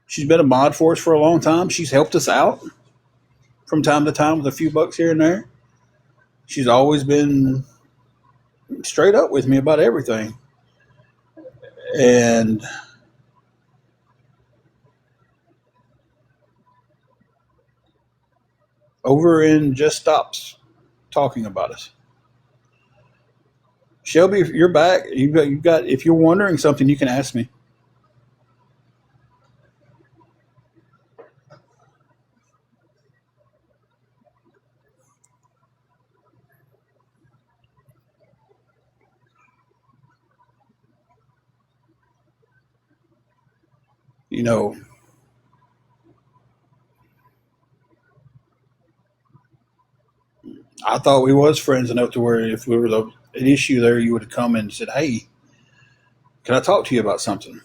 she's been a mod for us for a long time. She's helped us out from time to time with a few bucks here and there. She's always been straight up with me about everything. And over in just stops talking about us. Shelby, if you're back, you've got. If you're wondering something, you can ask me. You know, I thought we was friends enough to where if there was an issue there, you would have come and said, "Hey, can I talk to you about something?"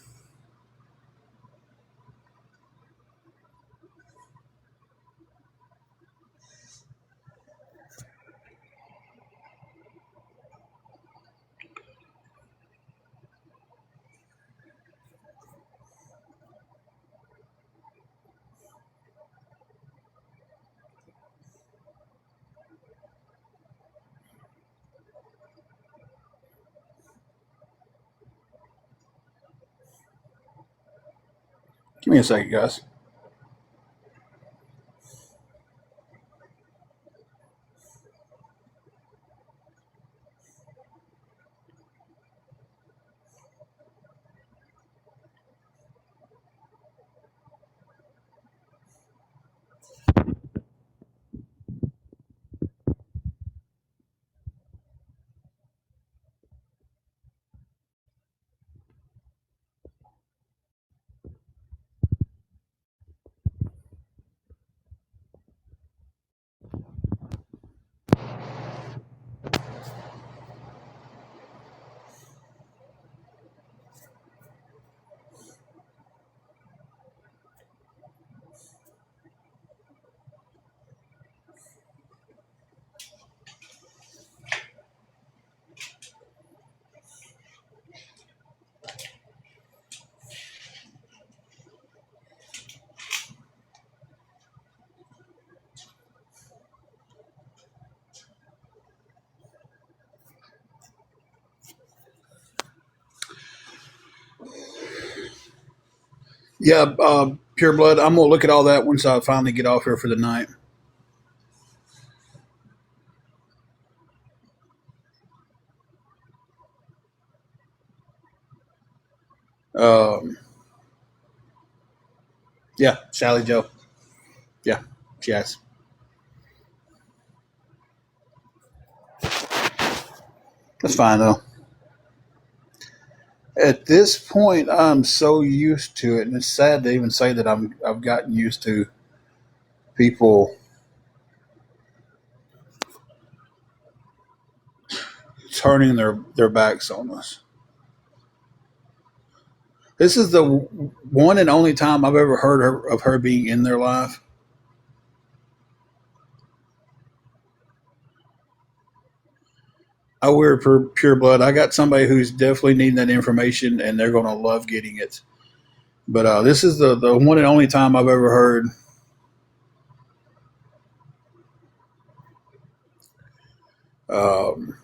Give me a second, guys. Yeah, Pure Blood. I'm gonna look at all that once I finally get off here for the night. Um, yeah, Sally Joe. Yeah, yes. That's fine though. At this point, I'm so used to it, and it's sad to even say that I've gotten used to people turning their backs on us. This is the one and only time I've ever heard of her being in their life. I wear Pure Blood. I got somebody who's definitely needing that information, and they're going to love getting it. But this is the one and only time I've ever heard um,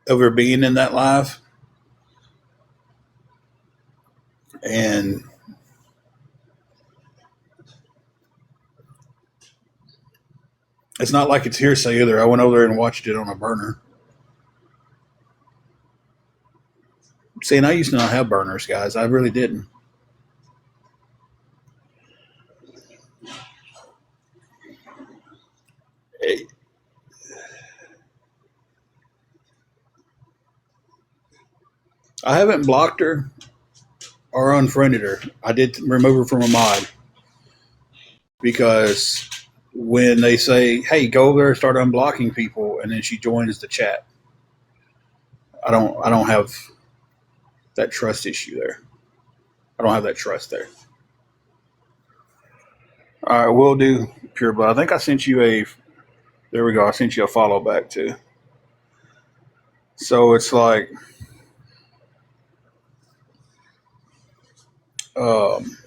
of her being in that life. And it's not like it's hearsay either. I went over there and watched it on a burner. See, and I used to not have burners, guys. I really didn't. I haven't blocked her or unfriended her. I did remove her from a mod because when they say, "Hey, go over there and start unblocking people," and then she joins the chat, I don't have that trust issue there. I don't have that trust there. All right, we'll do Pure Blood. I think I sent you a. There we go. I sent you a follow back too. So it's like, um,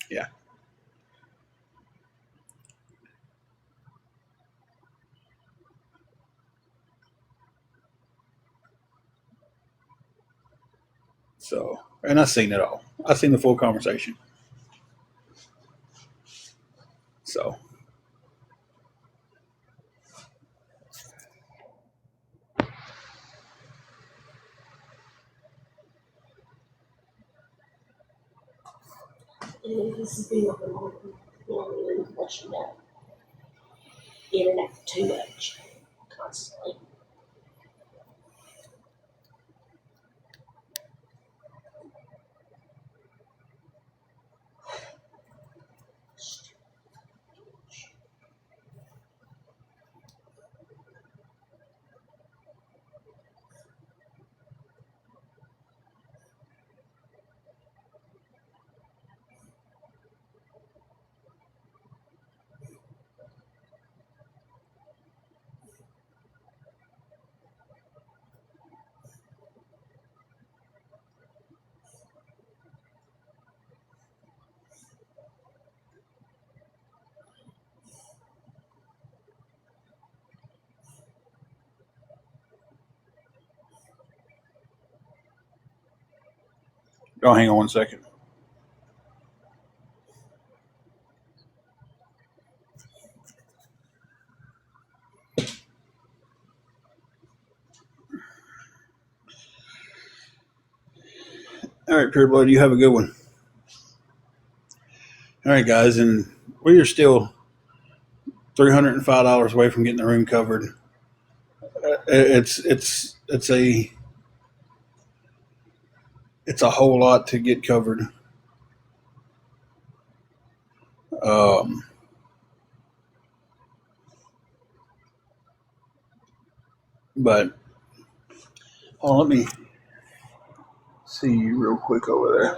yeah. So, and I've seen it all. I've seen the full conversation. So, This is being normally let you know. In and out too much constantly. oh, hang on one second. All right, Pure Blood, you have a good one. All right, guys, and we are still $305 away from getting the room covered. It's it's a whole lot to get covered. Um, but let me see you real quick over there.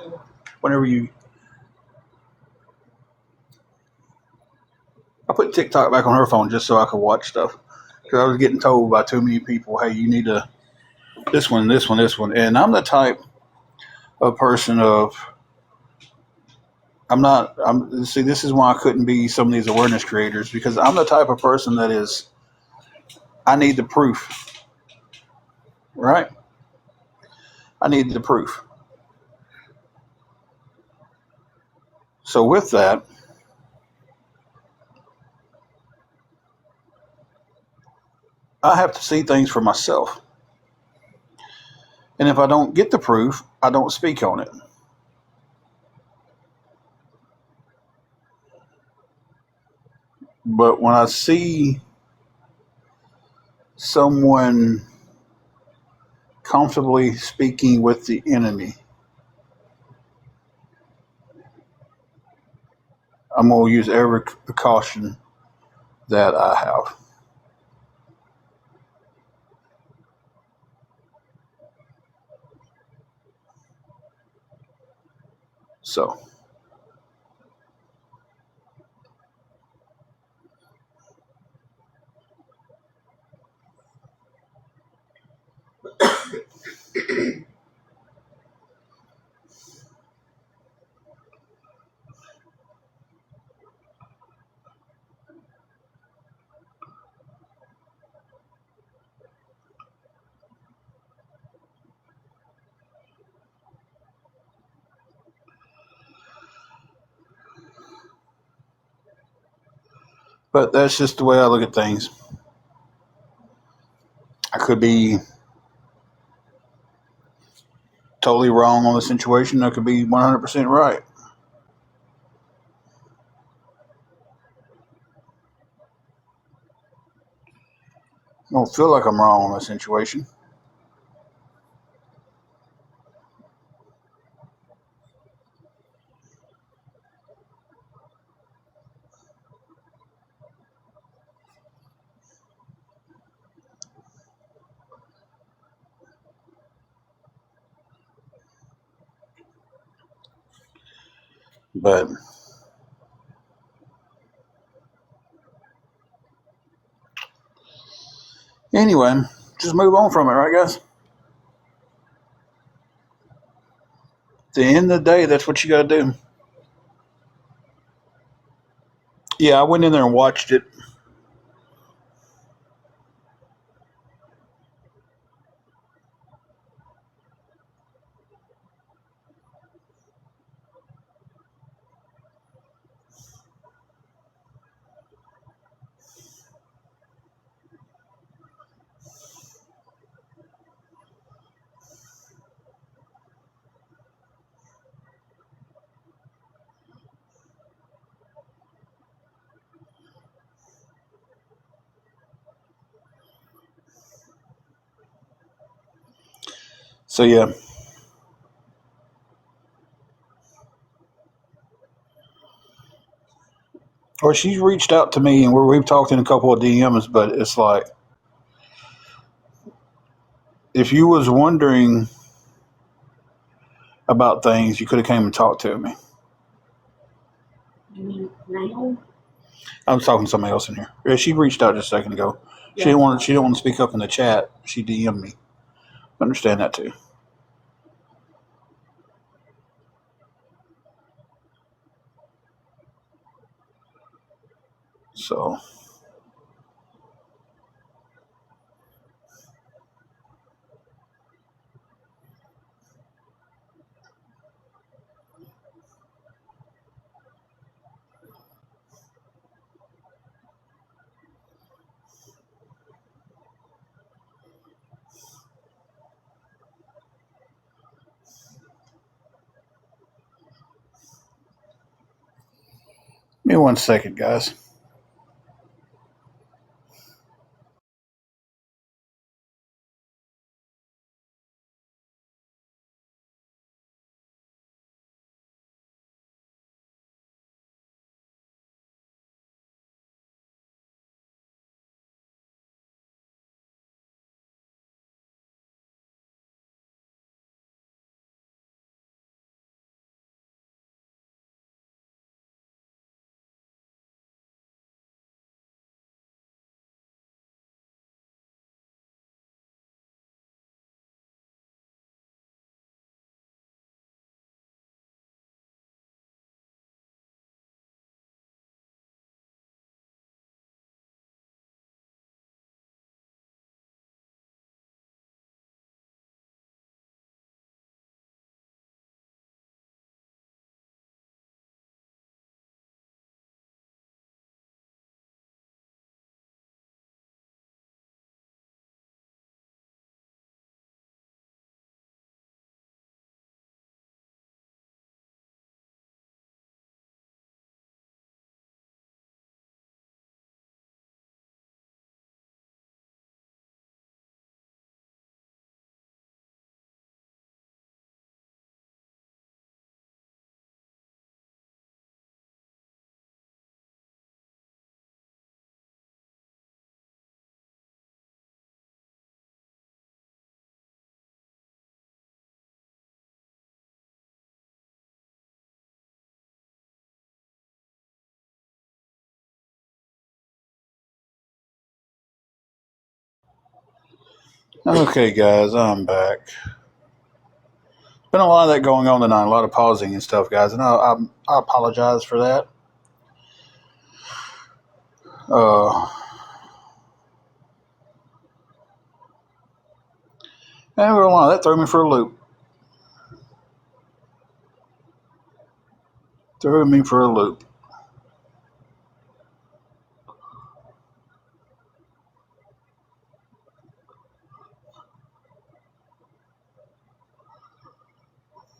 Whenever you, I put TikTok back on her phone just so I could watch stuff because I was getting told by too many people, "Hey, you need to this one, this one, this one," and I'm the type of person of I'm not. I'm see. This is why I couldn't be some of these awareness creators because I'm the type of person that is. I need the proof. right? I need the proof. So with that, I have to see things for myself. And if I don't get the proof, I don't speak on it. But when I see someone comfortably speaking with the enemy, I'm going to use every precaution that I have. So, but that's just the way I look at things. I could be totally wrong on the situation. I could be 100% right. I don't feel like I'm wrong on the situation. But anyway, just move on from it, right, guys? At the end of the day, that's what you got to do. Yeah, I went in there and watched it. So yeah. Or she's reached out to me and we've talked in a couple of DMs, but it's like if you was wondering about things, you could have came and talked to me. You mean now? I was talking to somebody else in here. Yeah, she reached out just a second ago. She didn't want. She didn't want to speak up in the chat. She DM'd me. I understand that too. So give me 1 second, guys. Okay, guys, I'm back. Been a lot of that going on tonight, a lot of pausing and stuff, guys, and I apologize for that. Uh, and that threw me for a loop. Threw me for a loop.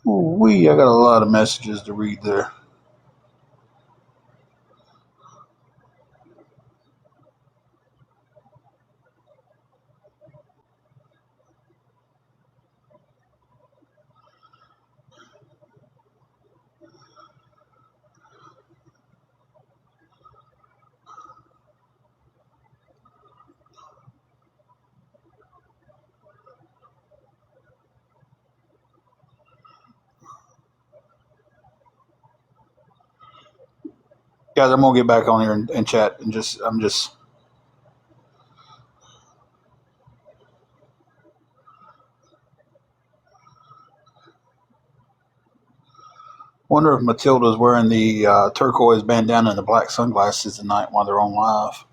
Ooh-wee, I got a lot of messages to read there. Guys, I'm gonna get back on here and chat and I'm just wonder if Matilda's wearing the turquoise bandana and the black sunglasses tonight while they're on live.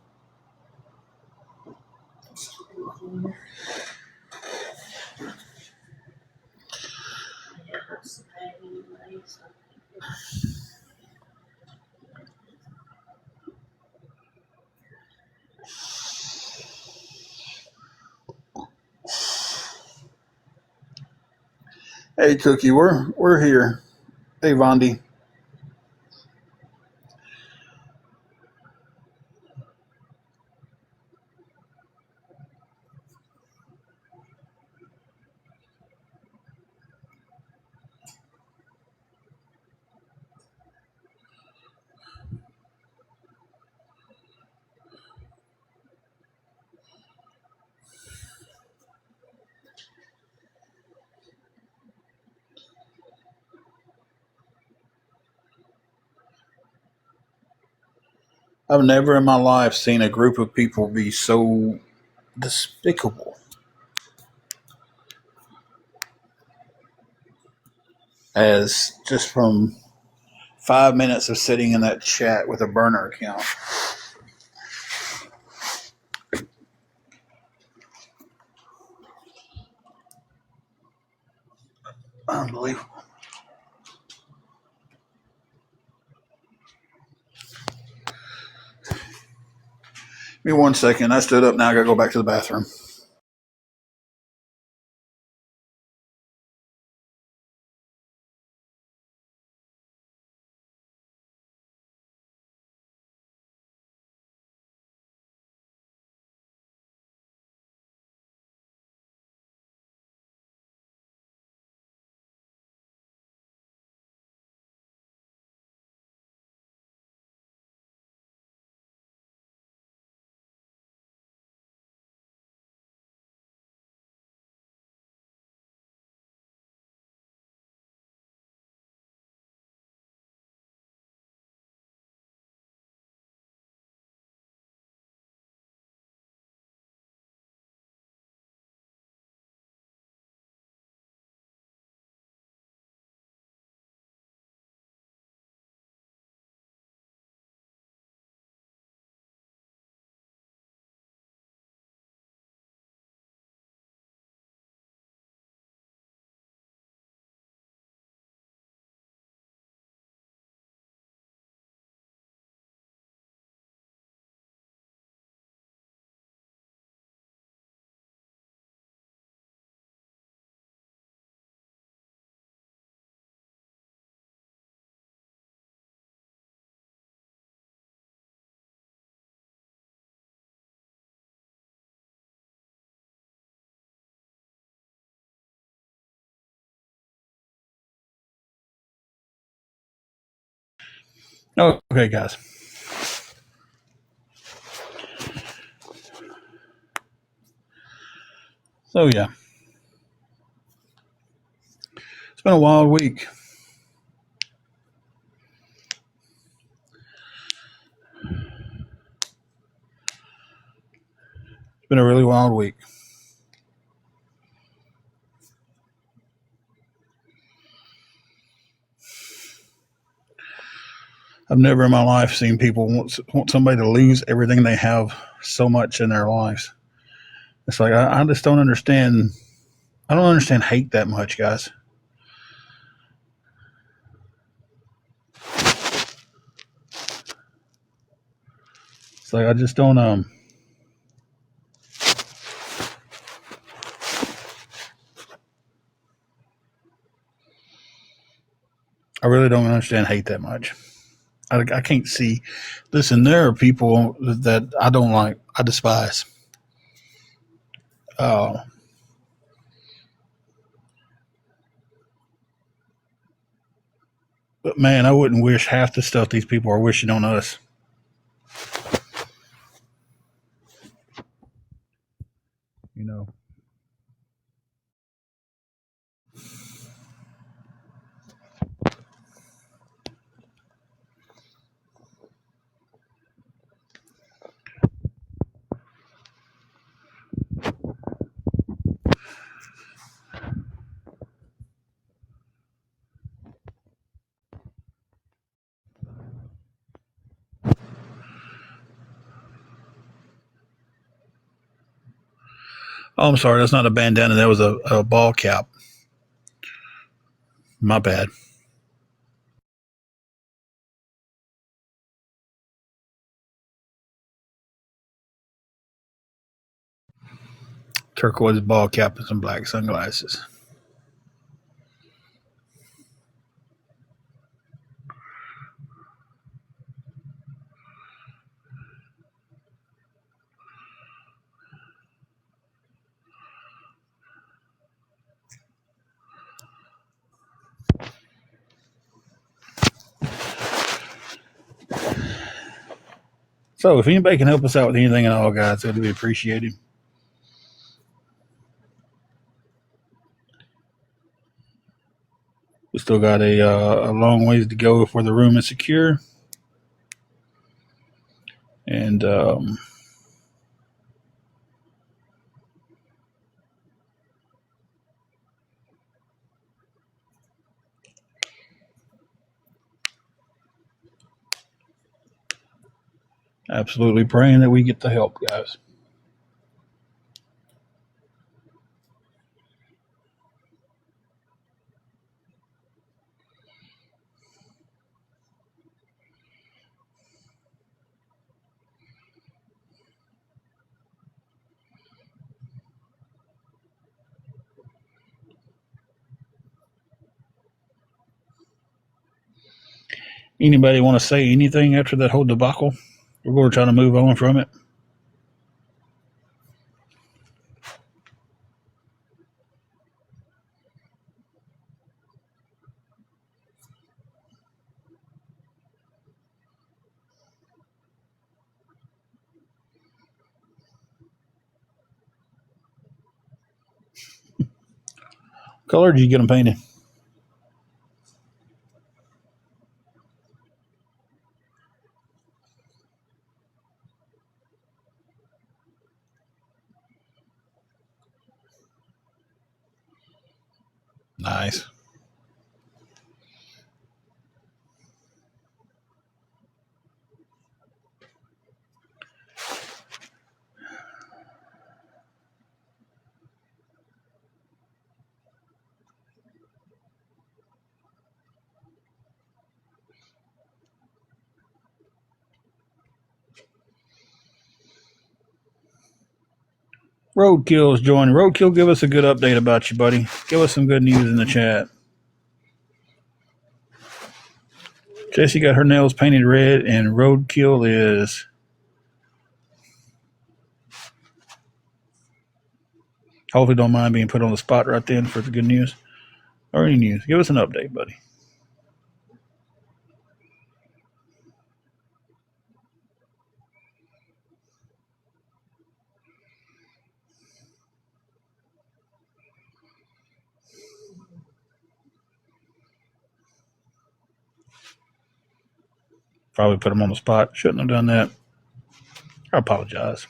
Hey, Cookie, we're here. Hey, Vondi. I've never in my life seen a group of people be so despicable as just from 5 minutes of sitting in that chat with a burner account. Unbelievable. Give me 1 second. I stood up now. I gotta go back to the bathroom. Okay, guys. So yeah, it's been a wild week. It's been a really wild week. I've never in my life seen people want somebody to lose everything they have so much in their lives. It's like I just don't understand. I don't understand hate that much, guys. It's like I just don't I really don't understand hate that much. I can't see. Listen, there are people that I don't like. I despise. Uh, but man, I wouldn't wish half the stuff these people are wishing on us. You know. Oh, I'm sorry. That's not a bandana. That was a ball cap. My bad. Turquoise ball cap and some black sunglasses. So, if anybody can help us out with anything at all, guys, that'd be appreciated. We still got a long ways to go before the room is secure, and absolutely praying that we get the help, guys. Anybody want to say anything after that whole debacle? We're going to try to move on from it. Color did you get them painted? Nice. Roadkill's joining. Roadkill, give us a good update about you, buddy. Give us some good news in the chat. Jessie got her nails painted red, and Roadkill is hopefully don't mind being put on the spot right then for the good news or any news. Give us an update, buddy. Probably put him on the spot. Shouldn't have done that. I apologize.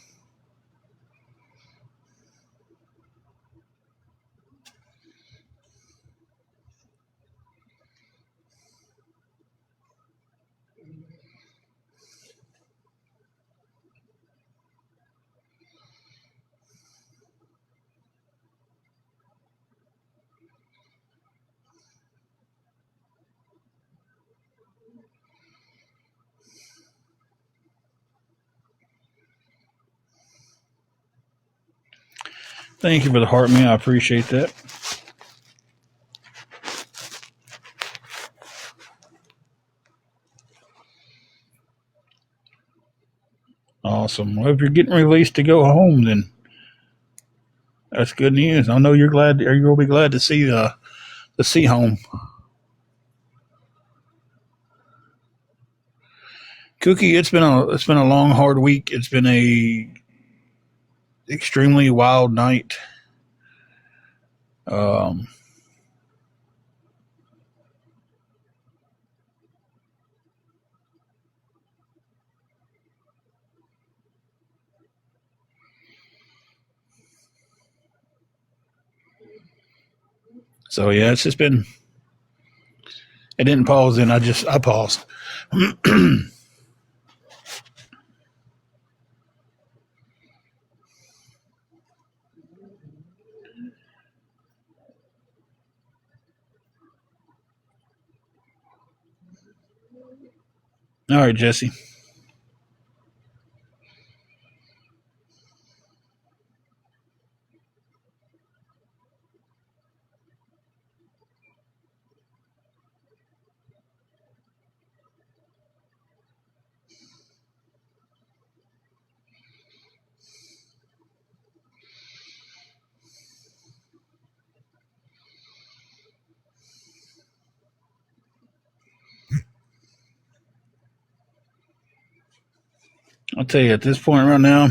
Thank you for the heart, man. I appreciate that. Awesome. Well, if you're getting released to go home, then that's good news. I know you're glad, or you'll be glad to see the sea home. Cookie, it's been a long, hard week. It's been a extremely wild night. Um, so yeah, it's just been. It didn't pause, and I paused. All right, Jesse. I'll tell you at this point right now,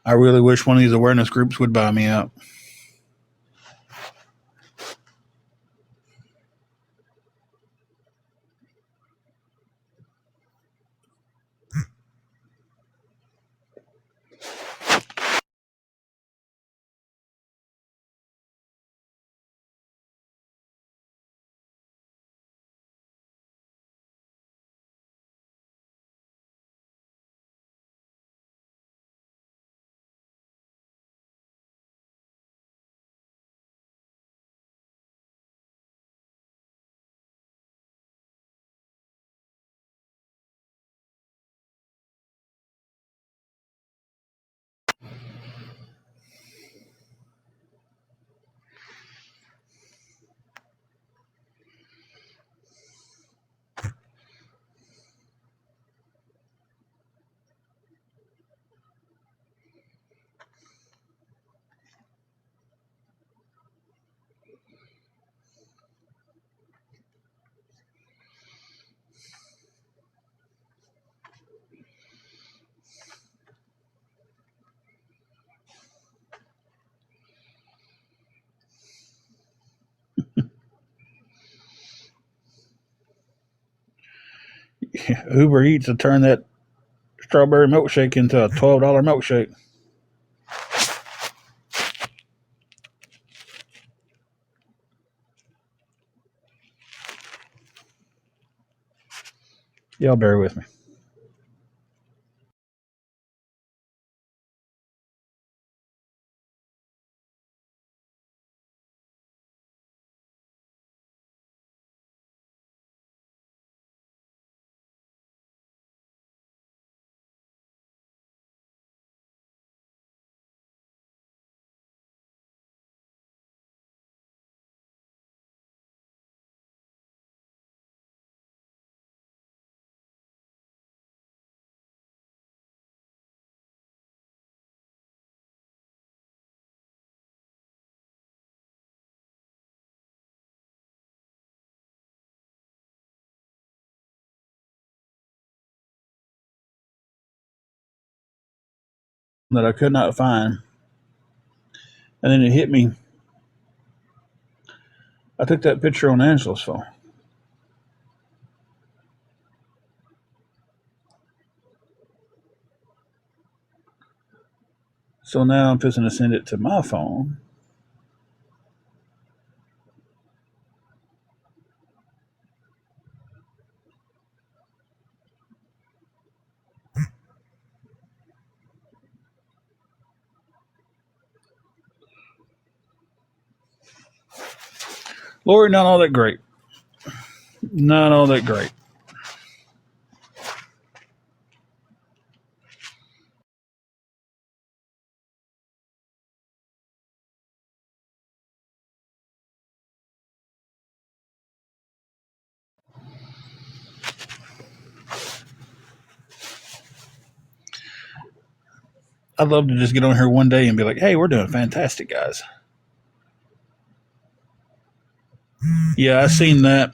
I really wish one of these awareness groups would buy me out. Uber Eats to turn that strawberry milkshake into a $12 milkshake. Y'all bear with me. That I could not find. And then it hit me. I took that picture on Angela's phone. So now I'm fixing to send it to my phone. Lori, not all that great. Not all that great. I'd love to just get on here one day and be like, hey, we're doing fantastic, guys. Yeah, I seen that.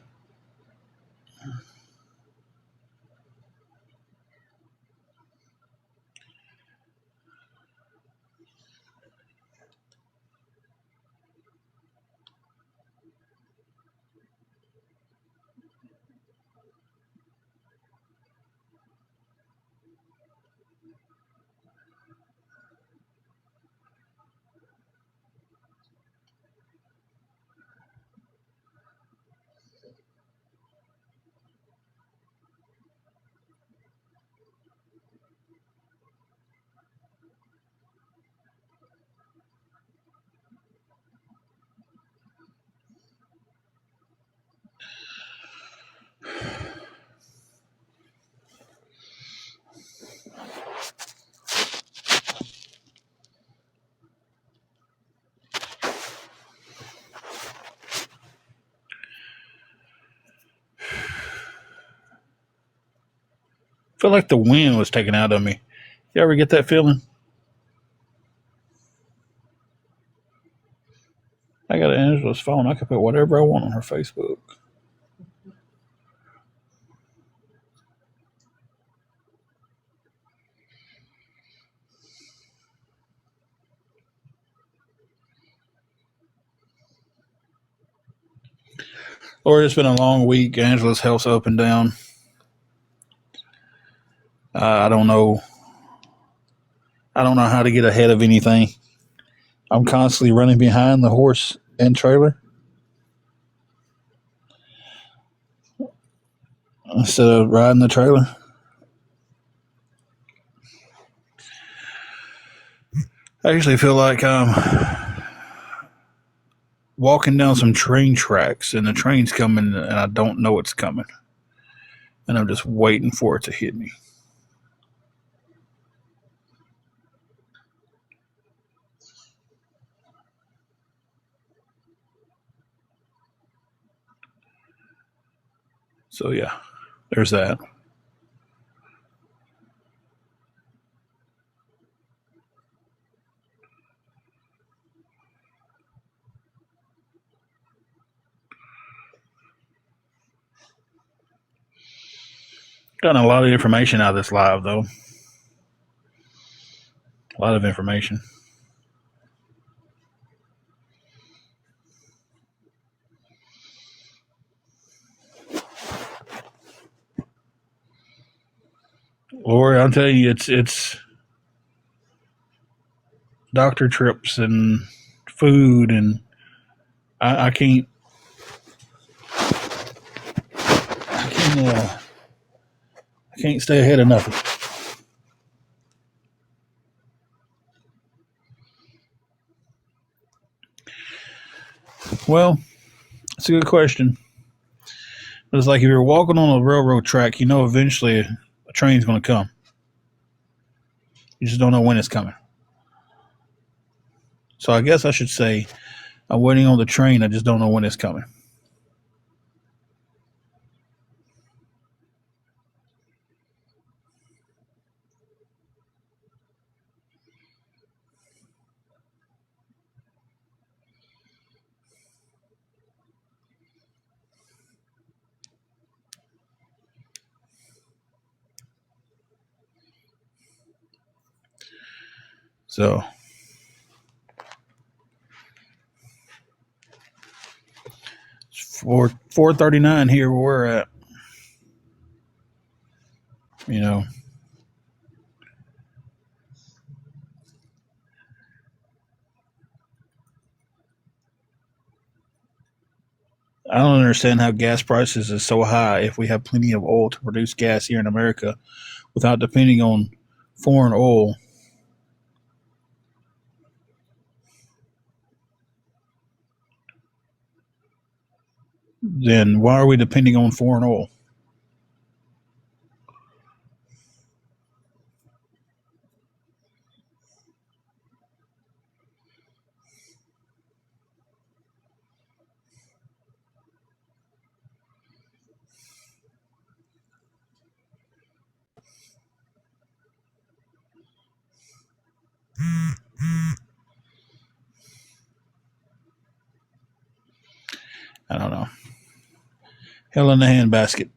I feel like the wind was taken out of me. You ever get that feeling? I got Angela's phone. I could put whatever I want on her Facebook. Lord, it's been a long week. Angela's health's up and down. I don't know. I don't know how to get ahead of anything. I'm constantly running behind the horse and trailer instead of riding the trailer. I actually feel like I'm walking down some train tracks and the train's coming and I don't know it's coming. And I'm just waiting for it to hit me. So, yeah, there's that. Gotten a lot of information out of this live, though. A lot of information. Lori, I'll tell you, it's doctor trips and food, and I can't. I can't stay ahead of nothing. Well, it's a good question. It's like if you're walking on a railroad track, you know eventually a train's going to come. You just don't know when it's coming. So I guess I should say I'm waiting on the train. I just don't know when it's coming. So it's 4:39 here where we're at. You know, I don't understand how gas prices is so high if we have plenty of oil to produce gas here in America without depending on foreign oil. Then why are we depending on foreign oil? I don't know. Hell in the handbasket.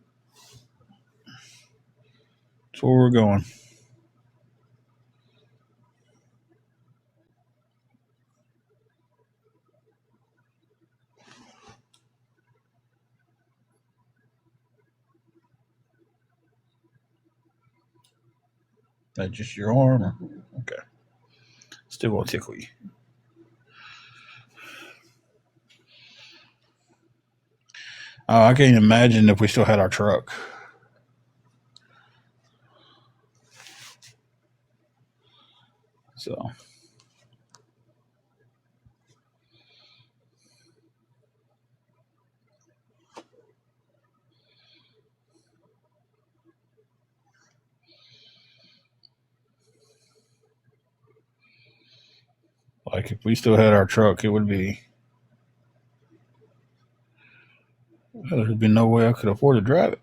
That's where we're going. That's just your arm? Okay. Still gonna tickle you. Oh, I can't imagine if we still had our truck. So, like, if we still had our truck, it would be. There'd be no way I could afford to drive it.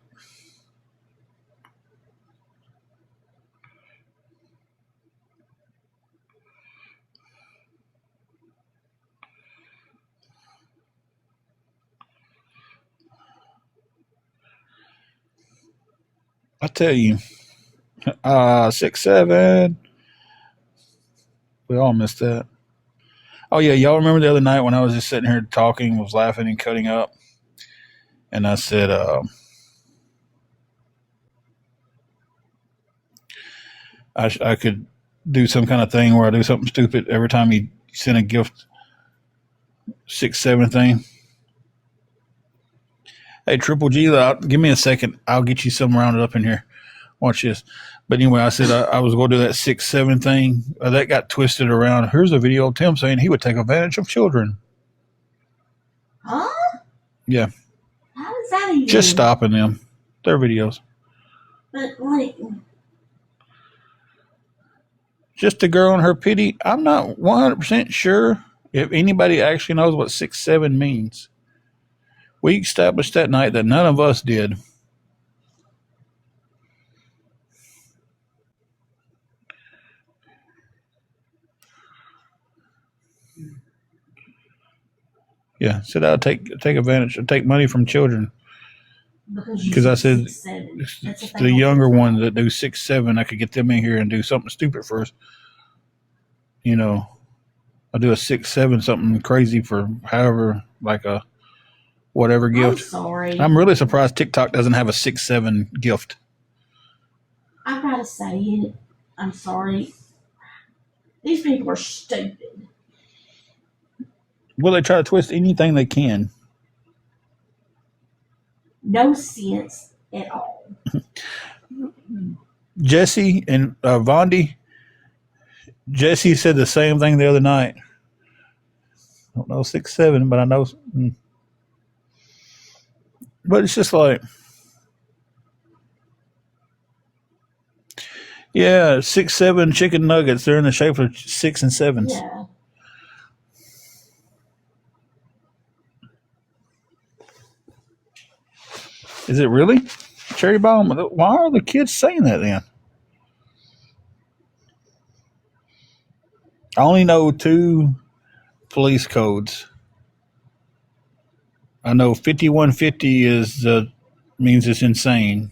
I tell you, 6'7". We all missed that. Oh yeah, y'all remember the other night when I was just sitting here talking, was laughing and cutting up, and I said, I could do some kind of thing where I do something stupid every time you send a gift 6'7" thing. Hey, Triple G, give me a second. I'll get you some rounded up in here. Watch this. But anyway, I said I was going to do that 6'7" thing. That got twisted around. Here's a video of Tim saying he would take advantage of children. Huh? Yeah. How does that even? Just stopping them. Their videos. But like, Just a girl and her pity. I'm not 100% sure if anybody actually knows what 6'7" means. We established that night that none of us did. Yeah, said I'll take advantage, take money from children. Because I said it's the younger ones that do 6'7". I could get them in here and do something stupid for us. You know, I'll do a 6'7" something crazy for however, like a whatever gift. I'm sorry. I'm really surprised TikTok doesn't have a 6'7" gift. I gotta say it. I'm sorry. These people are stupid. Well, they try to twist anything they can. No sense at all. Jesse and Vondi. Jesse said the same thing the other night. I don't know 6'7", but I know. But it's just like, yeah, 6'7" chicken nuggets. They're in the shape of 6 and 7s. Yeah. Is it really? Cherry bomb? Why are the kids saying that then? I only know 2 police codes. I know 5150 is means it's insane,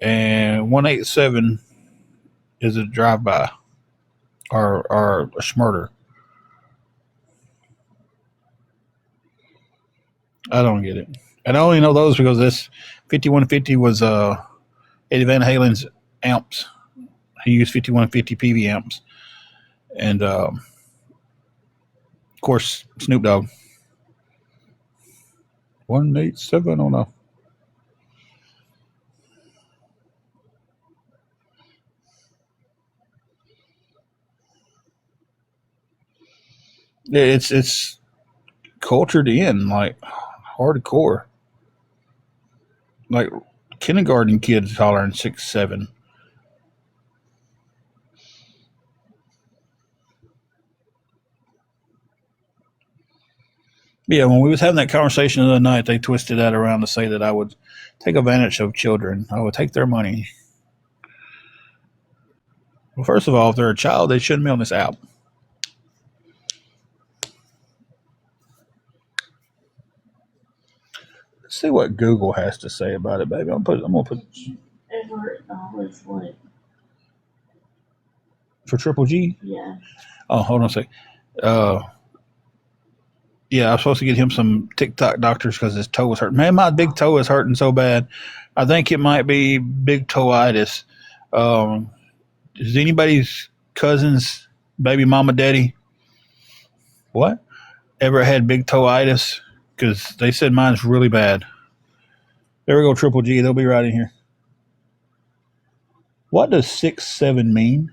and 187 is a drive-by or a schmurder. I don't get it. And I only know those because this 5150 was Eddie Van Halen's amps. He used 5150 PV amps. And, of course, Snoop Dogg. 187, I don't know. Yeah, it's cultured in, like, hardcore. Like, kindergarten kids hollering 6'7". Yeah, when we was having that conversation the other night, they twisted that around to say that I would take advantage of children. I would take their money. Well, first of all, if they're a child, they shouldn't be on this app. see what Google has to say about it, baby. I'm gonna put Did you ever acknowledge what? for Triple G. Yeah. Oh, hold on a sec. Uh, yeah, I'm supposed to get him some TikTok doctors because his toe was hurting. Man, my big toe is hurting so bad. I think it might be big toeitis. Is anybody's cousins, baby mama, daddy, what? Ever had big toeitis? Because they said mine's really bad. There we go, Triple G. They'll be right in here. What does 6'7" mean?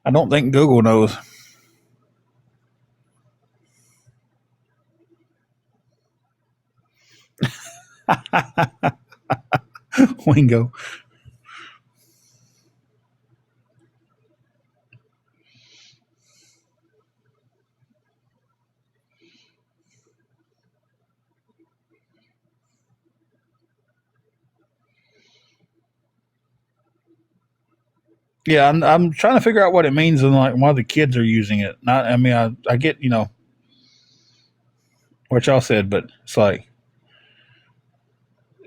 I don't think Google knows. Wingo. Yeah, I'm trying to figure out what it means and like why the kids are using it. Not, I mean, I get what y'all said, but it's like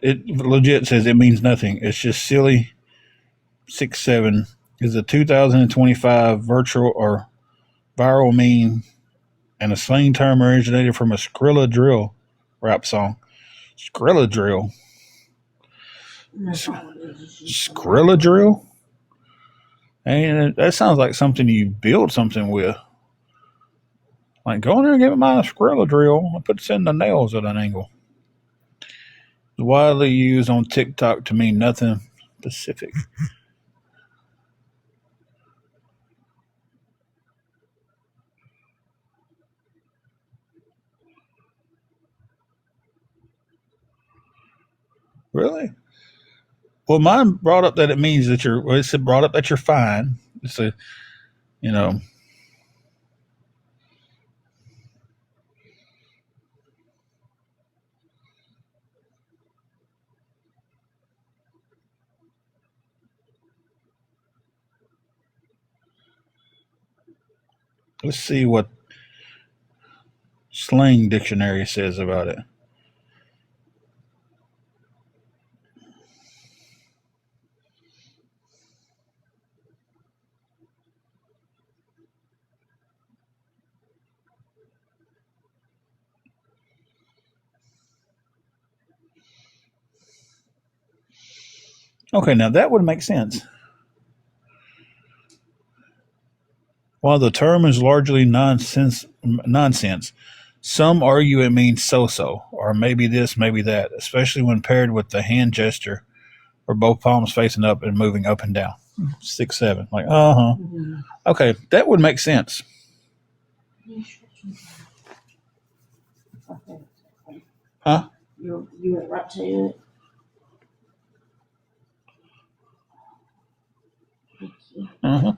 it legit says it means nothing. It's just silly. 6'7" is a 2025 virtual or viral meme and a slang term originated from a Skrilla Drill rap song. Skrilla Drill. Skrilla Drill. And that sounds like something you build something with. Like, go in there and give it my Skrilla drill and put in the nails at an angle. It's widely used on TikTok to mean nothing specific. Really? Well, mine brought up that it means that you're. Well, it said brought up that you're fine. It's a, you know. Let's see what slang dictionary says about it. Okay, now that would make sense. While the term is largely nonsense, some argue it means so-so, or maybe this, maybe that, especially when paired with the hand gesture or both palms facing up and moving up and down. 6'7". Like, uh-huh. Okay, that would make sense. Huh? You went right to it. Uh-huh.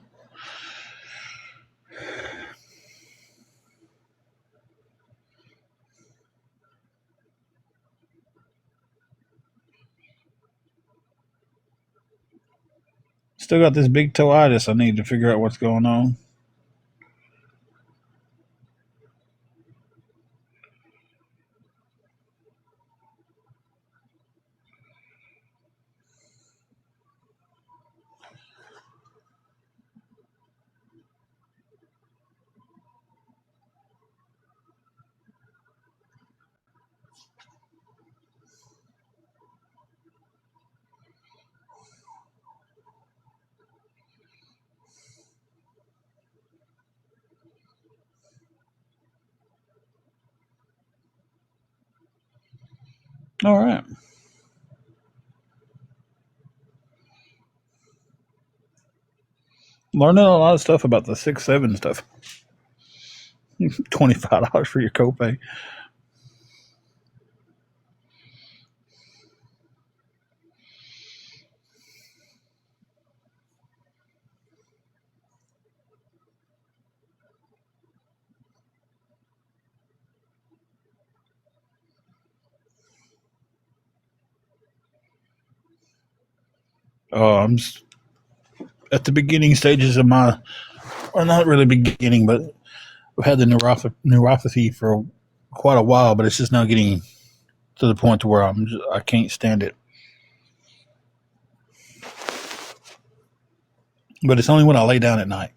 Still got this big toeitis. I need to figure out what's going on. All right. Learning a lot of stuff about the 6'7" stuff. $25 for your copay. I'm at the beginning stages of my, or not really beginning, but I've had the neuropathy for quite a while, but it's just now getting to the point to where I can't stand it. But it's only when I lay down at night.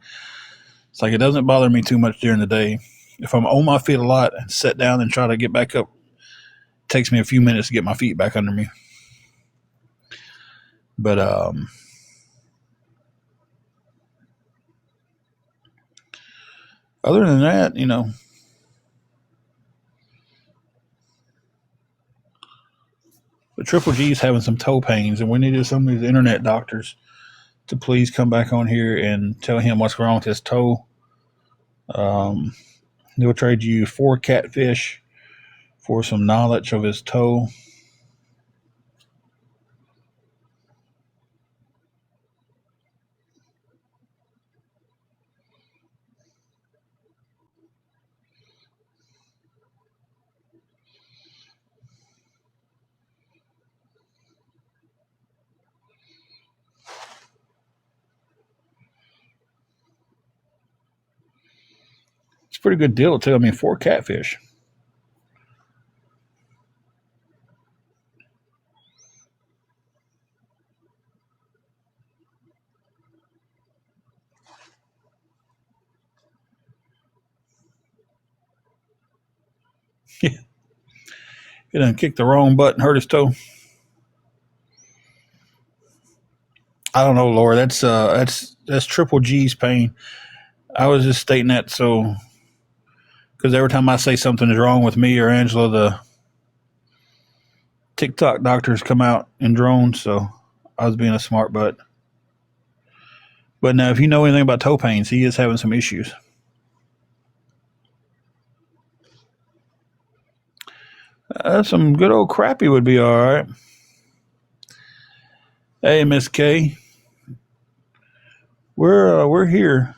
It's like it doesn't bother me too much during the day. If I'm on my feet a lot and sit down and try to get back up, it takes me a few minutes to get my feet back under me. But other than that, the Triple G's having some toe pains, and we needed some of these internet doctors to please come back on here and tell him what's wrong with his toe. Um, they'll trade you 4 catfish for some knowledge of his toe. It's a pretty good deal too. I mean, 4 catfish. He done kicked the wrong butt and hurt his toe. I don't know, Laura. That's Triple G's pain. I was just stating that so because every time I say something is wrong with me or Angela, the TikTok doctors come out in drones. So I was being a smart butt. But now, if you know anything about toe pains, he is having some issues. Some good old crappie would be all right. Hey, Miss K, we're here.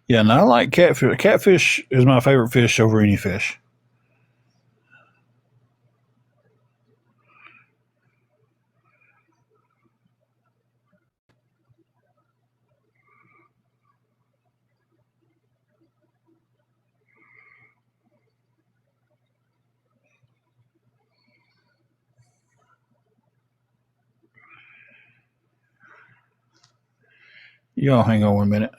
Yeah, and I like catfish. Catfish is my favorite fish over any fish. Y'all hang on 1 minute.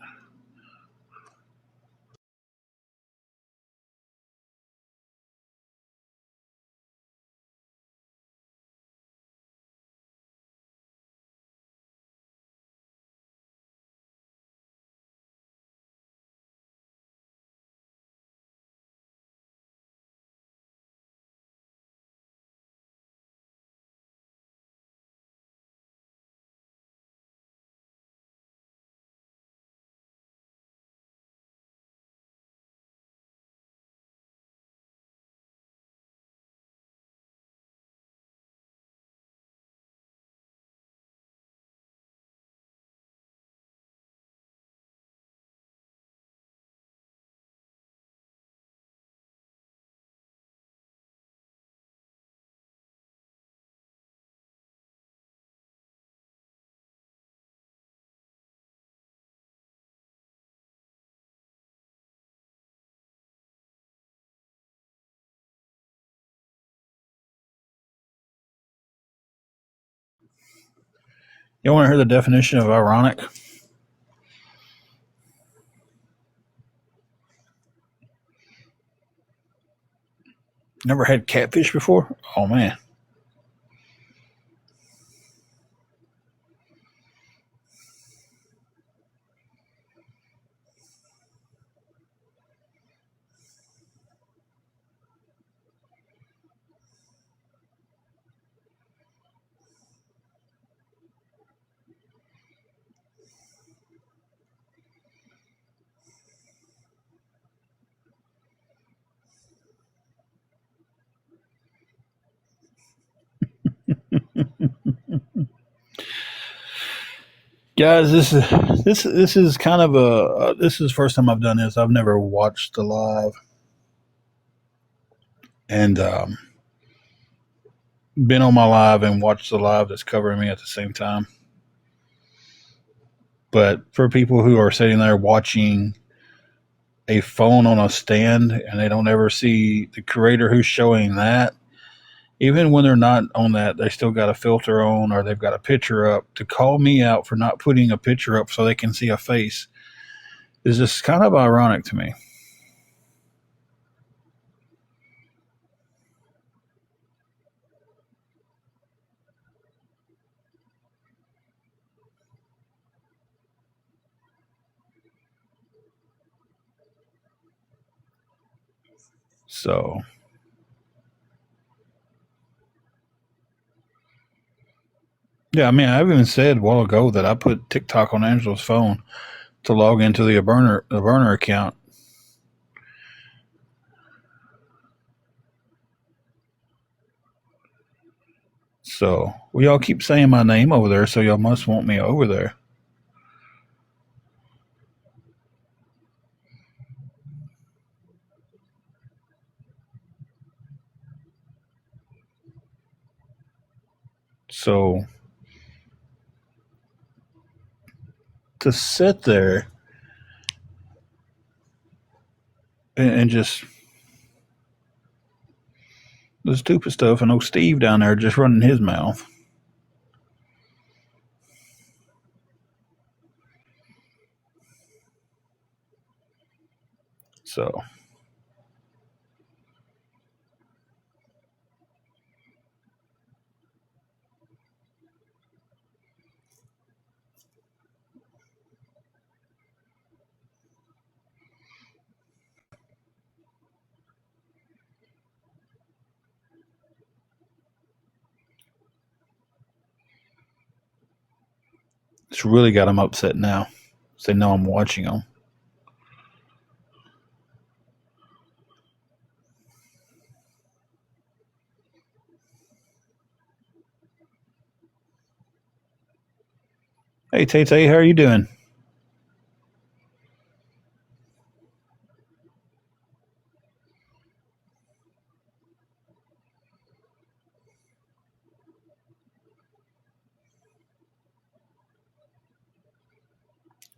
You want to hear the definition of ironic? Never had catfish before? Oh man. Guys, this is kind of this is the first time I've done this. I've never watched the live and been on my live and watched the live that's covering me at the same time. But for people who are sitting there watching a phone on a stand and they don't ever see the creator who's showing that, even when they're not on that, they still got a filter on or they've got a picture up. To call me out for not putting a picture up so they can see a face is just kind of ironic to me. So, yeah, I mean, I've even said a while ago that I put TikTok on Angela's phone to log into the burner account. So, well, y'all keep saying my name over there, so y'all must want me over there. So, to sit there and just the stupid stuff, and old Steve down there just running his mouth. So, it's really got them upset now. They know I'm watching them. Hey, Tay Tay, how are you doing?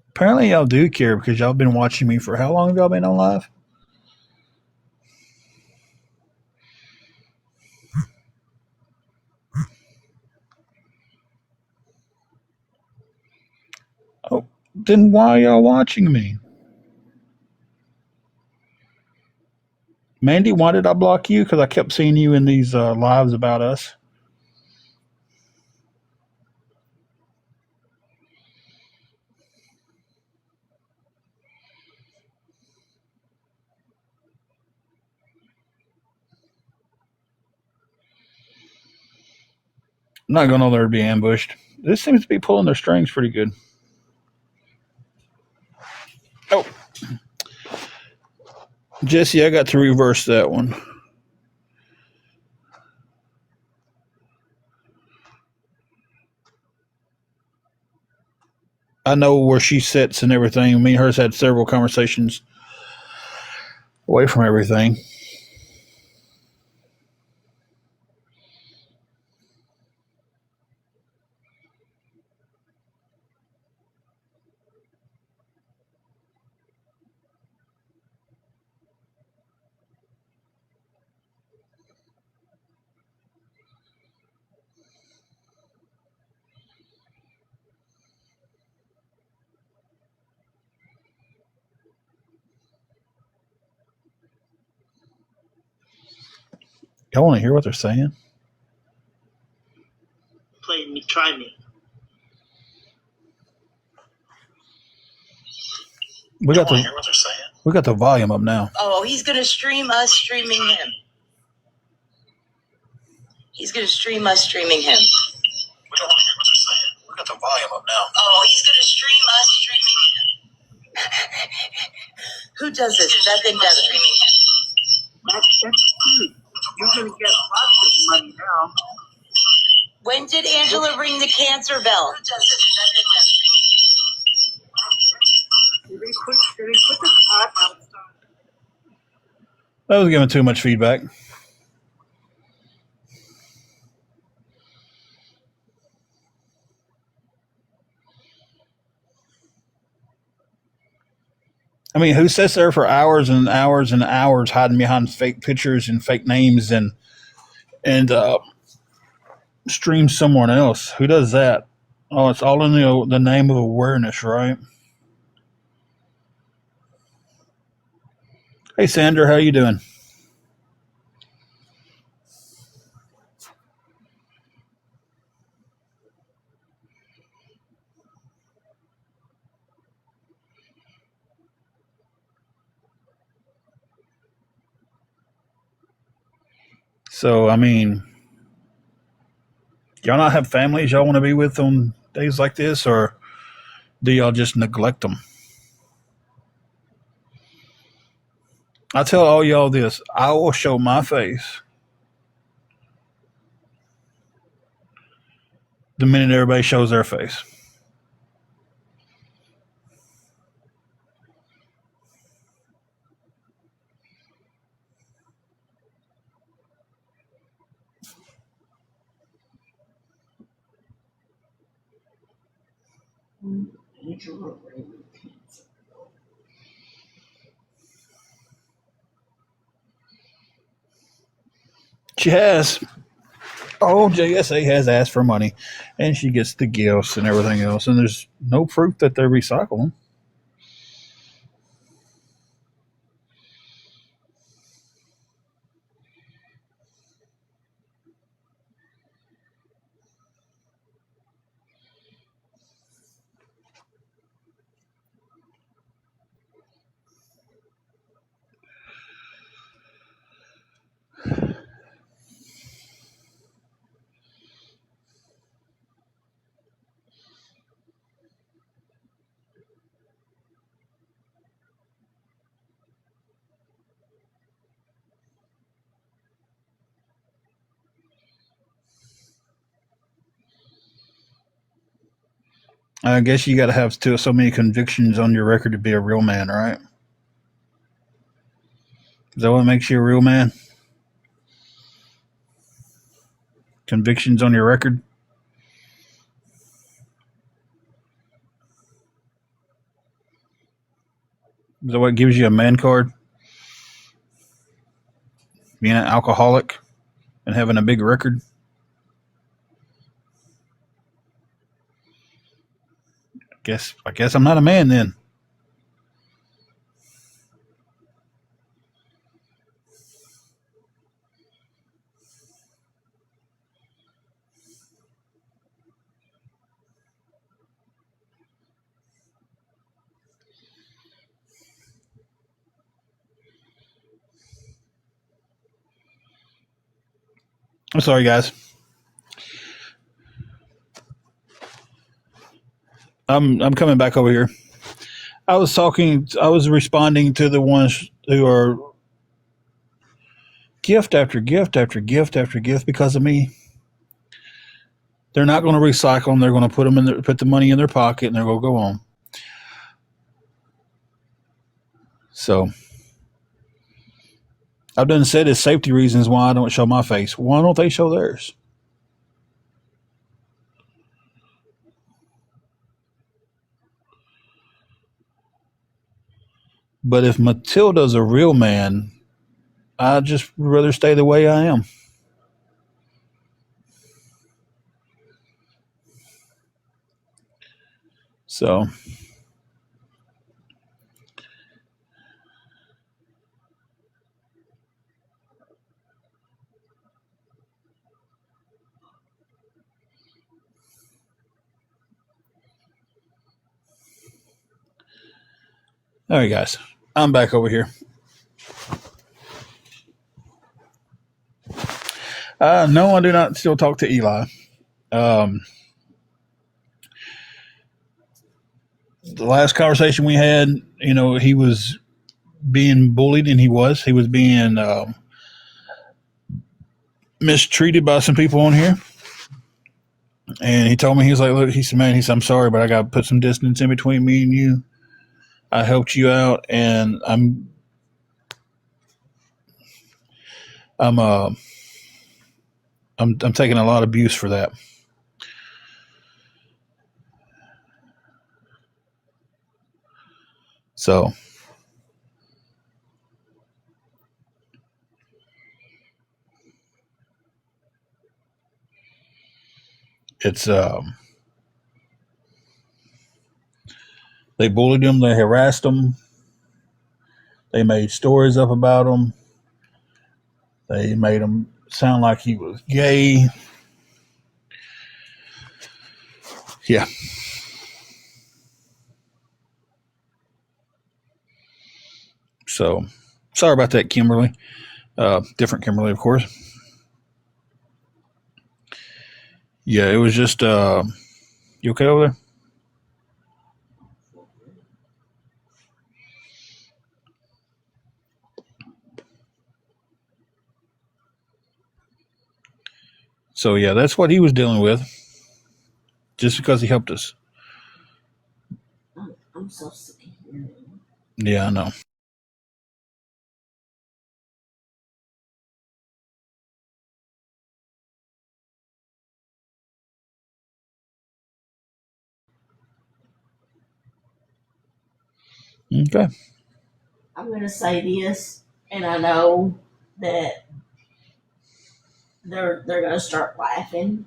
Apparently, y'all do care because y'all been watching me for how long have y'all been on live? Oh, then why are y'all watching me? Mandy, why did I block you? Because I kept seeing you in these lives about us. I'm not going over there to be ambushed. This seems to be pulling their strings pretty good. Oh, Jesse, I got to reverse that one. I know where she sits and everything. Me and her's had several conversations away from everything. Y'all want to hear what they're saying? Play me, try me. We got the volume up now. Oh, he's gonna stream us streaming him. He's gonna stream us streaming him. We don't want to hear what they're saying. We got the volume up now. Oh, he's gonna stream us streaming him. Who does this? That thing does it. That's true. You're gonna get lots of money now. When did Angela ring the cancer bell? Who does it? That thing does it. Did they put the pot outside? That was giving too much feedback. I mean, who sits there for hours and hours and hours hiding behind fake pictures and fake names and streams someone else? Who does that? Oh, it's all in the name of awareness, right? Hey, Sandra, how you doing? So, I mean, y'all not have families y'all want to be with on days like this, or do y'all just neglect them? I tell all y'all this: I will show my face the minute everybody shows their face. She has. Oh, JSA has asked for money, and she gets the gifts and everything else, and there's no proof that they're recycling. I guess you got to have so many convictions on your record to be a real man, right? Is that what makes you a real man? Convictions on your record? Is that what gives you a man card? Being an alcoholic and having a big record? I guess I'm not a man then. I'm sorry, guys. I'm coming back over here. I was responding to the ones who are gift after gift after gift after gift because of me. They're not going to recycle them. They're going to put the money in their pocket and they're going to go on. So I've done said it's safety reasons why I don't show my face. Why don't they show theirs? But if Matilda's a real man, I'd just rather stay the way I am. So All right, guys. I'm back over here. No, I do not still talk to Eli. The last conversation we had, he was being bullied, and he was being mistreated by some people on here. And he told me, he was like, look, he said, man, I'm sorry, but I got to put some distance in between me and you. I helped you out, and I'm taking a lot of abuse for that. So it's they bullied him, they harassed him, they made stories up about him, they made him sound like he was gay. Yeah. So sorry about that, Kimberly. Different Kimberly, of course. Yeah, it was just you okay over there? So yeah, that's what he was dealing with. Just because he helped us. I'm so sick of hearing. Yeah, I know. Okay. I'm going to say this, and I know that they're going to start laughing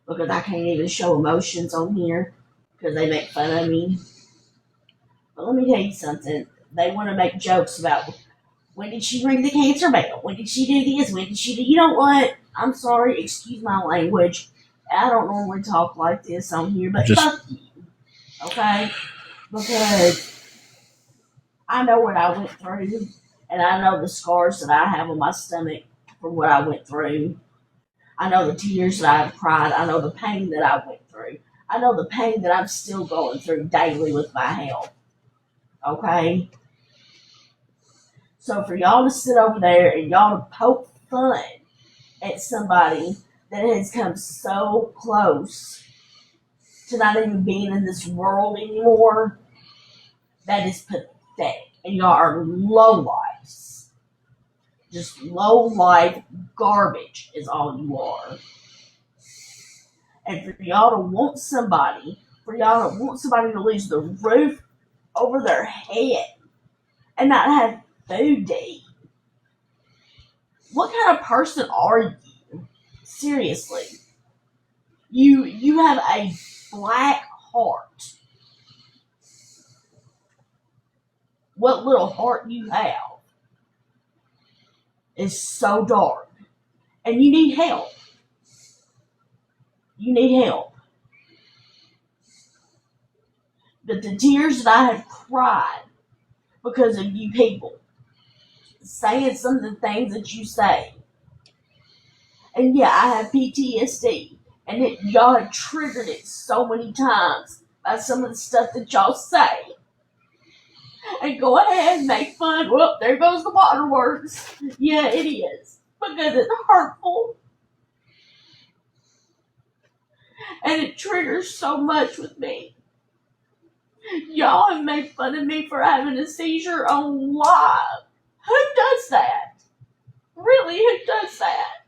because I can't even show emotions on here because they make fun of me. But let me tell you something. They want to make jokes about when did she ring the cancer bell? When did she do this? When did she do? You know what? I'm sorry. Excuse my language. I don't normally talk like this on here, but fuck you. Okay? Because I know what I went through, and I know the scars that I have on my stomach from what I went through. I know the tears that I've cried. I know the pain that I went through. I know the pain that I'm still going through daily with my health. Okay? So for y'all to sit over there and y'all to poke fun at somebody that has come so close to not even being in this world anymore, that is pathetic. And y'all are low lives. Just low life garbage is all you are. And for y'all to want somebody to lose the roof over their head and not have food to eat. What kind of person are you? Seriously. You have a black heart. What little heart you have is so dark. And you need help. You need help. But the tears that I have cried because of you people saying some of the things that you say. And yeah, I have PTSD. And y'all have triggered it so many times by some of the stuff that y'all say. And go ahead and make fun. Well, there goes the waterworks. Yeah, it is. Because it's hurtful. And it triggers so much with me. Y'all have made fun of me for having a seizure on live. Who does that? Really, who does that?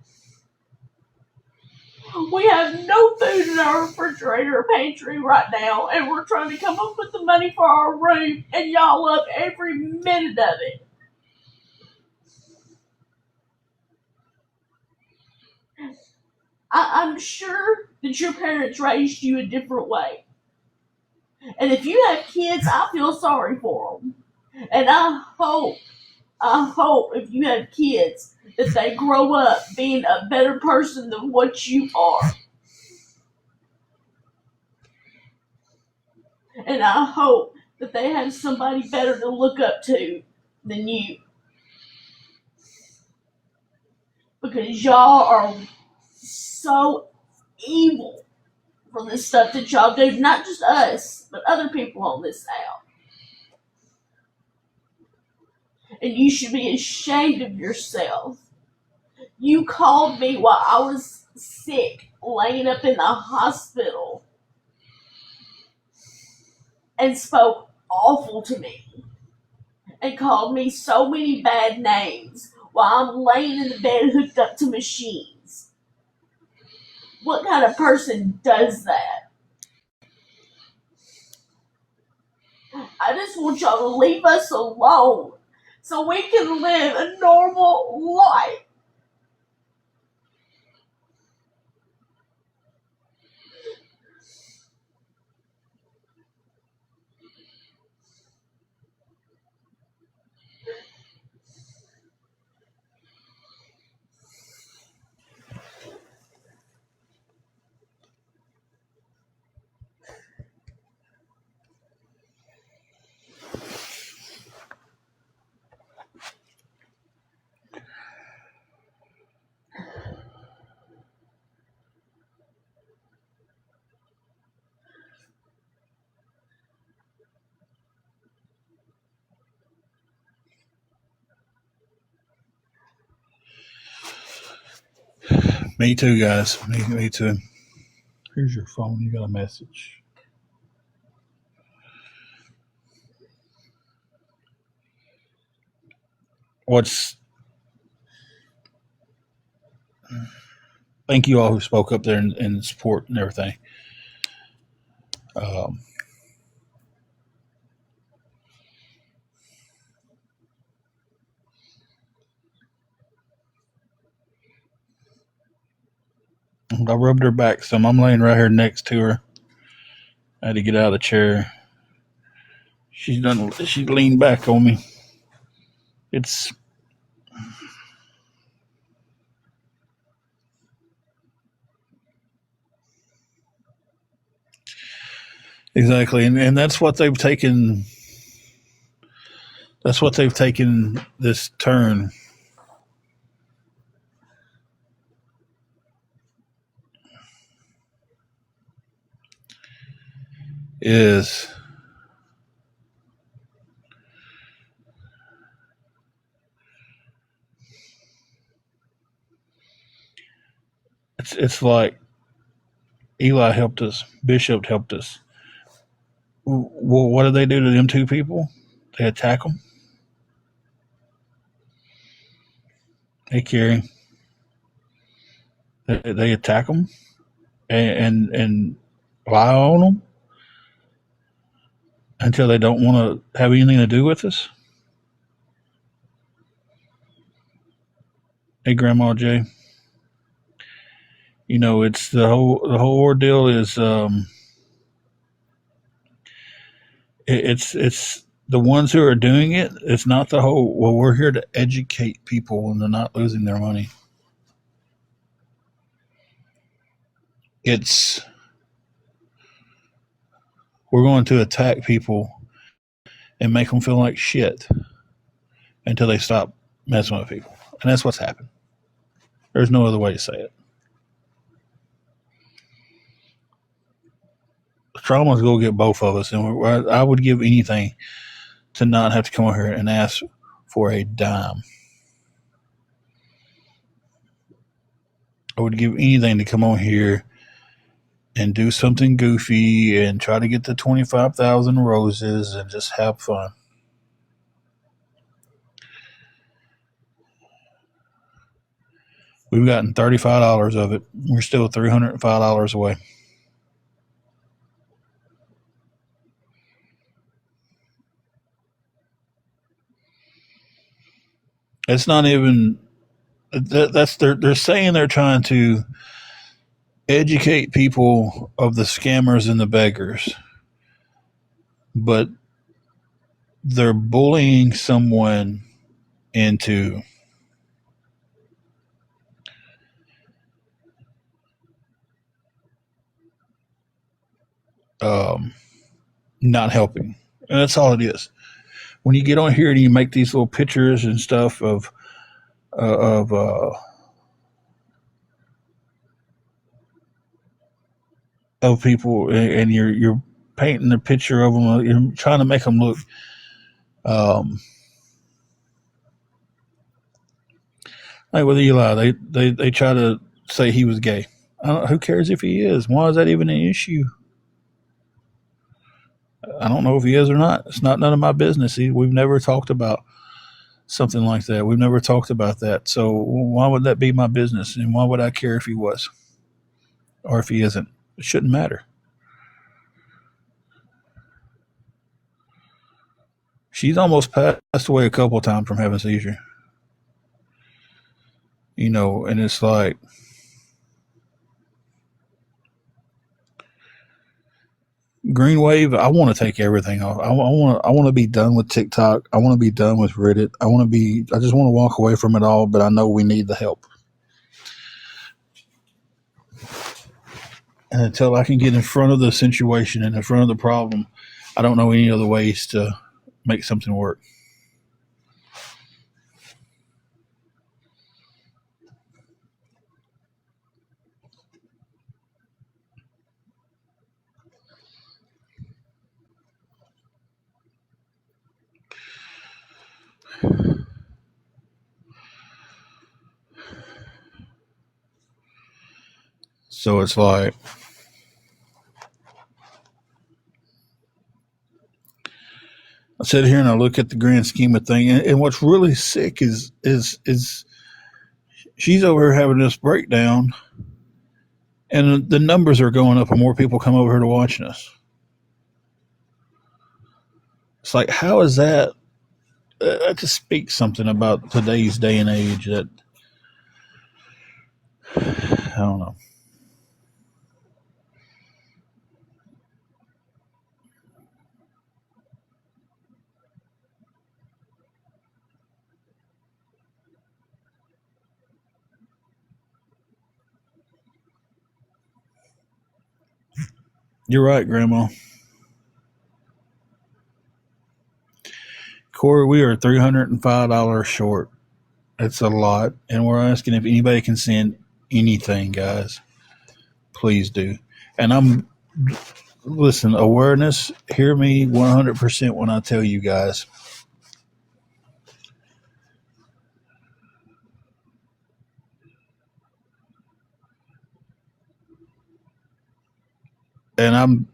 We have no food in our refrigerator or pantry right now, and we're trying to come up with the money for our roof, and y'all love every minute of it. I'm sure that your parents raised you a different way. And if you have kids, I feel sorry for them. And I hope if you have kids that they grow up being a better person than what you are. And I hope that they have somebody better to look up to than you. Because y'all are so evil for the stuff that y'all do. Not just us, but other people on this app. And you should be ashamed of yourself. You called me while I was sick, laying up in the hospital, and spoke awful to me. And called me so many bad names while I'm laying in the bed hooked up to machines. What kind of person does that? I just want y'all to leave us alone so we can live a normal life. Me too, guys. Me too. Here's your phone. You got a message. Thank you all who spoke up there and support and everything. Um, I rubbed her back some. I'm laying right here next to her. I had to get out of the chair. She leaned back on me. It's exactly, and that's what they've taken. That's what they've taken this turn. Is it's like Eli helped us, Bishop helped us. Well, what did they do to them two people? They attack them. Hey, Carrie, they attack them and lie on them until they don't want to have anything to do with us. Hey, Grandma Jay, you know it's the whole ordeal is it's the ones who are doing it. It's not the whole. Well, we're here to educate people and they're not losing their money. It's we're going to attack people and make them feel like shit until they stop messing with people, and that's what's happened. There's no other way to say it. Trauma's going to get both of us, and I would give anything to not have to come over here and ask for a dime. I would give anything to come on here and do something goofy and try to get the 25,000 roses and just have fun. We've gotten $35 of it. We're still $305 away. It's not even that's they're saying they're trying to educate people of the scammers and the beggars, but they're bullying someone into not helping. And that's all it is. When you get on here and you make these little pictures and stuff of of people, and you're painting a picture of them, you're trying to make them look um, like with Eli. They try to say he was gay. Who cares if he is? Why is that even an issue? I don't know if he is or not. It's not none of my business. We've never talked about something like that. We've never talked about that. So why would that be my business? And why would I care if he was or if he isn't? It shouldn't matter. She's almost passed away a couple of times from having a seizure. And it's like, Green Wave, I want to take everything off. I want to be done with TikTok. I want to be done with Reddit. I just want to walk away from it all, but I know we need the help. And until I can get in front of the situation and in front of the problem, I don't know any other ways to make something work. So it's like, I sit here and I look at the grand scheme of thing, and what's really sick is she's over here having this breakdown, and the numbers are going up, and more people come over here to watch us. It's like, how is that? That just speaks something about today's day and age that I don't know. You're right, Grandma. Corey, we are $305 short. It's a lot, and we're asking if anybody can send anything, guys. Please do. And listen, awareness, hear me 100% when I tell you guys. And I'm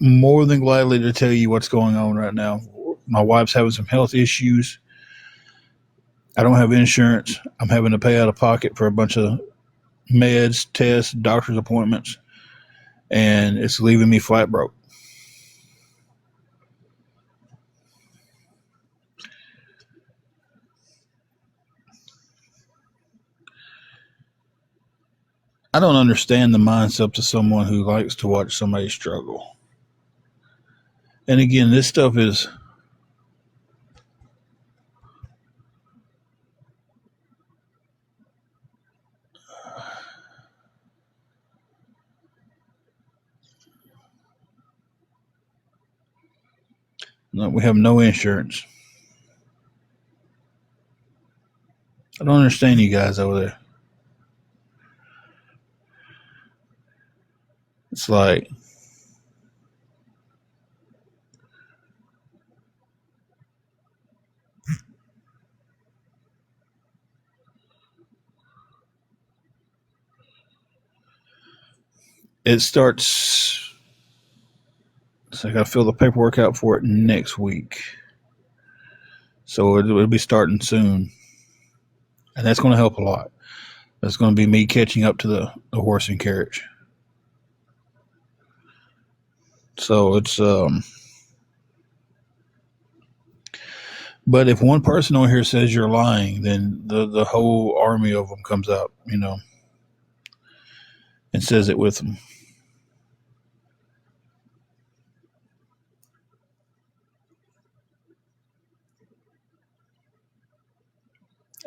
more than gladly to tell you what's going on right now. My wife's having some health issues. I don't have insurance. I'm having to pay out of pocket for a bunch of meds, tests, doctor's appointments, and it's leaving me flat broke. I don't understand the mindset to someone who likes to watch somebody struggle. And again, this stuff is we have no insurance. I don't understand you guys over there. It's like, it starts. So I got to fill the paperwork out for it next week. So it'll be starting soon. And that's going to help a lot. That's going to be me catching up to the horse and carriage. So it's but if one person on here says you're lying, then the whole army of them comes out, and says it with them.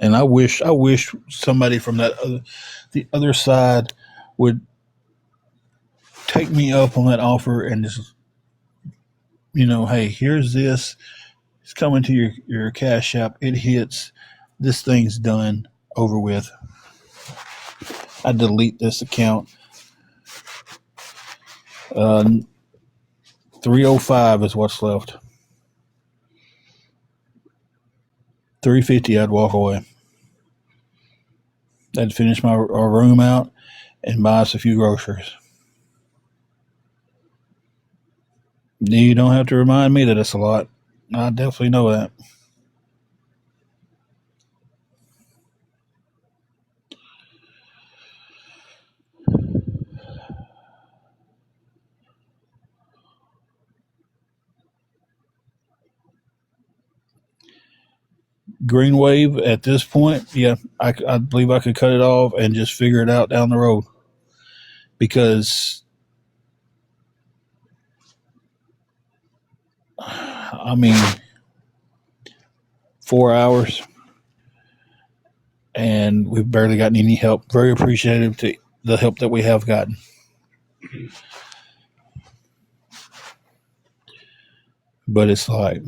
And I wish somebody from the other side would take me up on that offer and just hey, here's this. It's coming to your Cash App. It hits. This thing's done, over with. I delete this account. 305 is what's left. 350, I'd walk away. I'd finish our room out and buy us a few groceries. You don't have to remind me that it's a lot. I definitely know that. Green Wave at this point, yeah, I believe I could cut it off and just figure it out down the road. Because, I mean, 4 hours and we've barely gotten any help. Very appreciative to the help that we have gotten. But it's like,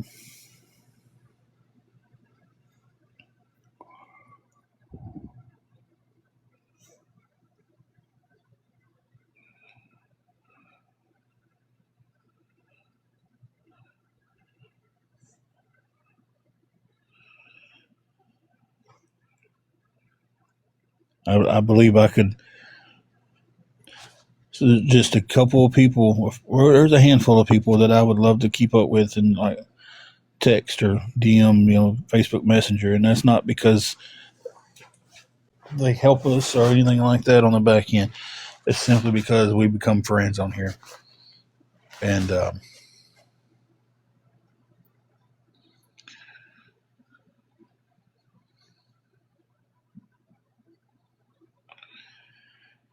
I believe I could. So just a couple of people, or there's a handful of people that I would love to keep up with and like text or DM, Facebook Messenger. And that's not because they help us or anything like that on the back end. It's simply because we become friends on here. And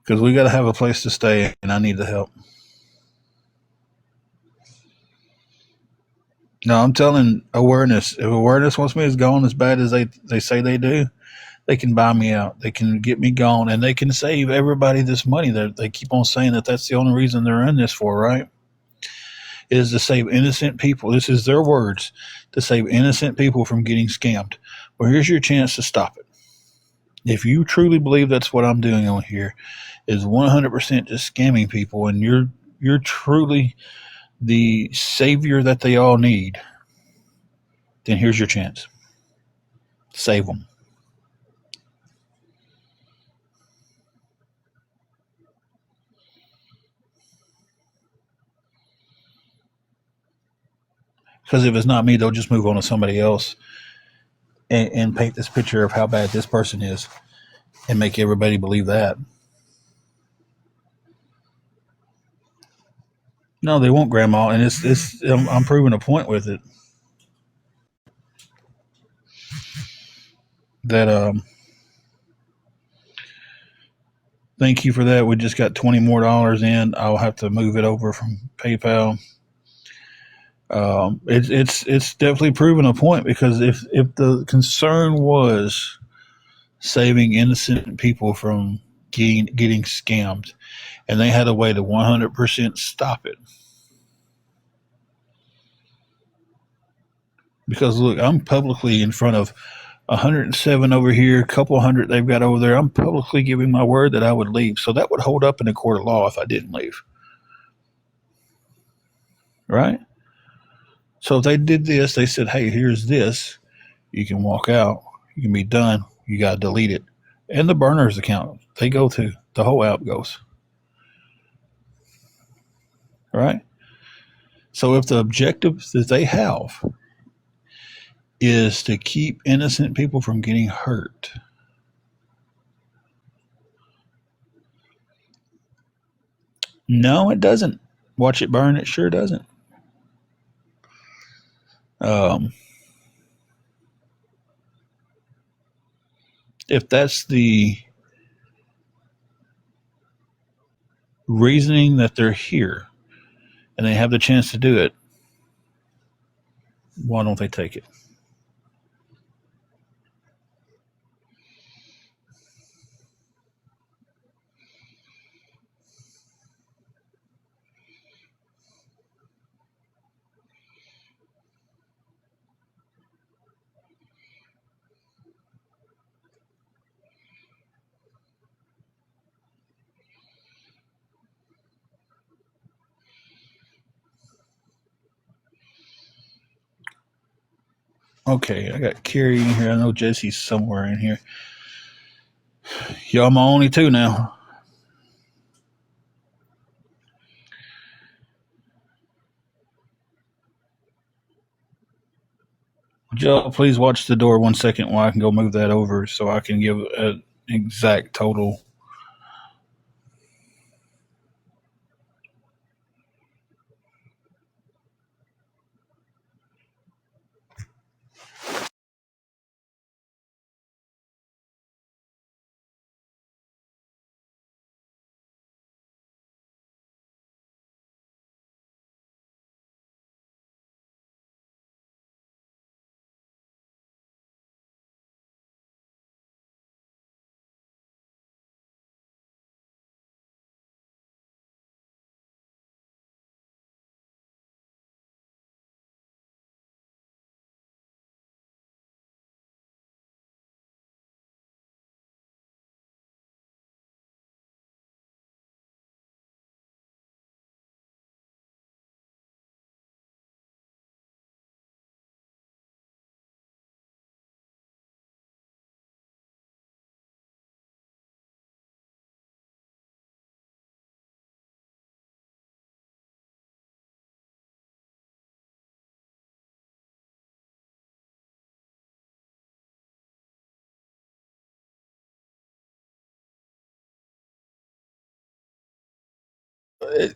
because we got to have a place to stay, and I need the help. No, I'm telling awareness. If awareness wants me as gone as bad as they say they do, they can buy me out. They can get me gone, and they can save everybody this money. They keep on saying that that's the only reason they're in this for, right? Is to save innocent people. This is their words, to save innocent people from getting scammed. Well, here's your chance to stop it. If you truly believe that's what I'm doing on here, is 100% just scamming people, and you're truly the savior that they all need, then here's your chance. Save them. Because if it's not me, they'll just move on to somebody else and paint this picture of how bad this person is and make everybody believe that. No, they won't, Grandma, and it's I'm proving a point with it that thank you for that. We just got $20 more in. I'll have to move it over from PayPal. It's definitely proven a point, because if the concern was saving innocent people from getting scammed, and they had a way to 100% stop it. Because look, I'm publicly in front of 107 over here, a couple hundred they've got over there. I'm publicly giving my word that I would leave. So that would hold up in a court of law if I didn't leave. Right? So if they did this, they said, hey, here's this. You can walk out. You can be done. You got to delete it. And the burners account, they go to. The whole app goes. Right? So if the objective that they have is to keep innocent people from getting hurt, no, it doesn't. Watch it burn. It sure doesn't. Um, if that's the reasoning that they're here and they have the chance to do it, why don't they take it? Okay, I got Carrie in here. I know Jesse's somewhere in here. Y'all my only two now. Would y'all please watch the door 1 second while I can go move that over so I can give an exact total.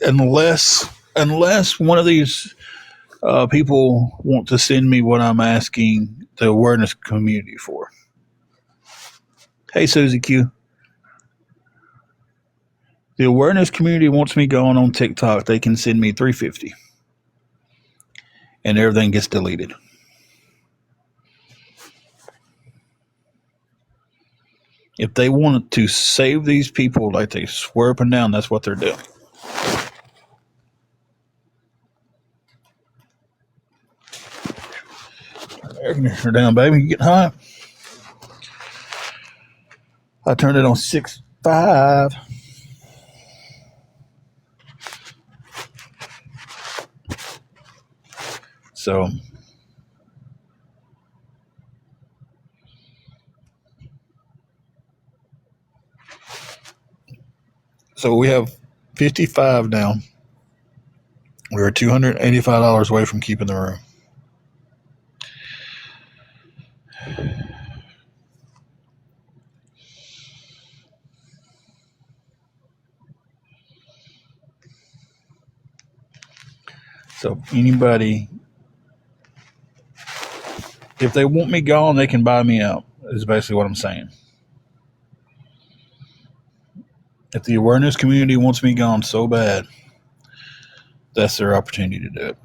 Unless one of these people want to send me what I'm asking the awareness community for. Hey, Susie Q. The awareness community wants me going on TikTok. They can send me $350, and everything gets deleted. If they wanted to save these people like they swear up and down, that's what they're doing. Air conditioner down, baby. You getting hot? I turned it on 6.5. So we have 55 now. We're $285 away from keeping the room. So anybody, if they want me gone, they can buy me out, is basically what I'm saying. If the awareness community wants me gone so bad, that's their opportunity to do it.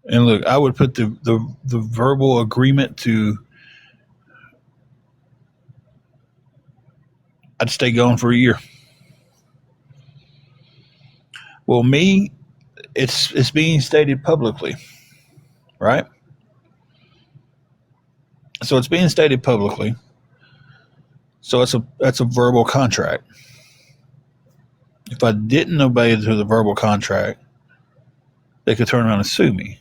And look, I would put the verbal agreement to, I'd stay gone for a year. Well, me, it's being stated publicly, right? So it's being stated publicly. So that's a verbal contract. If I didn't obey to the verbal contract, they could turn around and sue me.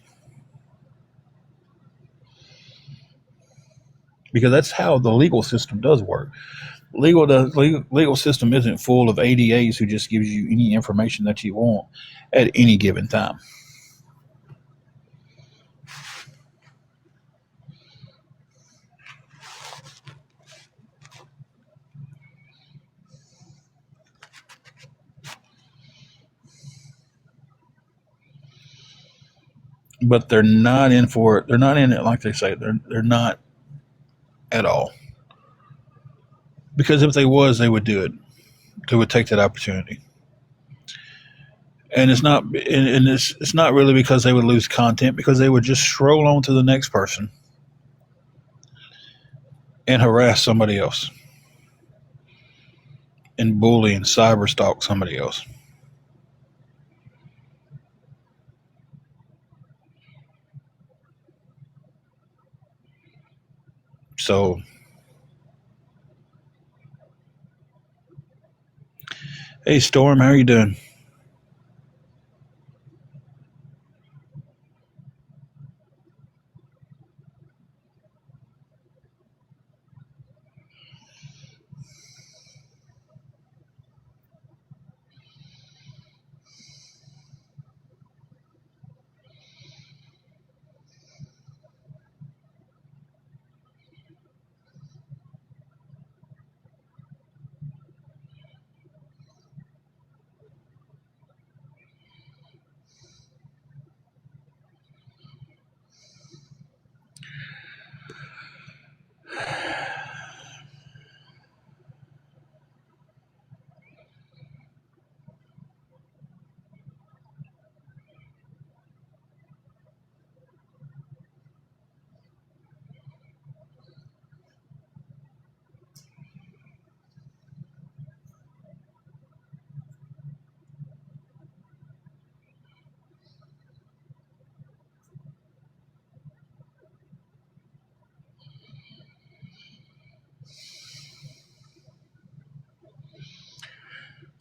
Because that's how the legal system does work. Legal system isn't full of ADAs who just gives you any information that you want at any given time. But they're not in for it. They're not in it like they say. They're not at all. Because if they was, they would do it. They would take that opportunity. And it's not really because they would lose content, because they would just stroll on to the next person and harass somebody else and bully and cyber stalk somebody else. So, hey Storm, how are you doing?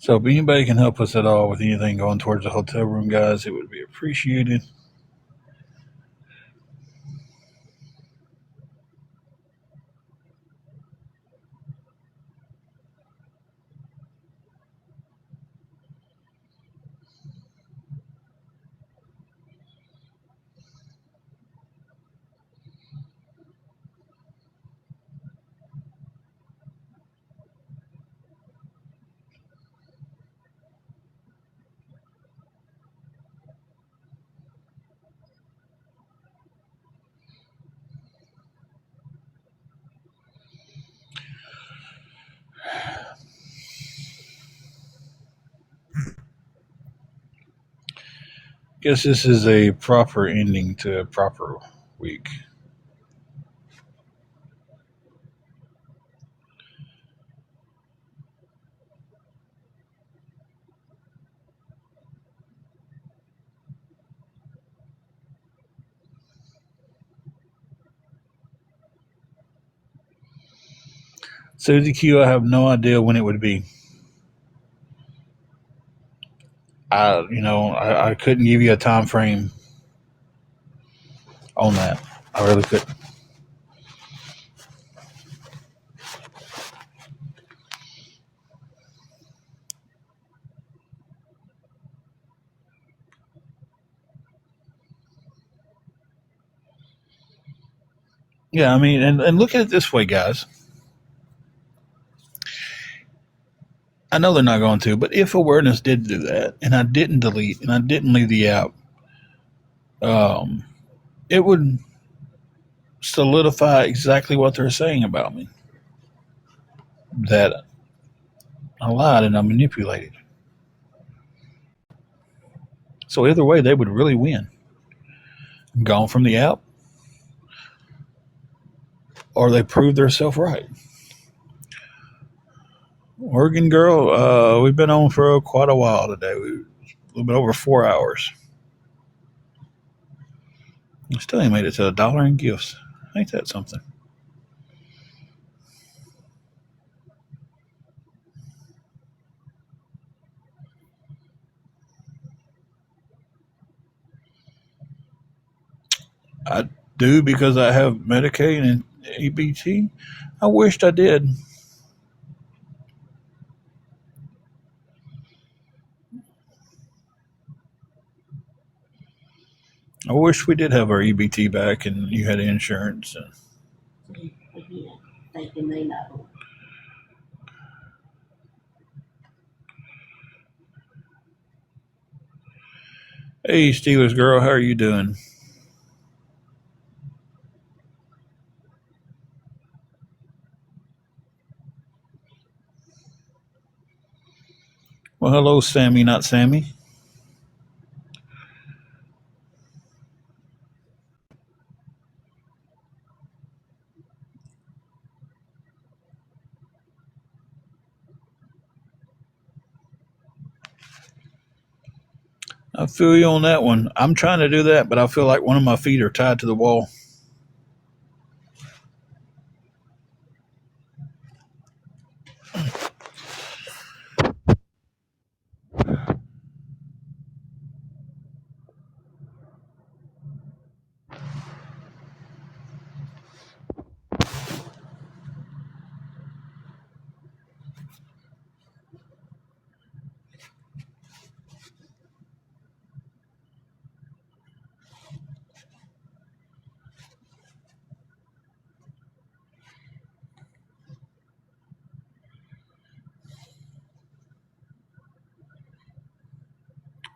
So if anybody can help us at all with anything going towards the hotel room, guys, it would be appreciated. Guess this is a proper ending to a proper week. Susie Q, I have no idea when it would be. I couldn't give you a time frame on that. I really couldn't. Yeah, I mean, and look at it this way, guys. I know they're not going to, but if awareness did do that, and I didn't delete, and I didn't leave the app, um, it would solidify exactly what they're saying about me. That I lied and I manipulated. So either way, they would really win. Gone from the app, or they prove themselves right. Oregon girl, we've been on for quite a while today. A little bit over 4 hours. I still ain't made it to $1 in gifts. Ain't that something? I do because I have Medicaid and EBT. I wished I did. I wish we did have our EBT back and you had insurance. Again, thinking they know. Hey, Steelers girl, how are you doing? Well, hello, Sammy, not Sammy. I feel you on that one. I'm trying to do that, but I feel like one of my feet are tied to the wall.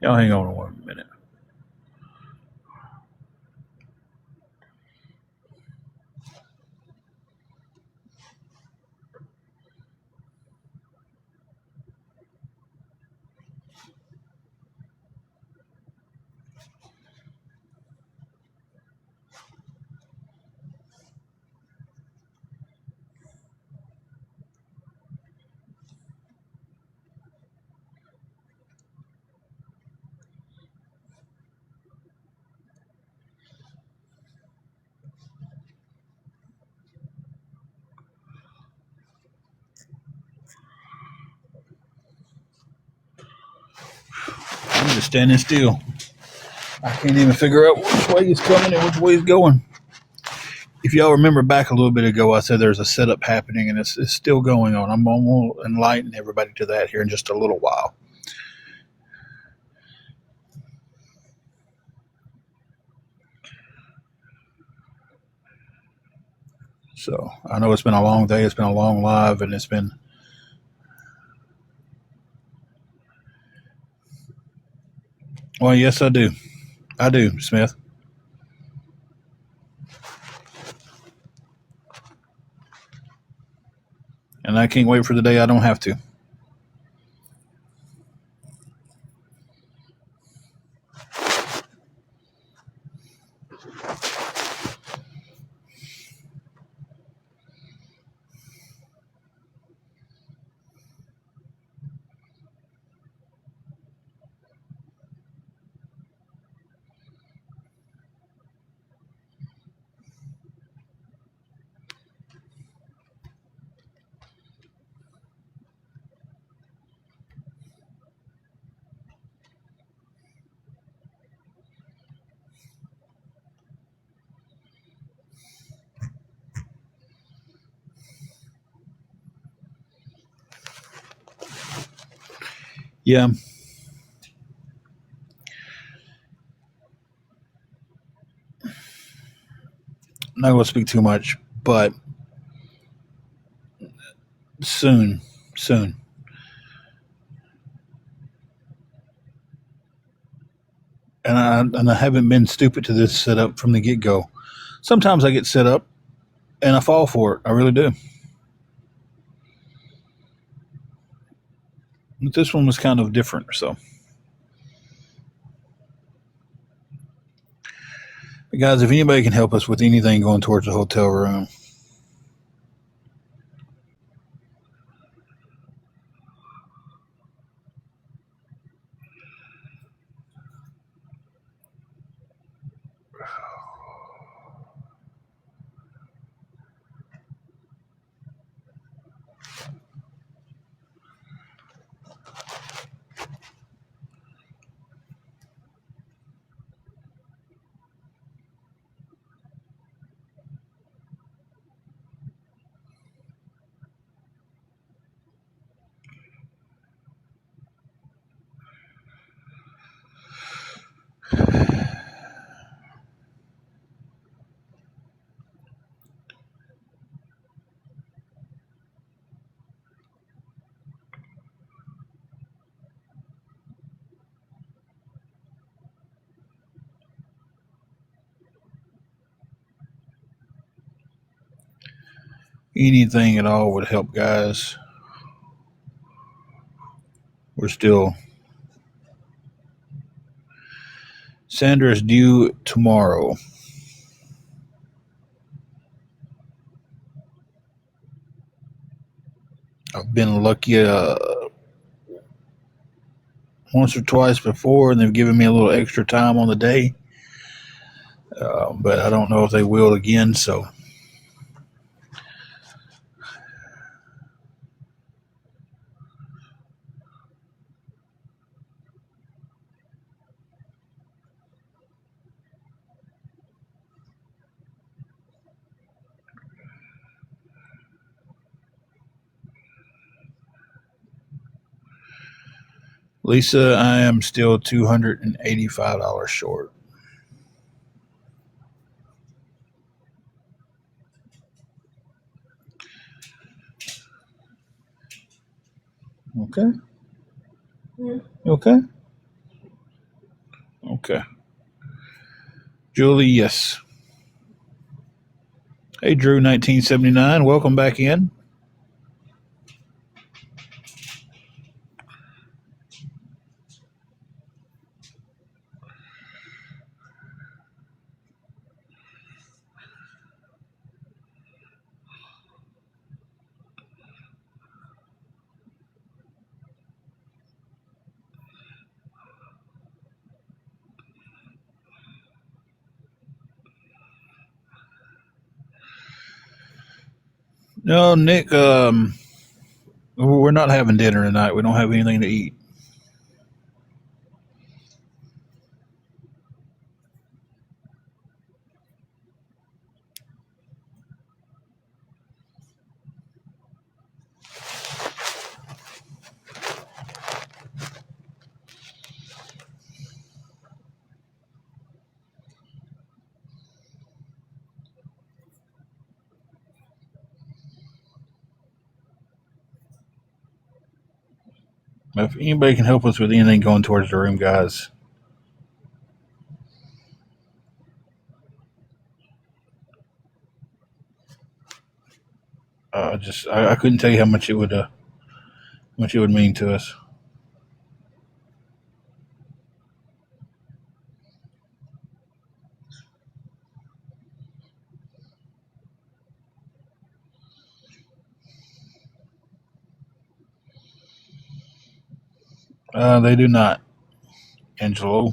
Y'all hang on 1 minute. just standing still. I can't even figure out which way he's coming and which way he's going. If y'all remember back a little bit ago, I said there's a setup happening, and it's still going on. I'm going to enlighten everybody to that here in just a little while. So I know it's been a long day. It's been a long live, and it's been... Well, yes, I do. I do, Smith. And I can't wait for the day I don't have to. Yeah. I'm not going to speak too much, but soon. And I haven't been stupid to this setup from the get-go. Sometimes I get set up, and I fall for it. I really do. But this one was kind of different, so... But guys, if anybody can help us with anything going towards the hotel room... Anything at all would help, guys. We're still... Sandra is due tomorrow. I've been lucky once or twice before, and they've given me a little extra time on the day. But I don't know if they will again, so... Lisa, I am still $285 short. Okay. Okay. Okay. Julie, yes. Hey, Drew, 1979. Welcome back in. No, Nick, we're not having dinner tonight. We don't have anything to eat. If anybody can help us with anything going towards the room, guys, I couldn't tell you how much it would mean to us. They do not, Angelo.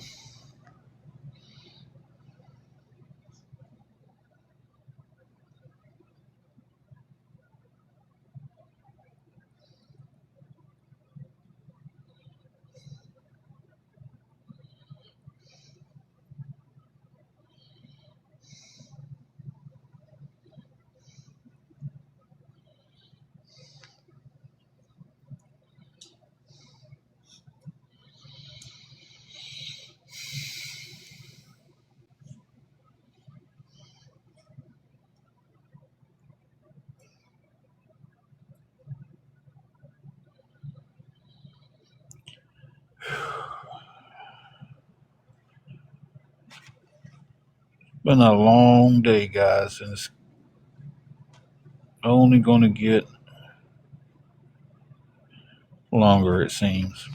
Been a long day, guys, and it's only going to get longer, it seems.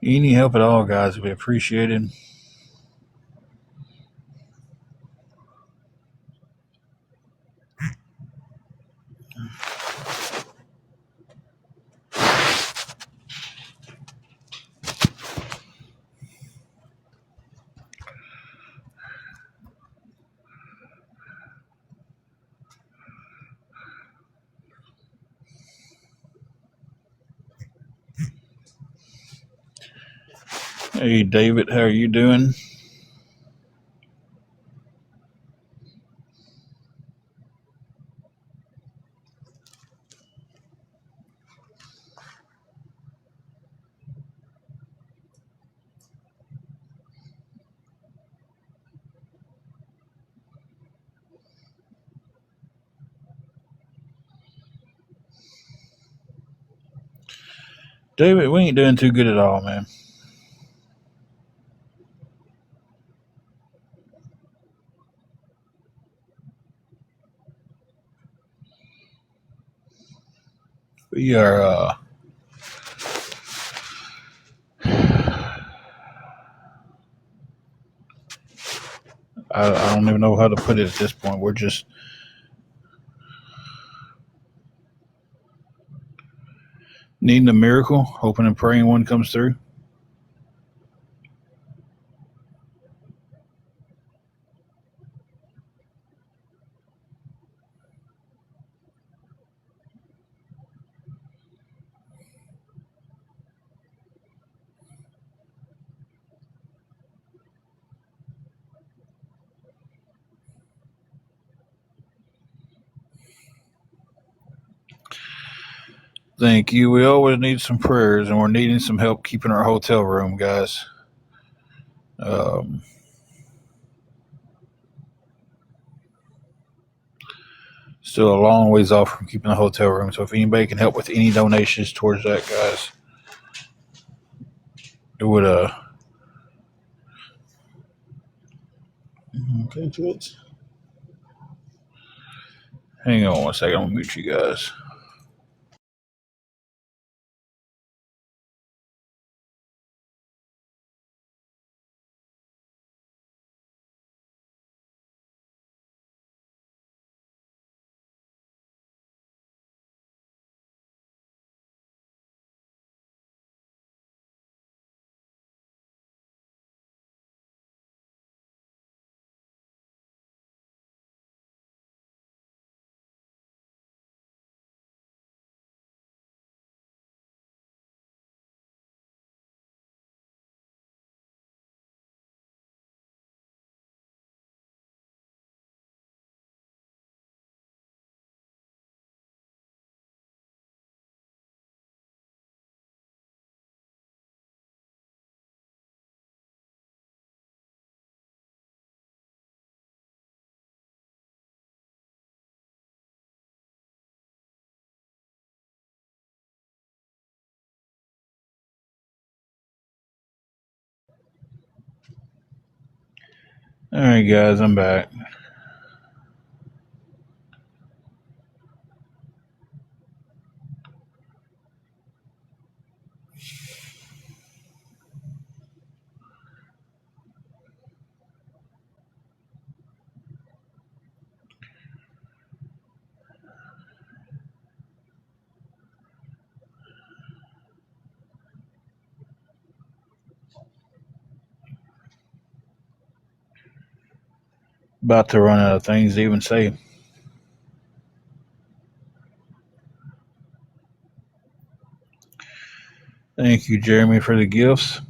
Any help at all, guys, would be appreciated. Hey, David, how are you doing? David, we ain't doing too good at all, man. We are, I don't even know how to put it at this point. We're just needing a miracle, hoping and praying one comes through. Thank you. We always need some prayers, and we're needing some help keeping our hotel room, guys. Um, Still a long ways off from keeping the hotel room. So if anybody can help with any donations towards that, guys, it would Okay, Twitch. Hang on one second. I'm gonna mute you guys. All right, guys, I'm back. About to run out of things to even say. Thank you, Jeremy, for the gifts.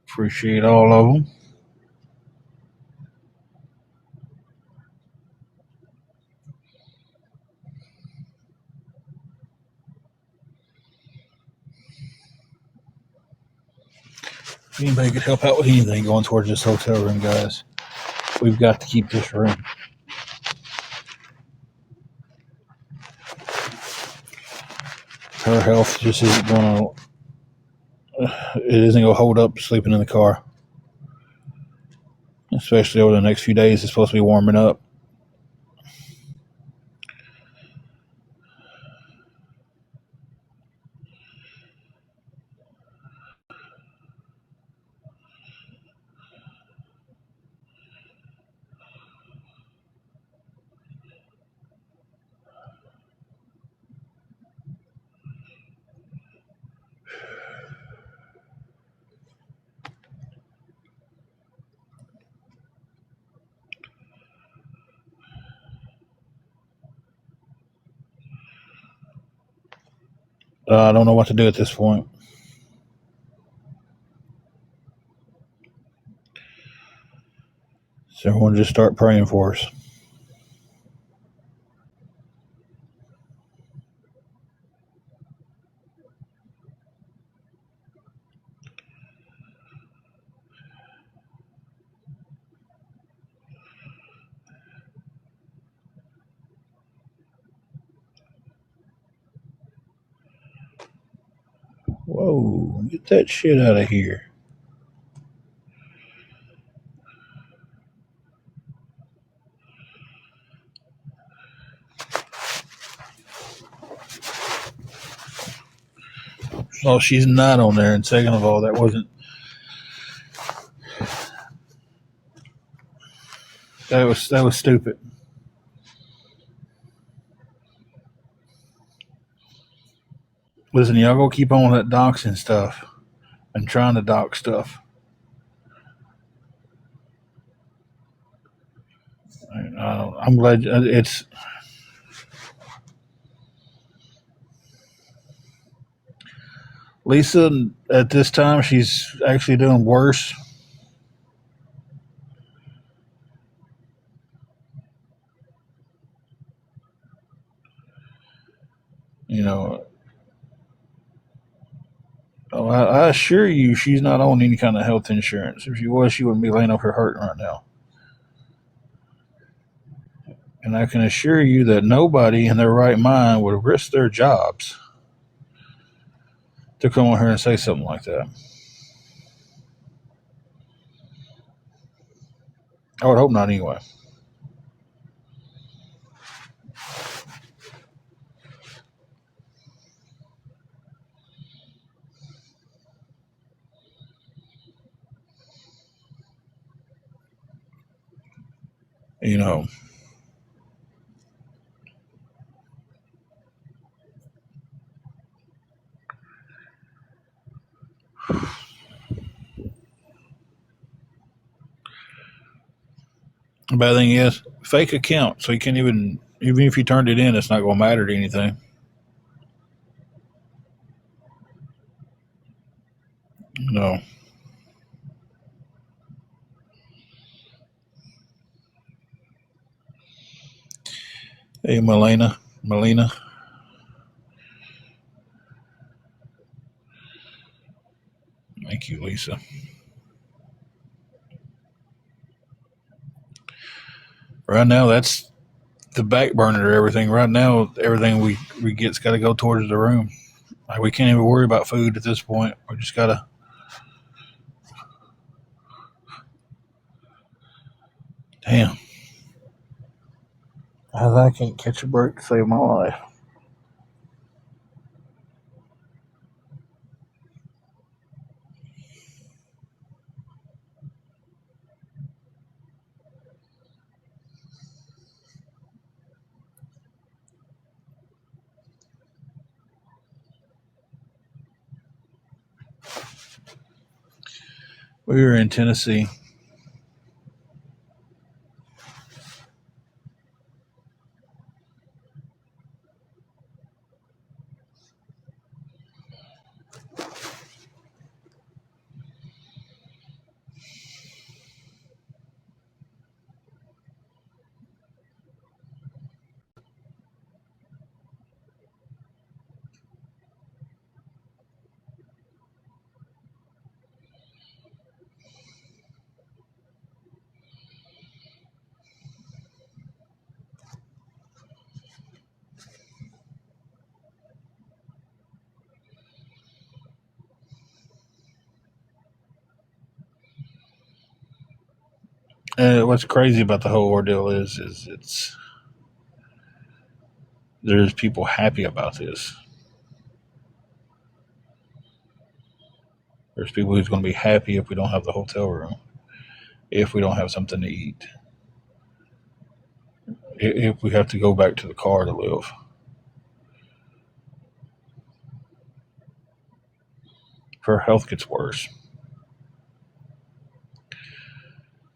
Appreciate all of them. If anybody could help out with anything going towards this hotel room, guys, we've got to keep this room. Her health just isn't going to. It isn't going to hold up sleeping in the car, especially over the next few days. It's supposed to be warming up. I don't know what to do at this point. So everyone just start praying for us. Whoa, get that shit out of here. Oh, she's not on there. And second of all, that was stupid. Listen, y'all go keep on with that doxing stuff and trying to dox stuff. I'm glad it's. Lisa, at this time, she's actually doing worse. You know, I assure you, she's not on any kind of health insurance. If she was, she wouldn't be laying up here hurting right now. And I can assure you that nobody in their right mind would risk their jobs to come on here and say something like that. I would hope not anyway. You know. The bad thing is, fake account, so you can't even if you turned it in, it's not going to matter to anything. No. Hey, Melina. Thank you, Lisa. Right now, that's the back burner to everything. Right now, everything we get's got to go towards the room. Like, we can't even worry about food at this point. We just got to Damn. I can't catch a break to save my life. We were in Tennessee. What's crazy about the whole ordeal is there's people happy about this. There's people who's going to be happy if we don't have the hotel room, if we don't have something to eat, if we have to go back to the car to live. If our health gets worse,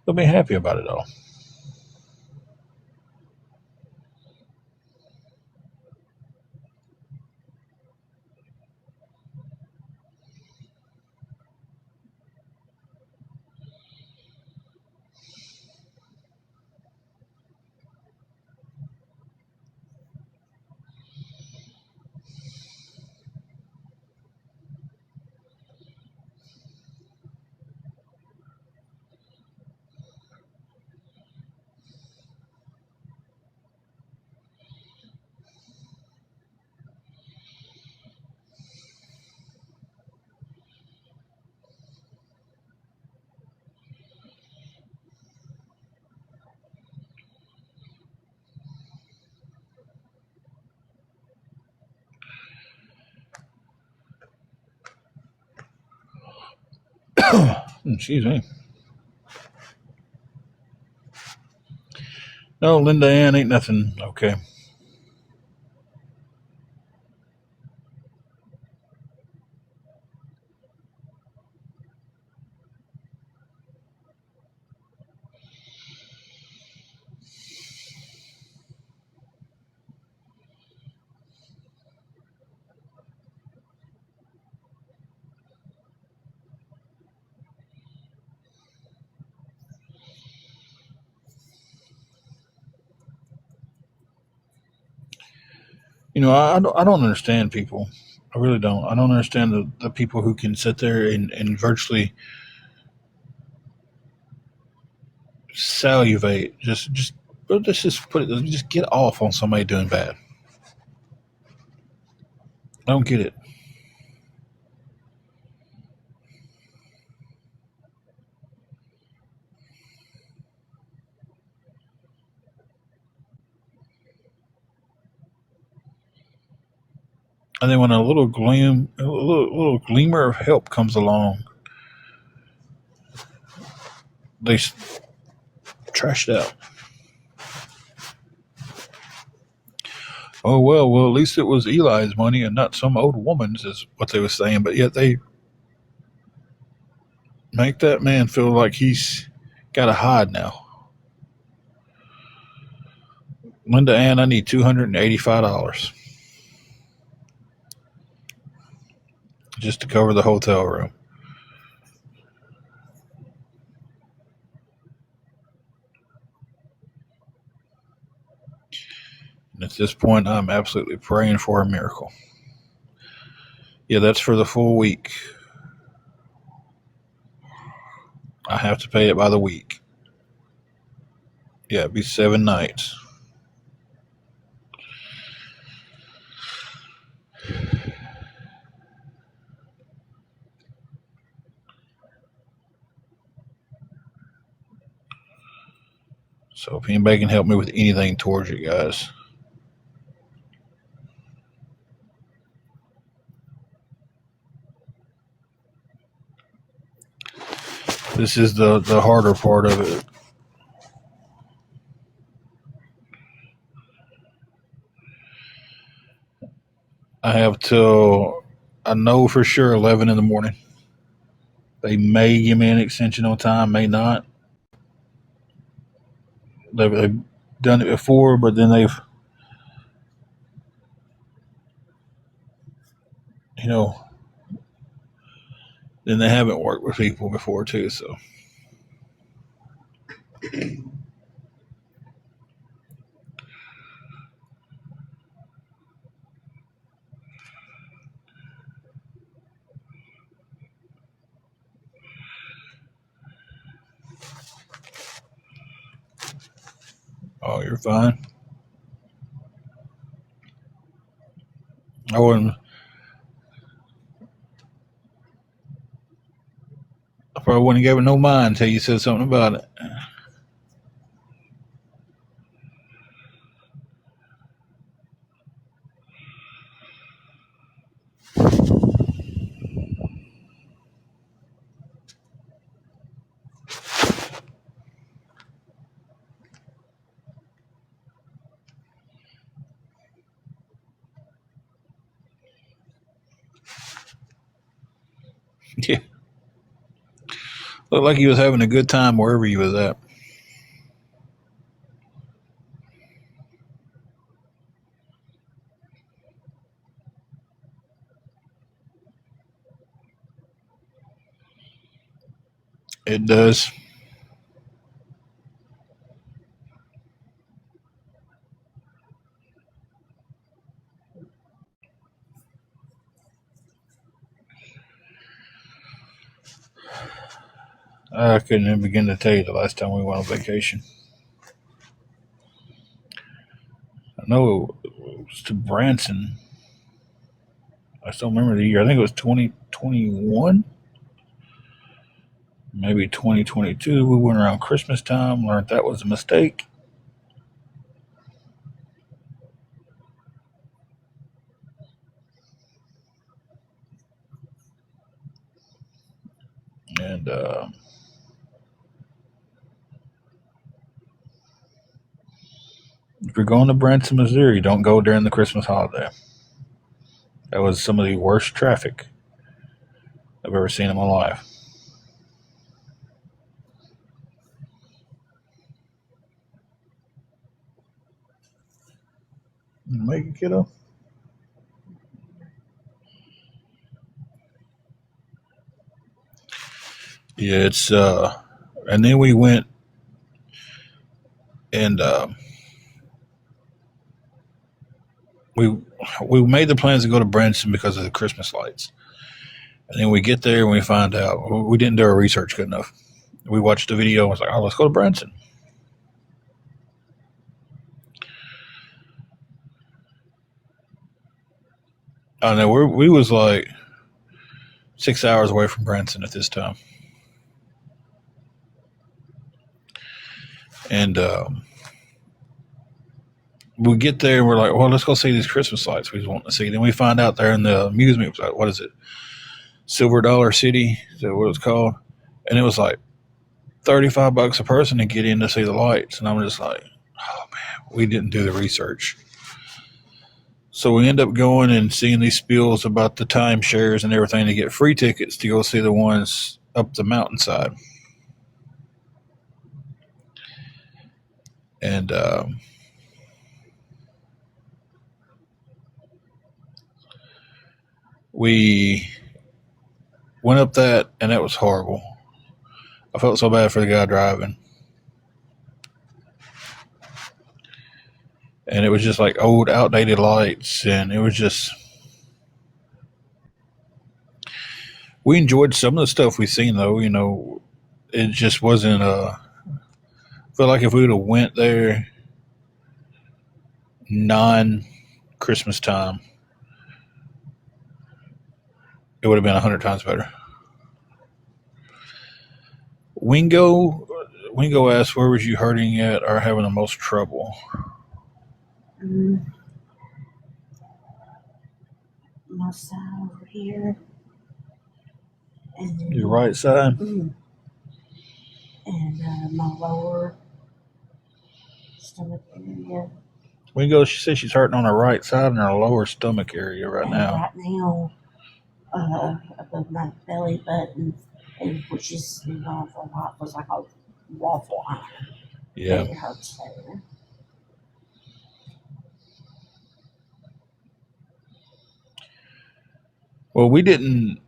they'll be happy about it all. Excuse me. No, Linda Ann ain't nothing. Okay. I don't understand people. I really don't. I don't understand the people who can sit there and virtually salivate. Let's just put it. Just get off on somebody doing bad. I don't get it. And then when a little gleamer of help comes along, they trash it out. Oh well, at least it was Eli's money and not some old woman's, is what they were saying. But yet they make that man feel like he's got to hide now. Linda Ann, I need $285 just to cover the hotel room. And at this point, I'm absolutely praying for a miracle. Yeah, that's for the full week. I have to pay it by the week. Yeah, it'd be 7 nights. So if anybody can help me with anything towards you guys. This is the harder part of it. I have till, I know for sure, 11 in the morning. They may give me an extension on time, may not. They've done it before, but then they've, you know, then they haven't worked with people before too. So oh, you're fine. I wouldn't. I probably wouldn't have given no mind until you said something about it. Yeah, looked like he was having a good time wherever he was at. It does. I couldn't even begin to tell you the last time we went on vacation. I know it was to Branson. I still remember the year. I think it was 2021, maybe 2022. We went around Christmas time, learned that was a mistake. And if you're going to Branson, Missouri, don't go during the Christmas holiday. That was some of the worst traffic I've ever seen in my life. Make it, kiddo. Yeah, it's and then we went and we made the plans to go to Branson because of the Christmas lights. And then we get there and we find out we didn't do our research good enough. We watched the video and was like, oh, let's go to Branson. I know we was like 6 hours away from Branson at this time. And we get there and we're like, well, let's go see these Christmas lights we just want to see. Then we find out they're in the amusement, like, what is it? Silver Dollar City, is that what it's called? And it was like $35 a person to get in to see the lights. And I'm just like, oh man, we didn't do the research. So we end up going and seeing these spills about the timeshares and everything to get free tickets to go see the ones up the mountainside. And we went up that, and that was horrible. I felt so bad for the guy driving. And it was just like old, outdated lights, and it was just... We enjoyed some of the stuff we seen, though. You know, it just wasn't... I feel like if we would have went there non-Christmas time, it would have been 100 times better. Wingo, Wingo asked, where was you hurting at or having the most trouble? My side over here. And then, Your right side? And my lower stomach area. Wingo, she says she's hurting on her right side and her lower stomach area right now. Right now, above my belly button, and which is been gone for a while, feels like a waffle iron. Yeah. And it hurts there. Well, we didn't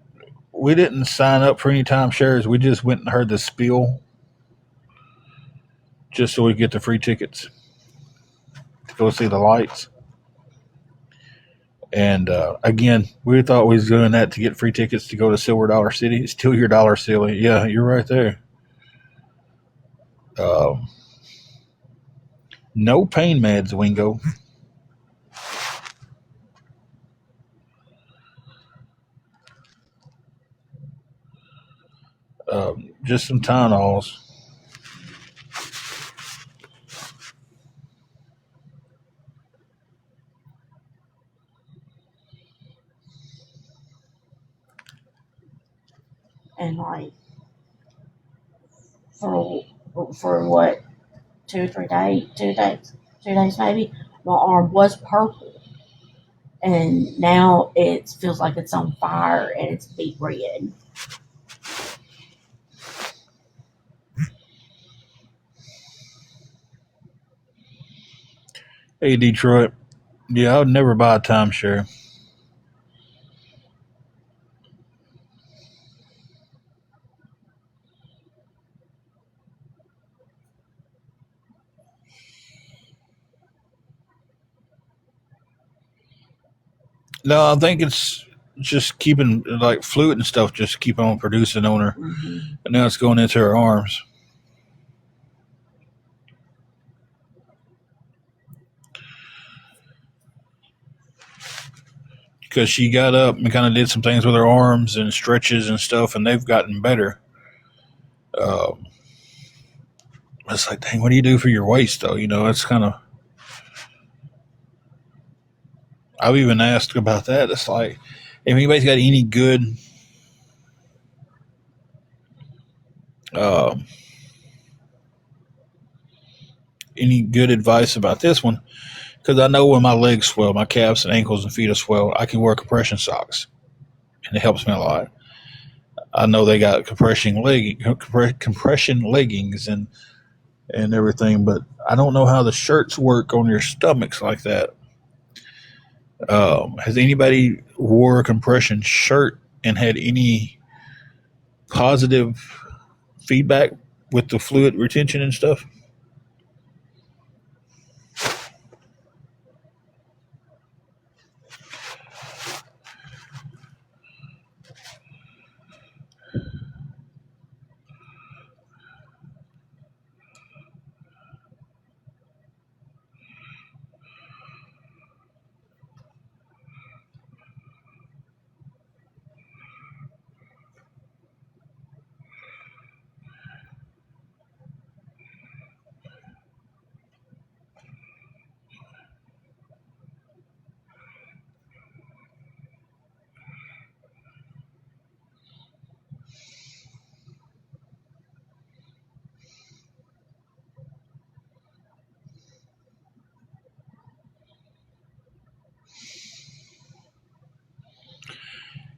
sign up for any timeshares. We just went and heard the spiel just so we get the free tickets to go see the lights. And again, we thought we was doing that to get free tickets to go to Silver Dollar City. It's still your Dollar City. Yeah, you're right there. No pain meds, Wingo. Just some Tylenols. And like for what 2 days maybe, my arm was purple, and now it feels like it's on fire and it's beet red. Hey, Detroit. Yeah, I would never buy a timeshare. No, I think it's just keeping, like, fluid and stuff, just keep on producing on her. Mm-hmm. And now it's going into her arms. Because she got up and kind of did some things with her arms and stretches and stuff, and they've gotten better. It's like, dang, what do you do for your waist, though? You know, it's kind of. I've even asked about that. It's like, if anybody's got any good advice about this one, because I know when my legs swell, my calves and ankles and feet are swell, I can wear compression socks, and it helps me a lot. I know they got compression leggings and everything, but I don't know how the shirts work on your stomachs like that. Has anybody wore a compression shirt and had any positive feedback with the fluid retention and stuff?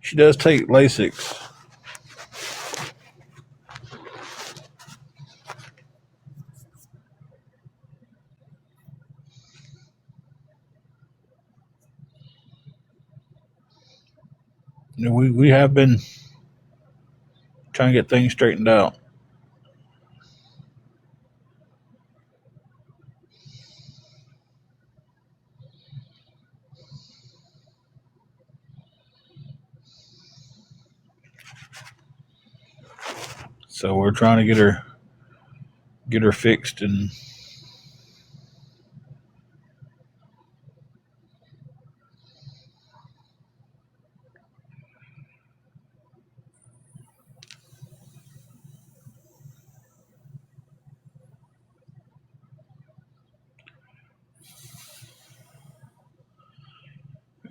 She does take Lasix. We have been trying to get things straightened out. So we're trying to get her fixed, and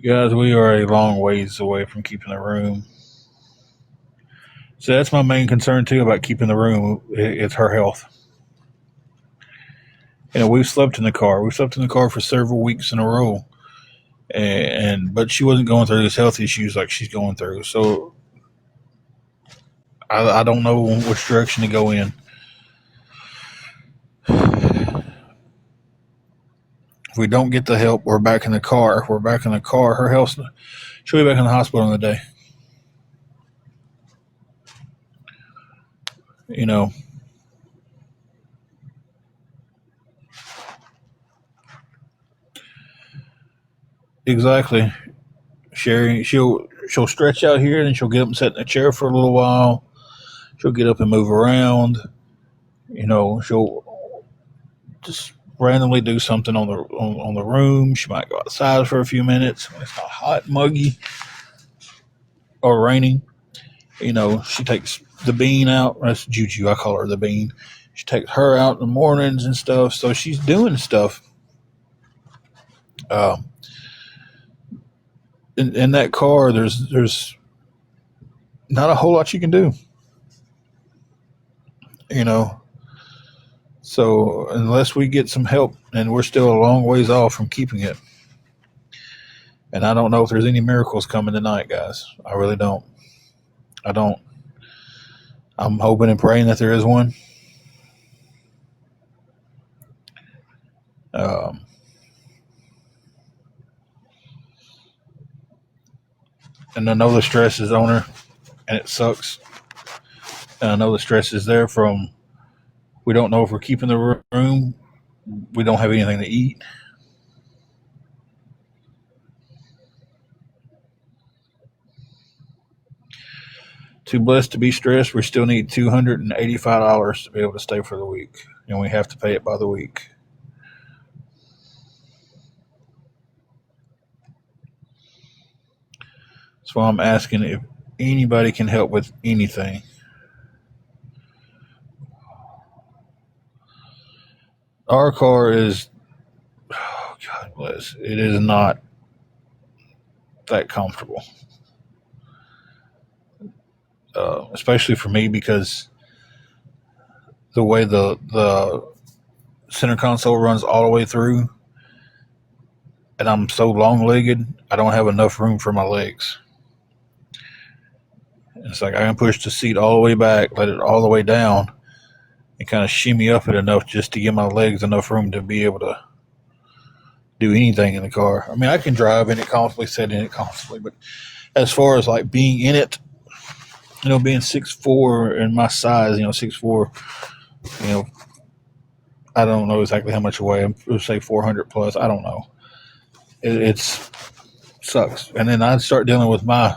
Guys, we are a long ways away from keeping the room. So that's my main concern too about keeping the room. It's her health. We've slept in the car. We've slept in the car for several weeks in a row, but she wasn't going through these health issues like she's going through. So I don't know which direction to go in. If we don't get the help, we're back in the car. If we're back in the car, her health, she'll be back in the hospital in a day. Exactly. Sherry, she'll stretch out here, and she'll get up and sit in a chair for a little while. She'll get up and move around. She'll just randomly do something on the room. She might go outside for a few minutes when it's not hot, muggy, or raining. She takes the bean out. That's Juju. I call her the bean. She takes her out in the mornings and stuff. So she's doing stuff. In that car, there's not a whole lot you can do. So unless we get some help, and we're still a long ways off from keeping it. And I don't know if there's any miracles coming tonight, guys. I really don't. I don't. I'm hoping and praying that there is one. And I know the stress is on her, and it sucks. And I know the stress is there from, we don't know if we're keeping the room. We don't have anything to eat. Too blessed to be stressed. We still need $285 to be able to stay for the week, and we have to pay it by the week. So I'm asking if anybody can help with anything. Our car is, oh God bless, it is not that comfortable. Especially for me, because the way the center console runs all the way through, and I'm so long-legged, I don't have enough room for my legs. It's like I can push the seat all the way back, let it all the way down, and kind of shimmy up it enough just to give my legs enough room to be able to do anything in the car. I mean, I can drive in it comfortably, sit in it comfortably, but as far as like being in it, being 6'4" and my size, 6'4", I don't know exactly how much I weigh. I'll say 400 plus. I don't know. It's sucks. And then I'd start dealing with my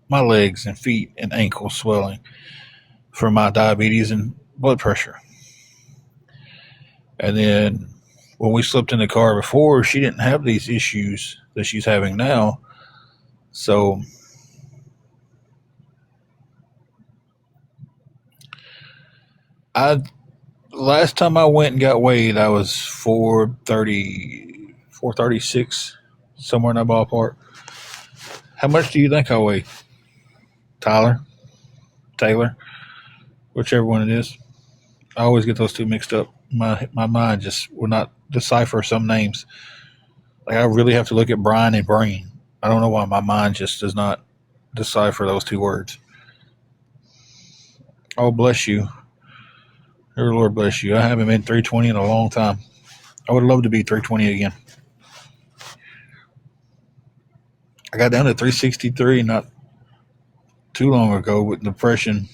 legs and feet and ankles swelling for my diabetes and blood pressure. And then when we slept in the car before, she didn't have these issues that she's having now. So last time I went and got weighed, I was 430, 436, somewhere in that ballpark. How much do you think I weigh? Taylor, whichever one it is. I always get those two mixed up. My mind just will not decipher some names. Like I really have to look at Brian and Brain. I don't know why my mind just does not decipher those two words. Oh, bless you. Your Lord bless you. I haven't been 320 in a long time. I would love to be 320 again. I got down to 363 not too long ago with depression.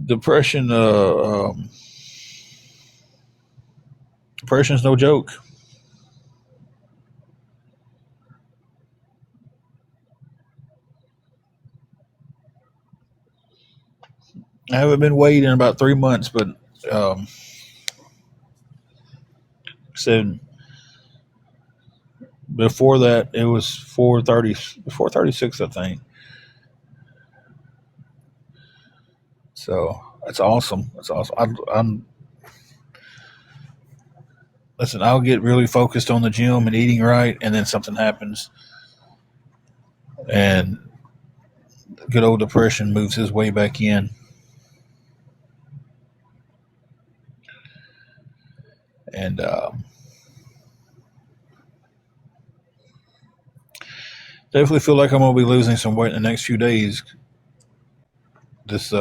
Depression's no joke. I haven't been weighed in about 3 months, but said before that it was 436, I think. So that's awesome. I'm listen, I'll get really focused on the gym and eating right, and then something happens, and good old depression moves his way back in. And definitely feel like I'm gonna be losing some weight in the next few days. This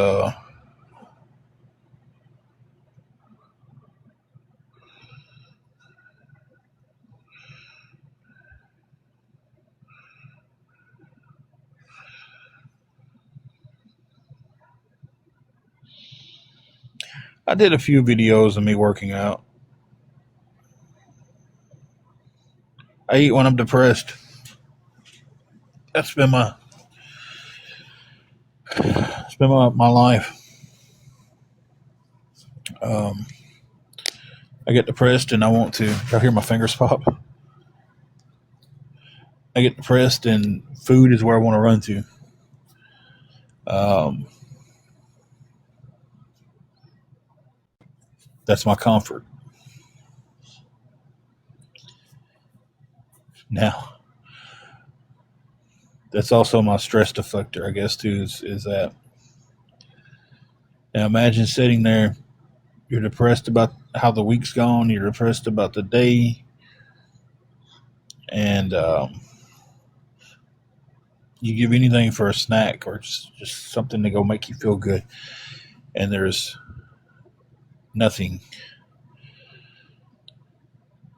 I did a few videos of me working out. I eat when I'm depressed. That's been my it's been my life. Um, I get depressed and I want to. I hear my fingers pop. I get depressed and food is where I want to run to. Um, that's my comfort. Now, that's also my stress deflector, I guess, too, is that. Now, imagine sitting there, you're depressed about how the week's gone, you're depressed about the day, and you give anything for a snack or just something to go make you feel good, and there's nothing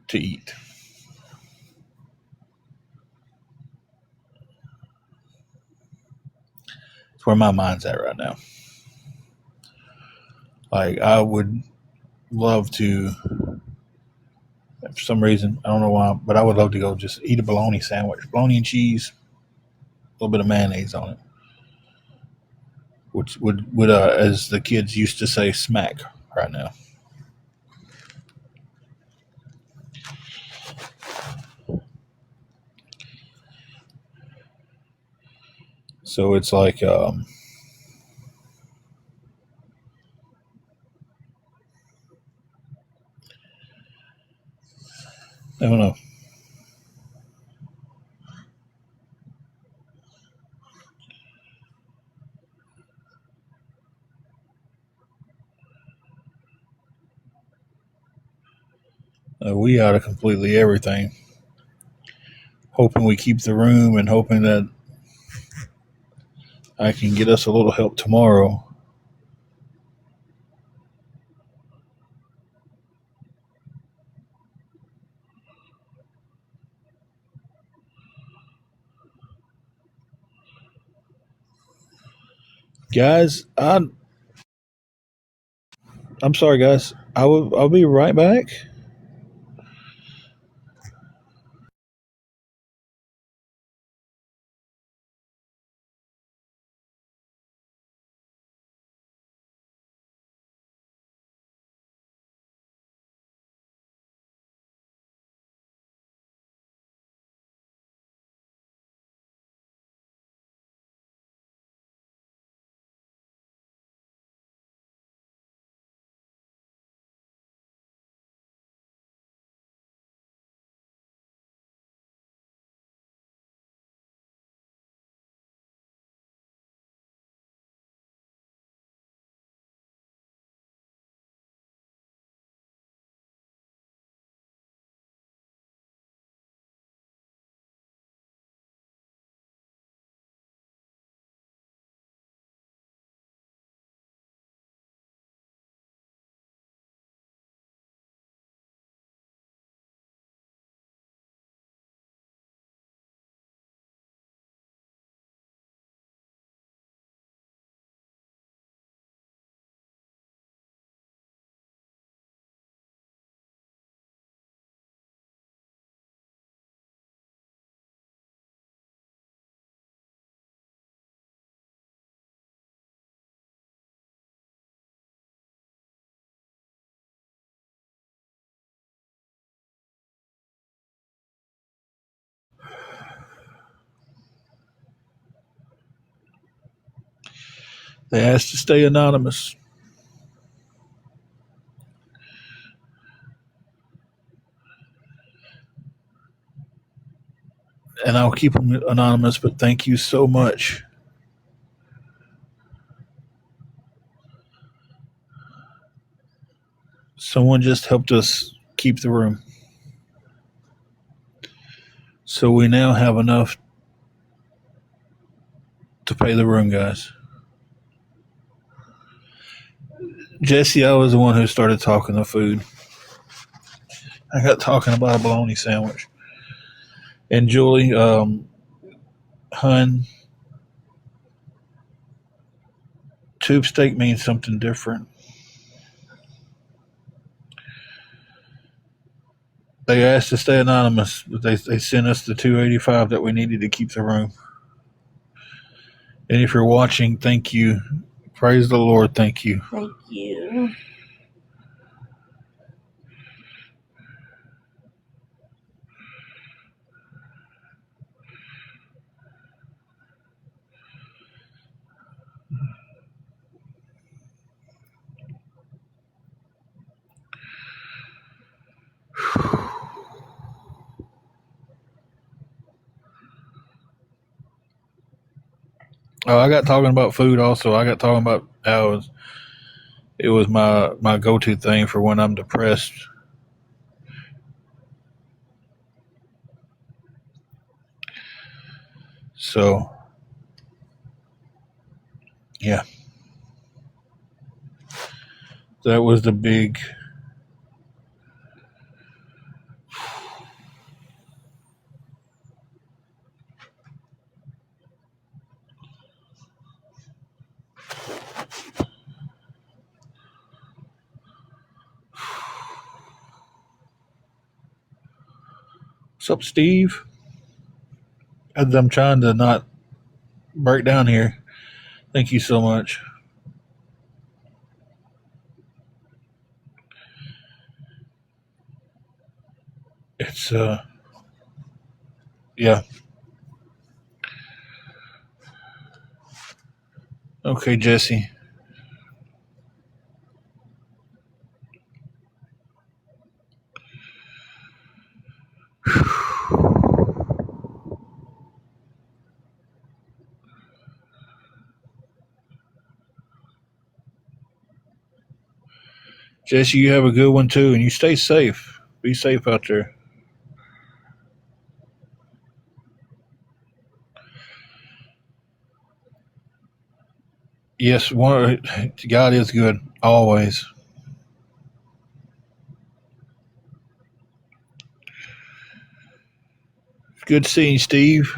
to eat. It's where my mind's at right now. Like, I would love to, for some reason, I don't know why, but I would love to go just eat a bologna sandwich, bologna and cheese, a little bit of mayonnaise on it, which would as the kids used to say, smack right now. So it's like, I don't know. We out of completely everything, hoping we keep the room and hoping that I can get us a little help tomorrow. Guys, I'm sorry, guys. I'll be right back. They asked to stay anonymous. and I'll keep them anonymous, but thank you so much. Someone just helped us keep the room. So we now have enough to pay the room, guys. Jesse, I was the one who started talking the food. I got talking about a bologna sandwich. And Julie, hun, tube steak means something different. They asked to stay anonymous, but they sent us the $285 that we needed to keep the room. And if you're watching, thank you. Praise the Lord, thank you. Thank you. Oh, I got talking about food also. I got talking about how it was my go-to thing for when I'm depressed. So, yeah. That was the big... What's up, Steve? As I'm trying to not break down here. Thank you so much. It's yeah. Okay, Jesse. Jesse, you have a good one too, and you stay safe. Be safe out there. Yes, God is good always. Good seeing you, Steve.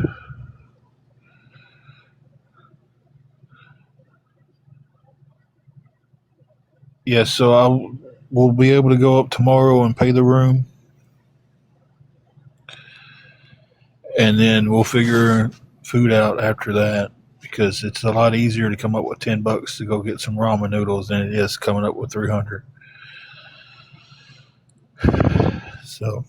Yes, so we'll be able to go up tomorrow and pay the room, and then we'll figure food out after that because it's a lot easier to come up with $10 to go get some ramen noodles than it is coming up with 300. So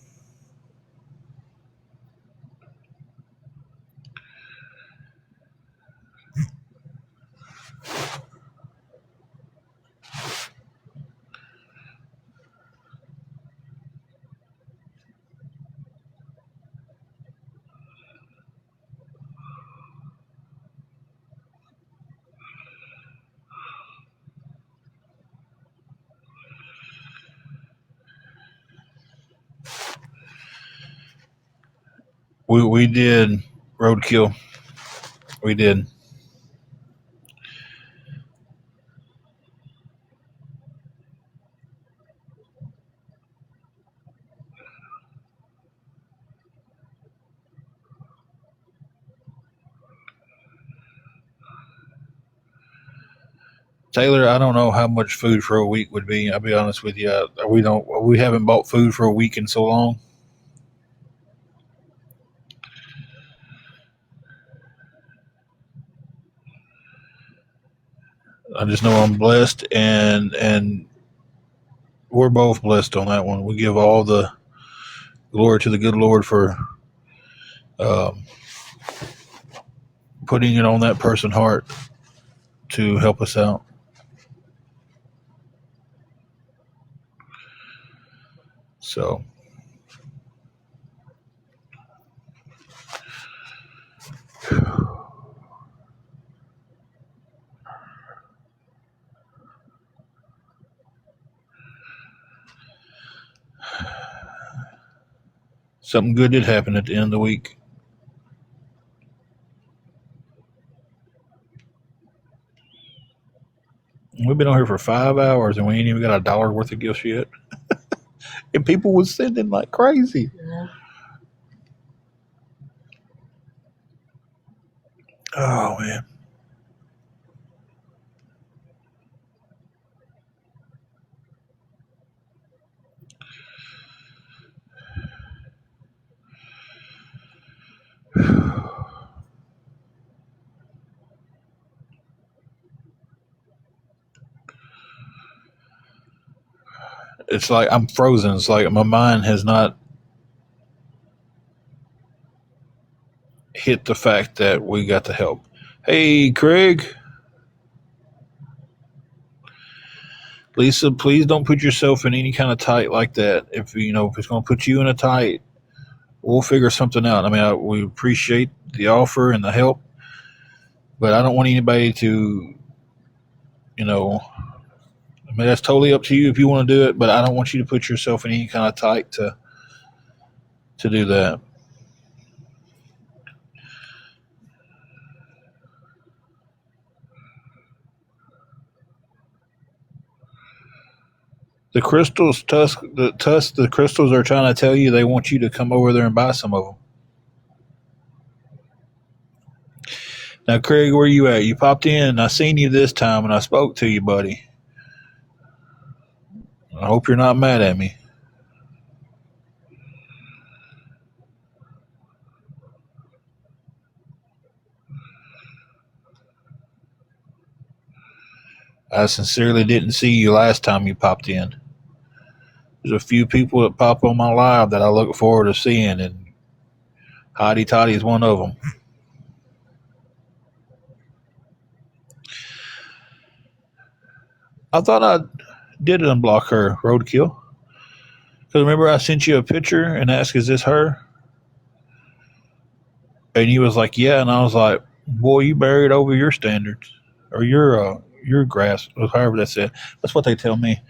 we did roadkill. We did. Taylor, I don't know how much food for a week would be. I'll be honest with you. We haven't bought food for a week in so long. I just know I'm blessed, and we're both blessed on that one. We give all the glory to the good Lord for um, putting it on that person's heart to help us out. So Something good did happen at the end of the week. We've been on here for 5 hours and we ain't even got $1 worth of gifts yet. And people was sending like crazy. Yeah. Oh, man. It's like I'm frozen. It's like my mind has not hit the fact that we got the help. Hey, Craig. Lisa, please don't put yourself in any kind of tight like that. If if it's going to put you in a tight, we'll figure something out. I mean, we appreciate the offer and the help, but I don't want anybody to, I mean, that's totally up to you if you want to do it, but I don't want you to put yourself in any kind of tight to do that. The crystals, the crystals are trying to tell you they want you to come over there and buy some of them. Now, Craig, where you at? You popped in. I seen you this time, and I spoke to you, buddy. I hope you're not mad at me. I sincerely didn't see you last time you popped in. There's a few people that pop on my live that I look forward to seeing, and Hottie Toddy is one of them. I thought I did unblock her, Roadkill. Because remember I sent you a picture and asked, is this her? And you was like, yeah. And I was like, boy, you buried over your standards. Or your grass, or however that's it. That's what they tell me.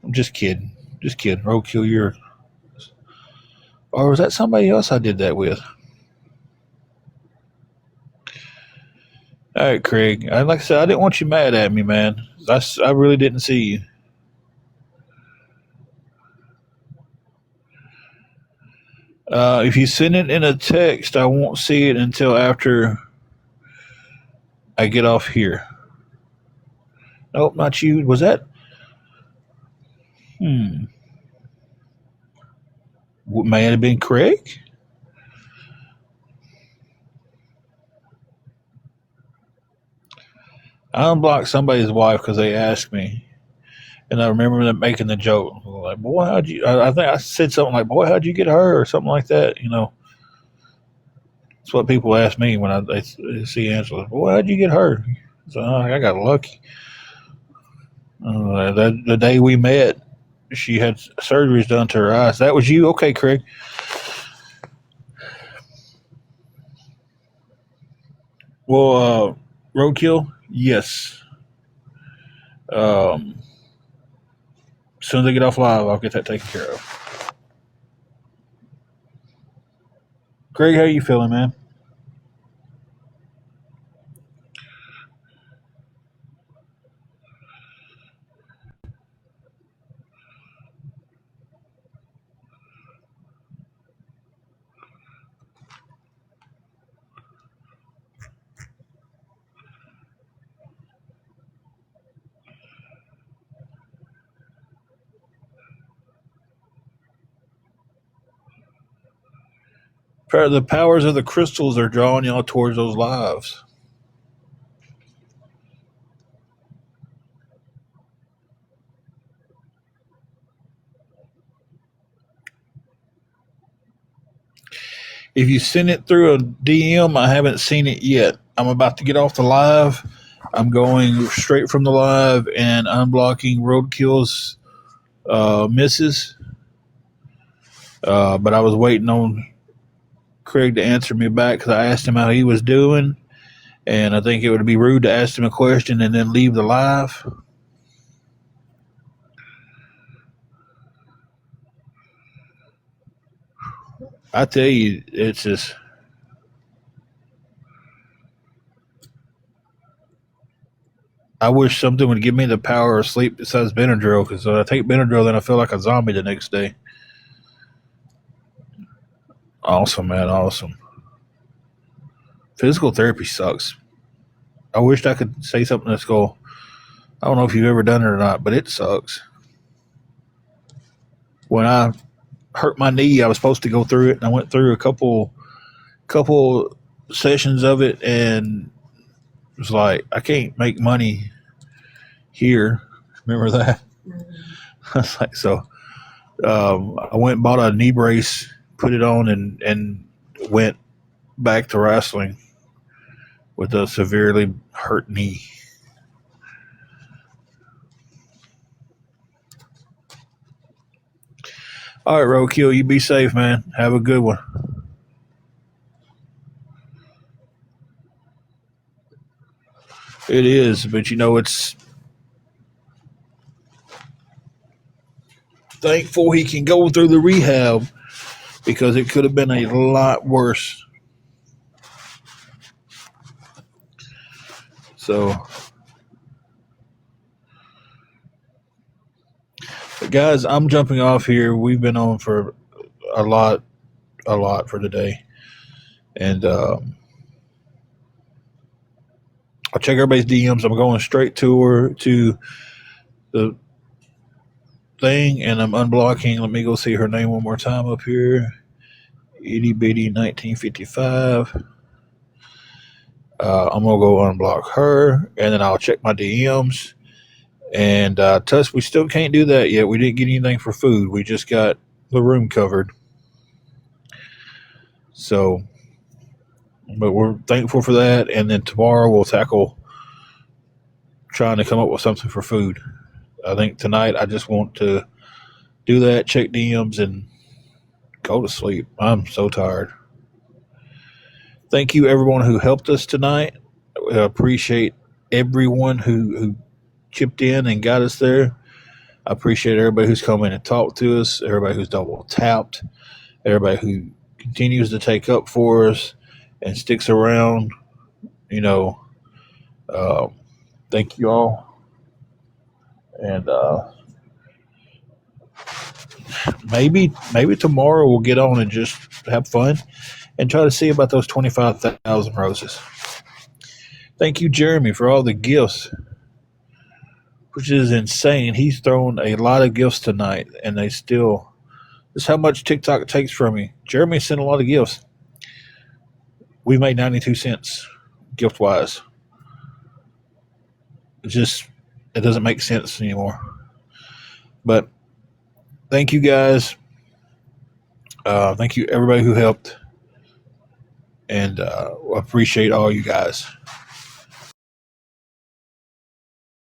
I'm just kidding. Just kidding. Roadkill, you're... Or was that somebody else I did that with? All right, Craig. Like I said, I didn't want you mad at me, man. I really didn't see you. If you send it in a text, I won't see it until after I get off here. Nope, not you. Was that? May it have been Craig? I unblocked somebody's wife because they asked me, and I remember them making the joke, like, "Boy, how'd you?" I think I said something like, "Boy, how'd you get her?" or something like that. That's what people ask me when they see Angela. Boy, how'd you get her? So I got lucky. The day we met, she had surgeries done to her eyes. That was you, okay, Craig? Well, Roadkill, yes. As soon as I get off live, I'll get that taken care of. Craig, how you feeling, man? The powers of the crystals are drawing y'all towards those lives. If you send it through a DM, I haven't seen it yet. I'm about to get off the live. I'm going straight from the live and unblocking Roadkill's misses. But I was waiting on Craig to answer me back because I asked him how he was doing. And I think it would be rude to ask him a question and then leave the live. I tell you, it's just. I wish something would give me the power of sleep besides Benadryl, because when I take Benadryl, then I feel like a zombie the next day. Awesome, man. Awesome. Physical therapy sucks. I wished I could say something that's go. I don't know if you've ever done it or not, but it sucks. When I hurt my knee, I was supposed to go through it, and I went through a couple sessions of it, and it was like I can't make money here. Remember that? I was like, so I went and bought a knee brace, put it on, and went back to wrestling with a severely hurt knee. All right, Roadkill, you be safe, man. Have a good one. It is, but it's thankful he can go through the rehab because it could have been a lot worse. So, but guys, I'm jumping off here. We've been on for a lot for today, and I'll check everybody's DMs. I'm going straight to the thing, and I'm unblocking. Let me go see her name one more time up here. Itty bitty 1955. I'm gonna go unblock her, and then I'll check my DMs. And Tuss, we still can't do that yet. We didn't get anything for food. We just got the room covered. So, but we're thankful for that. And then tomorrow we'll tackle trying to come up with something for food. I think tonight I just want to do that, check DMs, and go to sleep. I'm so tired. Thank you, everyone who helped us tonight. I appreciate everyone who chipped in and got us there. I appreciate everybody who's come in and talked to us, everybody who's double tapped, everybody who continues to take up for us and sticks around. You know, thank you all. And maybe tomorrow we'll get on and just have fun and try to see about those 25,000 roses. Thank you, Jeremy, for all the gifts, which is insane. He's thrown a lot of gifts tonight, and they still. This is how much TikTok takes from me. Jeremy sent a lot of gifts. We made 92 cents gift wise. It doesn't make sense anymore. But thank you guys. Thank you everybody who helped, and appreciate all you guys.